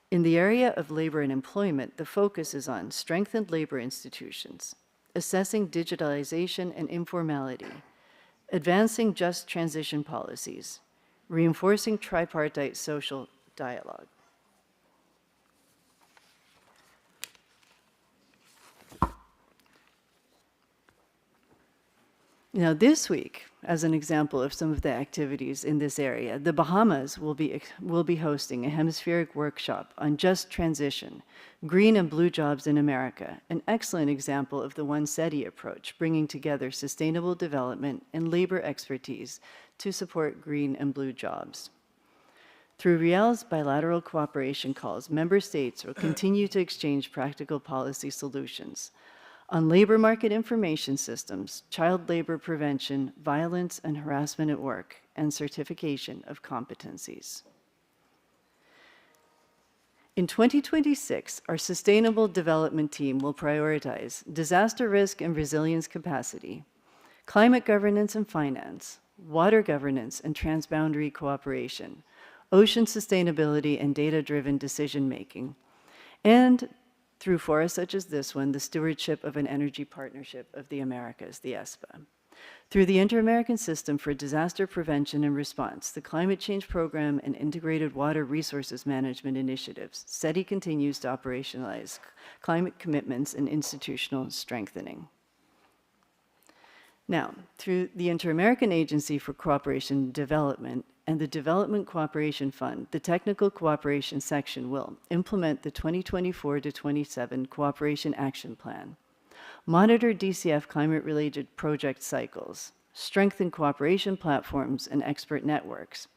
Speaker 12: In the area of labor and employment, the focus is on strengthened labor institutions, assessing digitalization and informality, advancing just transition policies, reinforcing tripartite social dialogue. Now, this week, as an example of some of the activities in this area, the Bahamas will be hosting a hemispheric workshop on just transition, green and blue jobs in America, an excellent example of the One SETI approach, bringing together sustainable development and labor expertise to support green and blue jobs. Through RIAL's bilateral cooperation calls, member states will continue to exchange practical policy solutions on labor market information systems, child labor prevention, violence and harassment at work, and certification of competencies. In 2026, our Sustainable Development Team will prioritize disaster risk and resilience capacity, climate governance and finance, water governance and transboundary cooperation, ocean sustainability and data-driven decision-making, and through forums such as this one, the stewardship of an energy partnership of the Americas, the ESPA. Through the Inter-American System for Disaster Prevention and Response, the Climate Change Program, and Integrated Water Resources Management Initiatives, SETI continues to operationalize climate commitments and institutional strengthening. Now, through the Inter-American Agency for Cooperation and Development and the Development Cooperation Fund, the Technical Cooperation Section will implement the 2024 to 27 Cooperation Action Plan, monitor DCF climate-related project cycles, strengthen cooperation platforms and expert networks,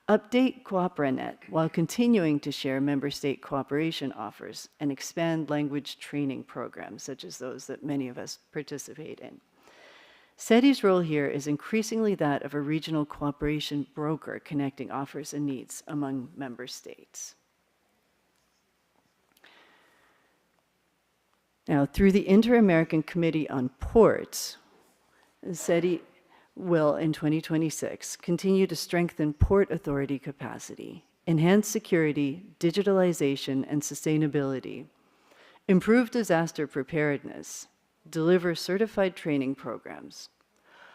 Speaker 12: update CooperaNet while continuing to share member state cooperation offers, and expand language training programs such as those that many of us participate in. SETI's role here is increasingly that of a regional cooperation broker connecting offers and needs among member states. Now, through the Inter-American Committee on Ports, SETI will, in 2026, continue to strengthen port authority capacity, enhance security, digitalization, and sustainability, improve disaster preparedness, deliver certified training programs,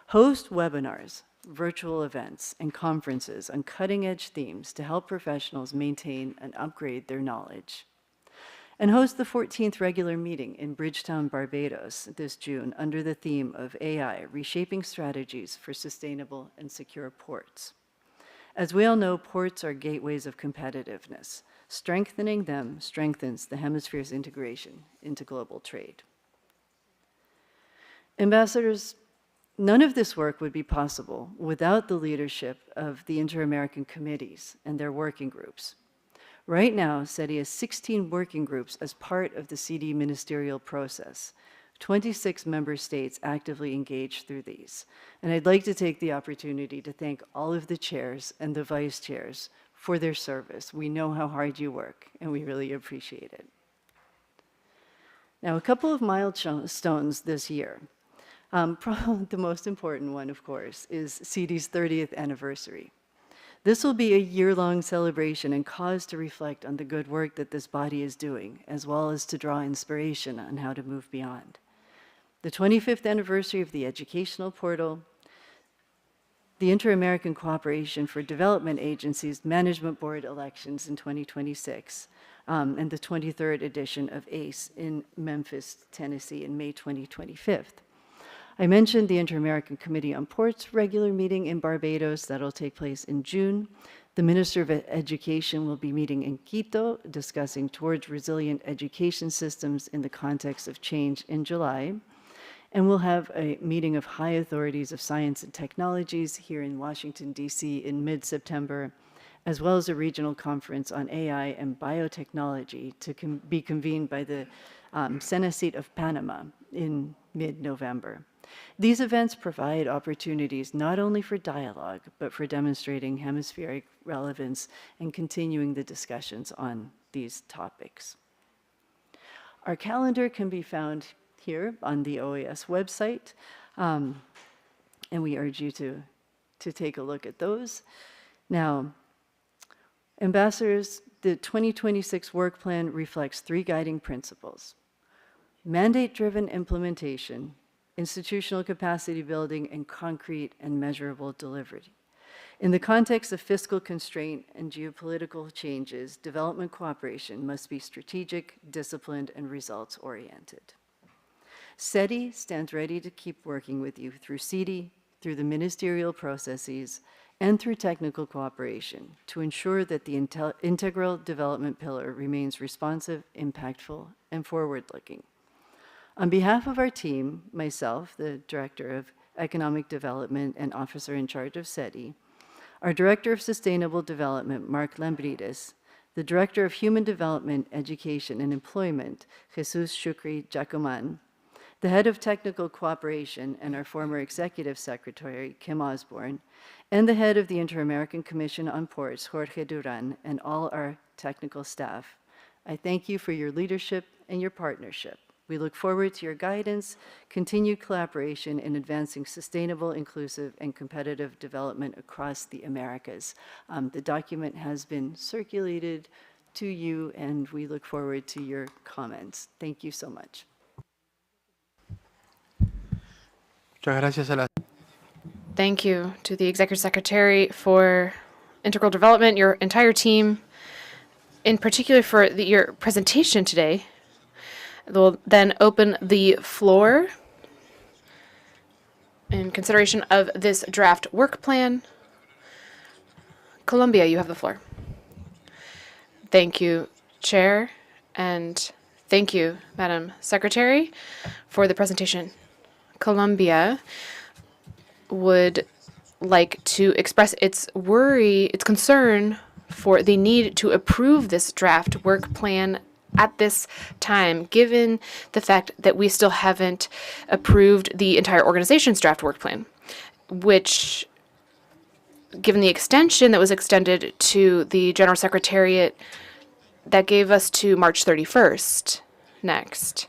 Speaker 12: host webinars, virtual events, and conferences on cutting-edge themes to help professionals maintain and upgrade their knowledge, and host the 14th regular meeting in Bridgetown, Barbados this June under the theme of AI, Reshaping Strategies for Sustainable and Secure Ports. As we all know, ports are gateways of competitiveness. Strengthening them strengthens the hemisphere's integration into global trade. Ambassadors, none of this work would be possible without the leadership of the Inter-American committees and their working groups. Right now, SETI has 16 working groups as part of the CD ministerial process. 26 member states actively engaged through these. And I'd like to take the opportunity to thank all of the chairs and the vice chairs for their service. We know how hard you work, and we really appreciate it. Now, a couple of milestones this year. Probably the most important one, of course, is CD's 30th anniversary. This will be a year-long celebration and cause to reflect on the good work that this body is doing, as well as to draw inspiration on how to move beyond. The 25th anniversary of the Educational Portal, the Inter-American Cooperation for Development Agency's Management Board elections in 2026, and the 23rd edition of ACE in Memphis, Tennessee in May 2025. I mentioned the Inter-American Committee on Ports regular meeting in Barbados that'll take place in June. The Minister of Education will be meeting in Quito, discussing towards resilient education systems in the context of change in July. And we'll have a meeting of high authorities of science and technologies here in Washington, D.C. in mid-September, as well as a regional conference on AI and biotechnology to be convened by the Senate of Panama in mid-November. These events provide opportunities not only for dialogue, but for demonstrating hemispheric relevance and continuing the discussions on these topics. Our calendar can be found here on the OAS website, and we urge you to take a look at those. Now, ambassadors, the 2026 work plan reflects 3 guiding principles: mandate-driven implementation, institutional capacity building, and concrete and measurable delivery. In the context of fiscal constraint and geopolitical changes, development cooperation must be strategic, disciplined, and results-oriented. SETI stands ready to keep working with you through CETI, through the ministerial processes, and through technical cooperation to ensure that the integral development pillar remains responsive, impactful, and forward-looking. On behalf of our team, myself, the Director of Economic Development and Officer in charge of SETI, our Director of Sustainable Development, Mark Lambridis, the Director of Human Development, Education, and Employment, Jesus Shukri Jacoman, the Head of Technical Cooperation and our former Executive Secretary, Kim Osborne, and the Head of the Inter-American Commission on Ports, Jorge Duran, and all our technical staff. I thank you for your leadership and your partnership. We look forward to your guidance, continued collaboration in advancing sustainable, inclusive, and competitive development across the Americas. The document has been circulated to you, and we look forward to your comments. Thank you so much.
Speaker 5: Thank you to the Executive Secretary for Integral Development, your entire team, in particular for your presentation today. We'll then open the floor in consideration of this draft work plan. Colombia, you have the floor. Thank you, Chair, and thank you, Madam Secretary, for the presentation. Colombia would like to express its concern for the need to approve this draft work plan at this time, given the fact that we still haven't approved the entire organization's draft work plan, which, given the extension that was extended to the General Secretariat, that gave us to March 31st next.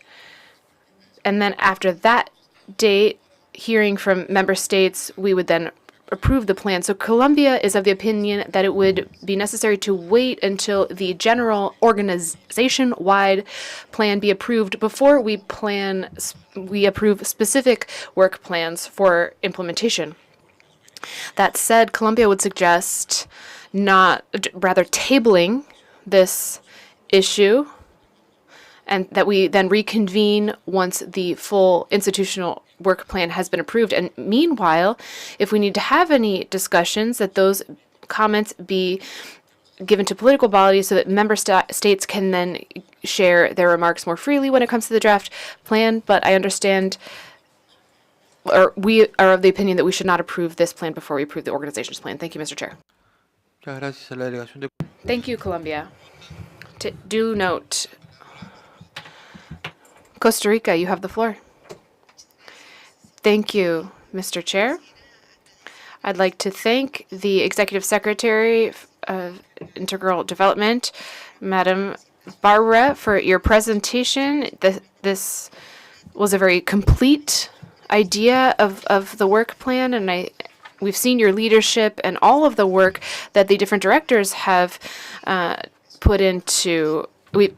Speaker 5: And then after that date, hearing from member states, we would then approve the plan. So Colombia is of the opinion that it would be necessary to wait until the general organization-wide plan be approved before we approve specific work plans for implementation. That said, Colombia would suggest tabling this issue, and that we then reconvene once the full institutional work plan has been approved. And meanwhile, if we need to have any discussions, that those comments be given to political bodies so that member states can then share their remarks more freely when it comes to the draft plan. But I understand, or we are of the opinion that we should not approve this plan before we approve the organization's plan. Thank you, Mr. Chair. Thank you, Colombia. Do note, Costa Rica, you have the floor. Thank you, Mr. Chair. I'd like to thank the Executive Secretary of Integral Development, Madam Barbara, for your presentation. This was a very complete idea of the work plan, and we've seen your leadership and all of the work that the different directors have put into,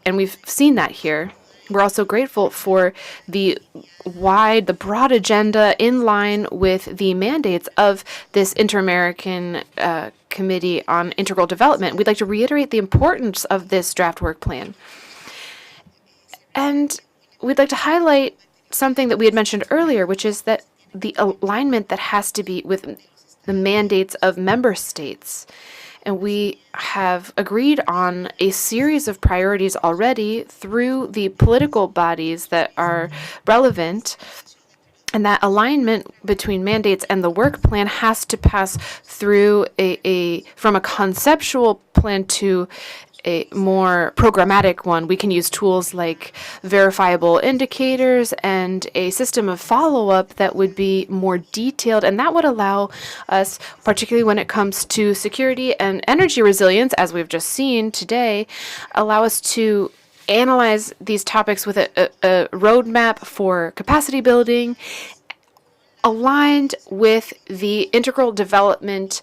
Speaker 5: and we've seen that here. We're also grateful for the broad agenda in line with the mandates of this Inter-American Committee on Integral Development. We'd like to reiterate the importance of this draft work plan. And we'd like to highlight something that we had mentioned earlier, which is that the alignment that has to be with the mandates of member states. And we have agreed on a series of priorities already through the political bodies that are relevant. And that alignment between mandates and the work plan has to pass through from a conceptual plan to a more programmatic one. We can use tools like verifiable indicators and a system of follow-up that would be more detailed, and that would allow us, particularly when it comes to security and energy resilience, as we've just seen today, allow us to analyze these topics with a roadmap for capacity building aligned with the integral development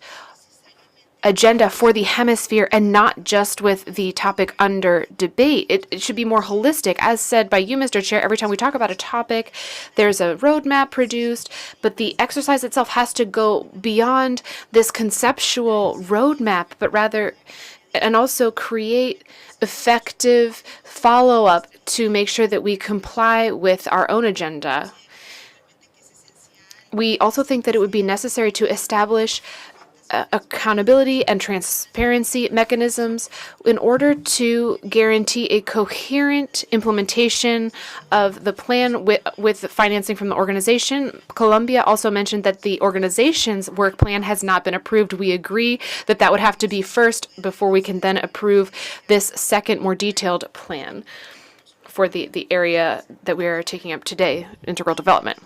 Speaker 5: agenda for the hemisphere and not just with the topic under debate. It should be more holistic. As said by you, Mr. Chair, every time we talk about a topic, there's a roadmap produced, but the exercise itself has to go beyond this conceptual roadmap, but rather and also create effective follow-up to make sure that we comply with our own agenda. We also think that it would be necessary to establish accountability and transparency mechanisms in order to guarantee a coherent implementation of the plan with financing from the organization. Colombia also mentioned that the organization's work plan has not been approved. We agree that that would have to be first before we can then approve this second, more detailed plan for the area that we are taking up today, integral development.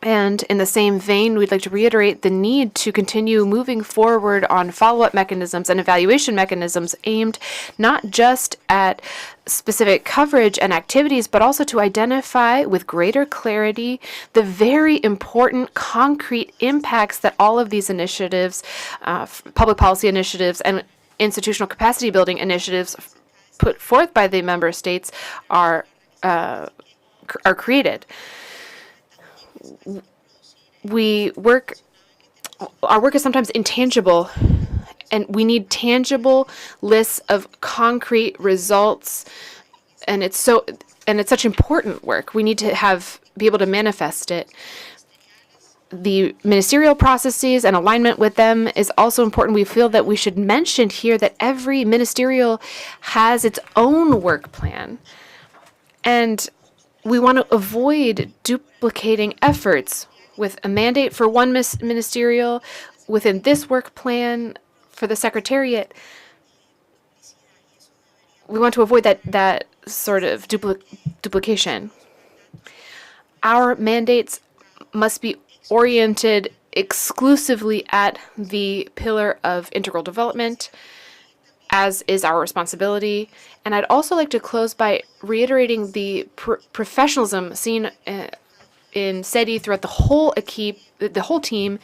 Speaker 5: And in the same vein, we'd like to reiterate the need to continue moving forward on follow-up mechanisms and evaluation mechanisms aimed not just at specific coverage and activities, but also to identify with greater clarity the very important concrete impacts that all of these initiatives, public policy initiatives and institutional capacity building initiatives put forth by the member states are created. Our work is sometimes intangible, and we need tangible lists of concrete results, and it's such important work. We need to be able to manifest it. The ministerial processes and alignment with them is also important. We feel that we should mention here that every ministerial has its own work plan, and we want to avoid duplicating efforts with a mandate for one ministerial within this work plan for the Secretariat. We want to avoid that sort of duplication. Our mandates must be oriented exclusively at the pillar of integral development, as is our responsibility. And I'd also like to close by reiterating the professionalism seen in SETI throughout the whole team.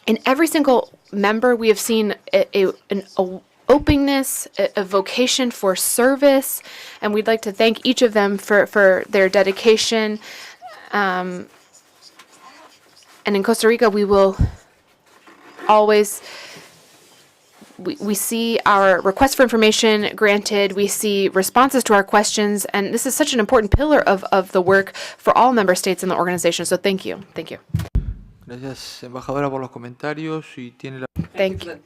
Speaker 5: In every single member, we have seen an openness, a vocation for service, and we'd like to thank each of them for their dedication. And in Costa Rica, we will always we see our requests for information granted, we see responses to our questions, and this is such an important pillar of the work for all member states in the organization. So thank you. Thank you.
Speaker 3: Gracias, embajadora, por los comentarios. Y tiene la...
Speaker 5: Thank you.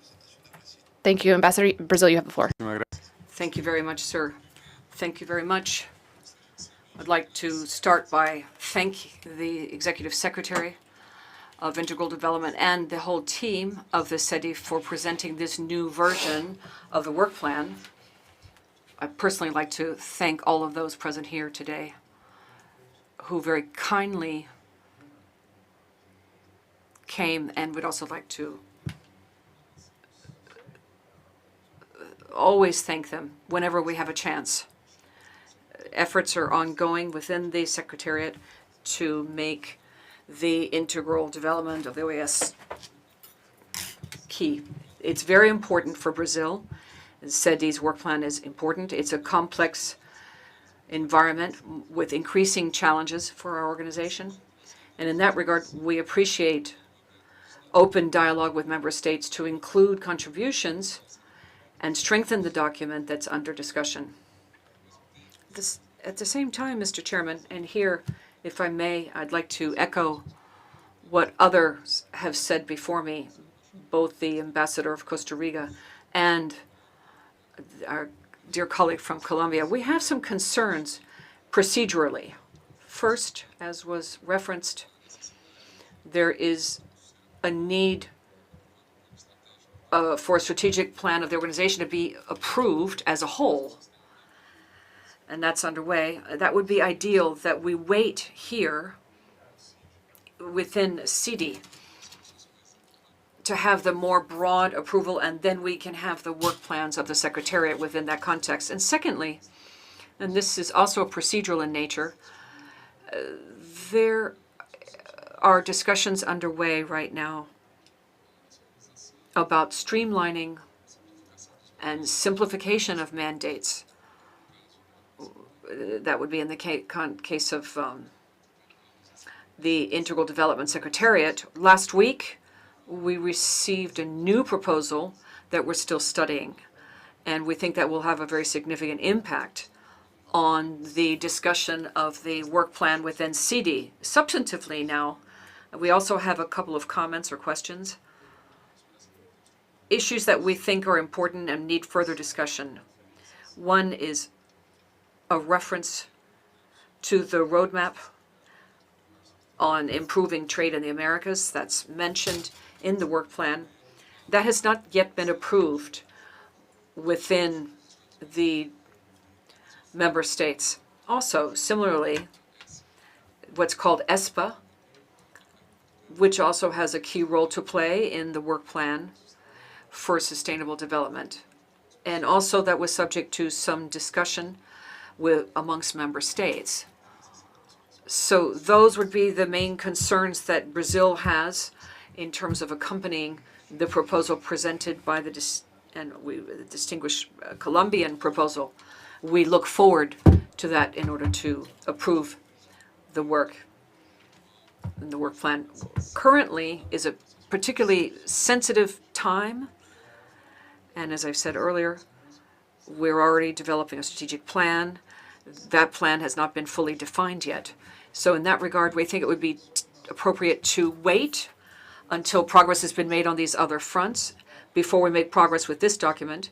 Speaker 5: Thank you, Ambassador. Brazil, you have the floor.
Speaker 1: Thank you very much, sir. Thank you very much. I'd like to start by thanking the Executive Secretary of Integral Development and the whole team of the SETI for presenting this new version of the work plan. I'd personally like to thank all of those present here today who very kindly came, and would also like to always thank them whenever we have a chance. Efforts are ongoing within the Secretariat to make the integral development of the OAS key. It's very important for Brazil. SETI's work plan is important. It's a complex environment with increasing challenges for our organization. And in that regard, we appreciate open dialogue with member states to include contributions and strengthen the document that's under discussion. At the same time, Mr. Chairman, and here, if I may, I'd like to echo what others have said before me, both the ambassador of Costa Rica and our dear colleague from Colombia. We have some concerns procedurally. First, as was referenced, there is a need for a strategic plan of the organization to be approved as a whole. And that's underway. That would be ideal that we wait here within CD to have the more broad approval, and then we can have the work plans of the Secretariat within that context. And secondly, and this is also procedural in nature, there are discussions underway right now about streamlining and simplification of mandates. That would be in the case of the Integral Development Secretariat. Last week, we received a new proposal that we're still studying. And we think that will have a very significant impact on the discussion of the work plan within CD. Substantively now, we also have a couple of comments or questions. Issues that we think are important and need further discussion. One is a reference to the roadmap on improving trade in the Americas that's mentioned in the work plan. That has not yet been approved within the member states. Also, similarly, what's called ESPA, which also has a key role to play in the work plan for sustainable development. And also that was subject to some discussion amongst member states. So those would be the main concerns that Brazil has in terms of accompanying the proposal presented by the distinguished Colombian proposal. We look forward to that in order to approve the work. And the work plan currently is a particularly sensitive time. And as I've said earlier, we're already developing a strategic plan. That plan has not been fully defined yet. So in that regard, we think it would be appropriate to wait until progress has been made on these other fronts before we make progress with this document,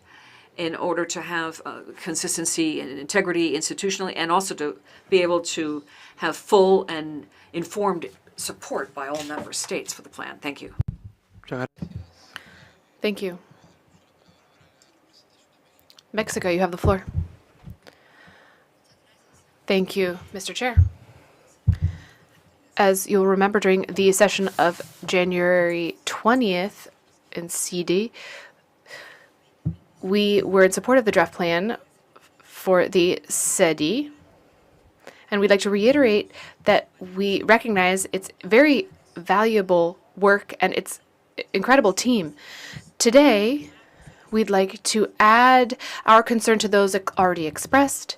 Speaker 1: in order to have consistency and integrity institutionally, and also to be able to have full and informed support by all member states for the plan. Thank you.
Speaker 5: Thank you. Mexico, you have the floor. Thank you, Mr. Chair. As you'll remember, during the session of January 20th in CD, we were in support of the draft plan for the SEDI, and we'd like to reiterate that we recognize its very valuable work and its incredible team. Today, we'd like to add our concern to those already expressed,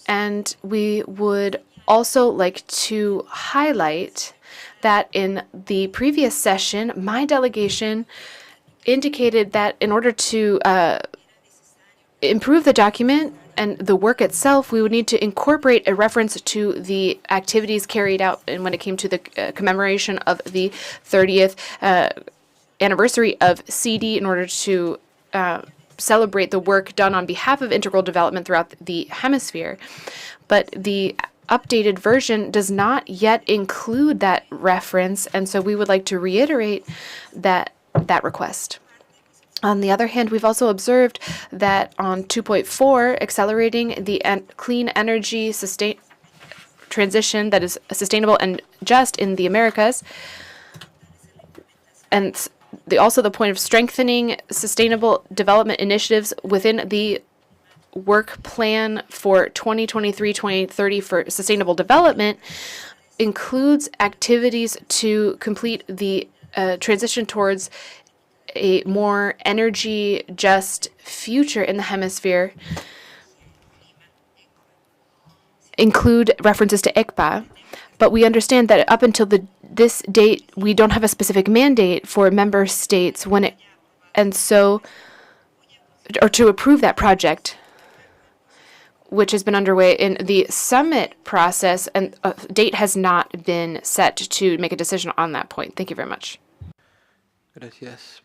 Speaker 5: and we would also like to highlight that in the previous session, my delegation indicated that in order to improve the document and the work itself, we would need to incorporate a reference to the activities carried out and when it came to the commemoration of the 30th anniversary of CD in order to celebrate the work done on behalf of integral development throughout the hemisphere. But the updated version does not yet include that reference, and so we would like to reiterate that request. On the other hand, we've also observed that on 2.4, accelerating the clean energy transition that is sustainable and just in the Americas, and also the point of strengthening sustainable development initiatives within the work plan for 2023-2030 for sustainable development includes activities to complete the transition towards a more energy just future in the hemisphere, include references to ECPA, but we understand that up until this date, we don't have a specific mandate for member states or to approve that project, which has been underway in the summit process, and a date has not been set to make a decision on that point. Thank you very much.
Speaker 3: Gracias.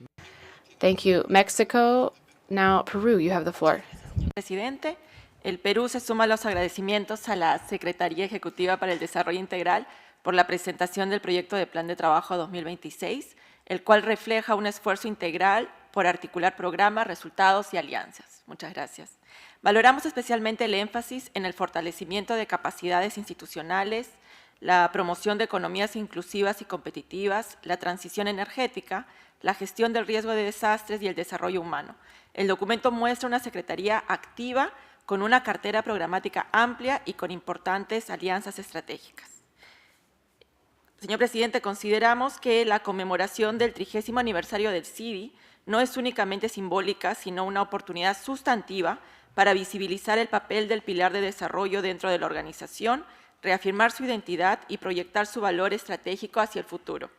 Speaker 5: Thank you. Mexico. Now, Peru, you have the floor.
Speaker 13: Presidente, el Perú se suma a los agradecimientos a la Secretaría Ejecutiva para el Desarrollo Integral por la presentación del proyecto de Plan de Trabajo 2026, el cual refleja un esfuerzo integral por articular programas, resultados y alianzas. Muchas gracias. Valoramos especialmente el énfasis en el fortalecimiento de capacidades institucionales, la promoción de economías inclusivas y competitivas, la transición energética, la gestión del riesgo de desastres y el desarrollo humano. El documento muestra una secretaría activa con una cartera programática amplia y con importantes alianzas estratégicas. Señor presidente, consideramos que la conmemoración del 30º aniversario del CIDI no es únicamente simbólica, sino una oportunidad sustantiva para visibilizar el papel del pilar de desarrollo dentro de la organización, reafirmar su identidad y proyectar su valor estratégico hacia el futuro.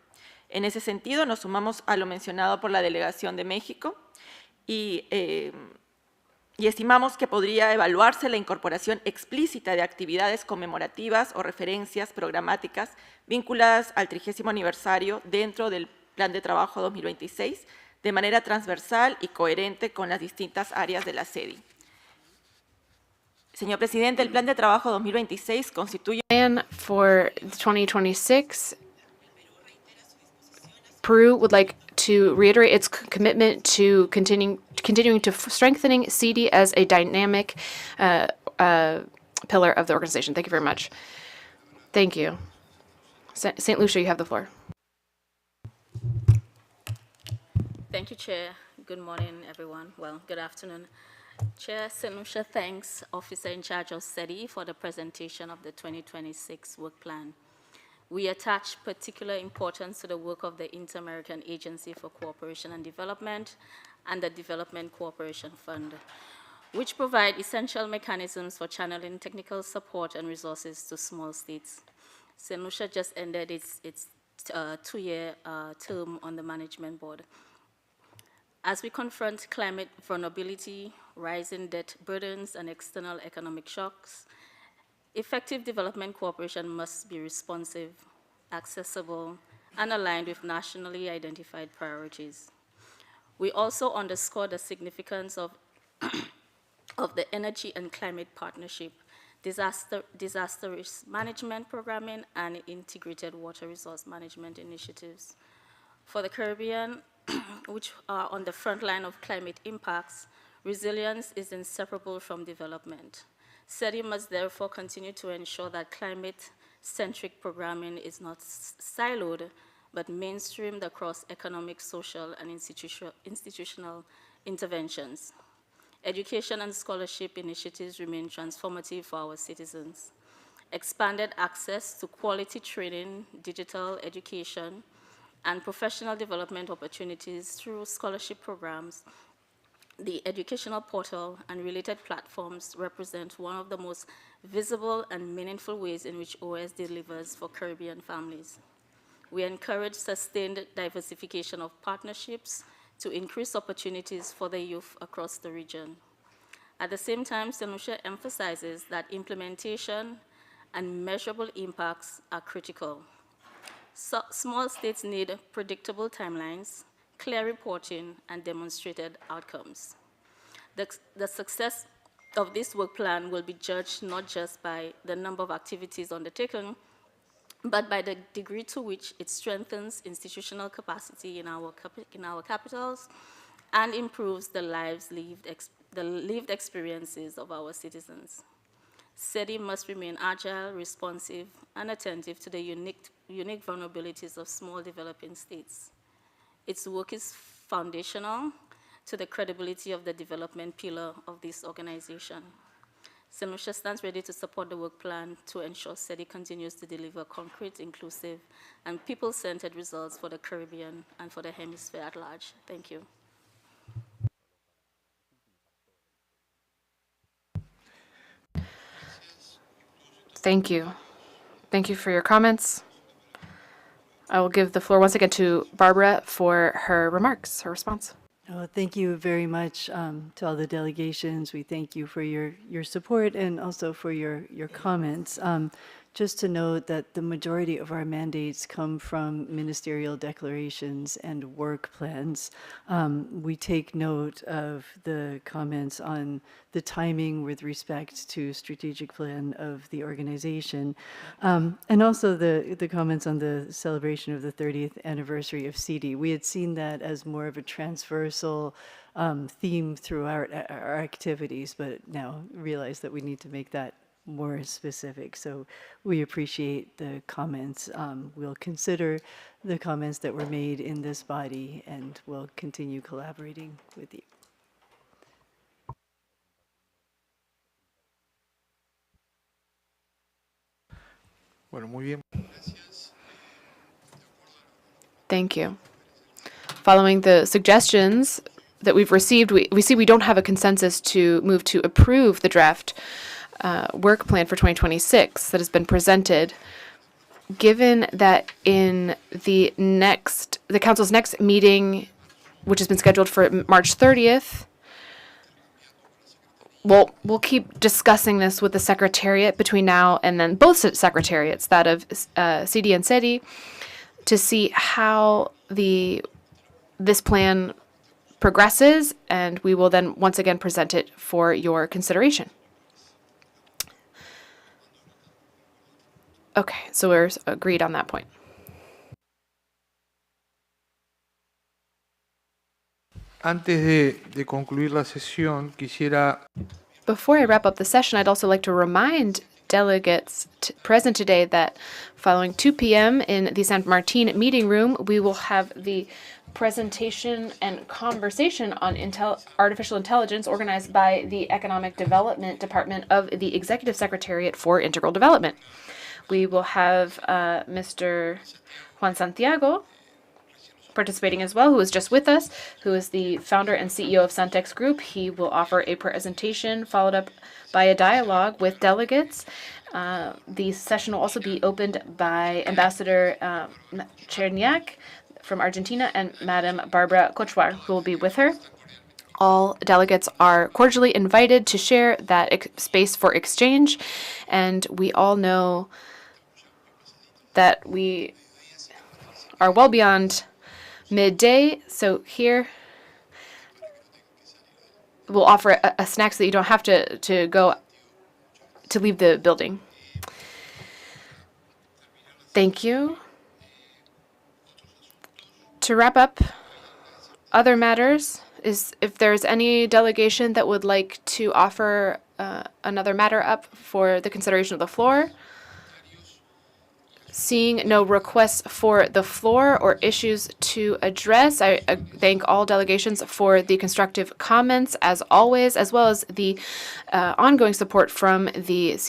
Speaker 13: En ese sentido, nos sumamos a lo mencionado por la Delegación de México y y estimamos que podría evaluarse la incorporación explícita de actividades conmemorativas o referencias programáticas vinculadas al 30º aniversario dentro del Plan de Trabajo 2026 de manera transversal y coherente con las distintas áreas de la SEDI. Señor Presidente, el Plan de Trabajo 2026 constituye
Speaker 5: Plan for 2026. Peru would like to reiterate its commitment to continuing to strengthening CD as a dynamic pillar of the organization. Thank you very much. Thank you. St. Lucia, you have the floor.
Speaker 14: Thank you, Chair. Good morning, everyone. Well, good afternoon. Chair, St. Lucia thanks Officer in charge of SEDI for the presentation of the 2026 work plan. We attach particular importance to the work of the Inter-American Agency for Cooperation and Development and the Development Cooperation Fund, which provide essential mechanisms for channeling technical support and resources to small states. St. Lucia just ended its two-year term on the management board. As we confront climate vulnerability, rising debt burdens, and external economic shocks, effective development cooperation must be responsive, accessible, and aligned with nationally identified priorities. We also underscore the significance of the Energy and Climate Partnership, disaster risk management programming, and integrated water resource management initiatives. For the Caribbean, which are on the front line of climate impacts, resilience is inseparable from development. SEDI must therefore continue to ensure that climate-centric programming is not siloed, but mainstreamed across economic, social, and institutional interventions. Education and scholarship initiatives remain transformative for our citizens. Expanded access to quality training, digital education, and professional development opportunities through scholarship programs, the educational portal, and related platforms represent one of the most visible and meaningful ways in which OAS delivers for Caribbean families. We encourage sustained diversification of partnerships to increase opportunities for the youth across the region. At the same time, St. Lucia emphasizes that implementation and measurable impacts are critical. So, small states need predictable timelines, clear reporting, and demonstrated outcomes. The success of this work plan will be judged not just by the number of activities undertaken, but by the degree to which it strengthens institutional capacity in our capitals and improves the lived experiences of our citizens. SEDI must remain agile, responsive, and attentive to the unique vulnerabilities of small developing states. Its work is foundational to the credibility of the development pillar of this organization. St. Lucia stands ready to support the work plan to ensure SEDI continues to deliver concrete, inclusive, and people-centered results for the Caribbean and for the hemisphere at large. Thank you.
Speaker 5: Thank you. Thank you for your comments. I will give the floor once again to Barbara for her remarks, her response.
Speaker 12: Oh, thank you very much to all the delegations. We thank you for your support and also for your comments. Just to note that the majority of our mandates come from ministerial declarations and work plans. We take note of the comments on the timing with respect to strategic plan of the organization, and also the comments on the celebration of the 30th anniversary of CD. We had seen that as more of a transversal theme throughout our activities, but now realize that we need to make that more specific. So we appreciate the comments. We'll consider the comments that were made in this body, and we'll continue collaborating with you.
Speaker 3: Bueno, muy bien.
Speaker 5: Thank you. Following the suggestions that we've received, we see we don't have a consensus to move to approve the draft work plan for 2026 that has been presented. Given that in the council's next meeting, which has been scheduled for March 30th, we'll keep discussing this with the Secretariat between now and then, both secretariats, that of CD and SETI, to see how this plan progresses, and we will then once again present it for your consideration. Okay, so we're agreed on that point.
Speaker 3: Antes de concluir la sesión, quisiera
Speaker 5: Before I wrap up the session, I'd also like to remind delegates present today that following 2 p.m. in the San Martin meeting room, we will have the presentation and conversation on artificial intelligence organized by the Economic Development Department of the Executive Secretariat for Integral Development. We will have Mr. Juan Santiago participating as well, who is just with us, who is the founder and CEO of Santex Group. He will offer a presentation followed up by a dialogue with delegates. The session will also be opened by Ambassador Cherniak from Argentina and Madam Barbara Kochwar, who will be with her. All delegates are cordially invited to share that space for exchange, and we all know that we are well beyond midday, so here we'll offer a snack so that you don't have to leave the building. Thank you. To wrap up, other matters is if there's any delegation that would like to offer another matter up for the consideration of the floor. Seeing no requests for the floor or issues to address, I thank all delegations for the constructive comments as always, as well as the ongoing support from the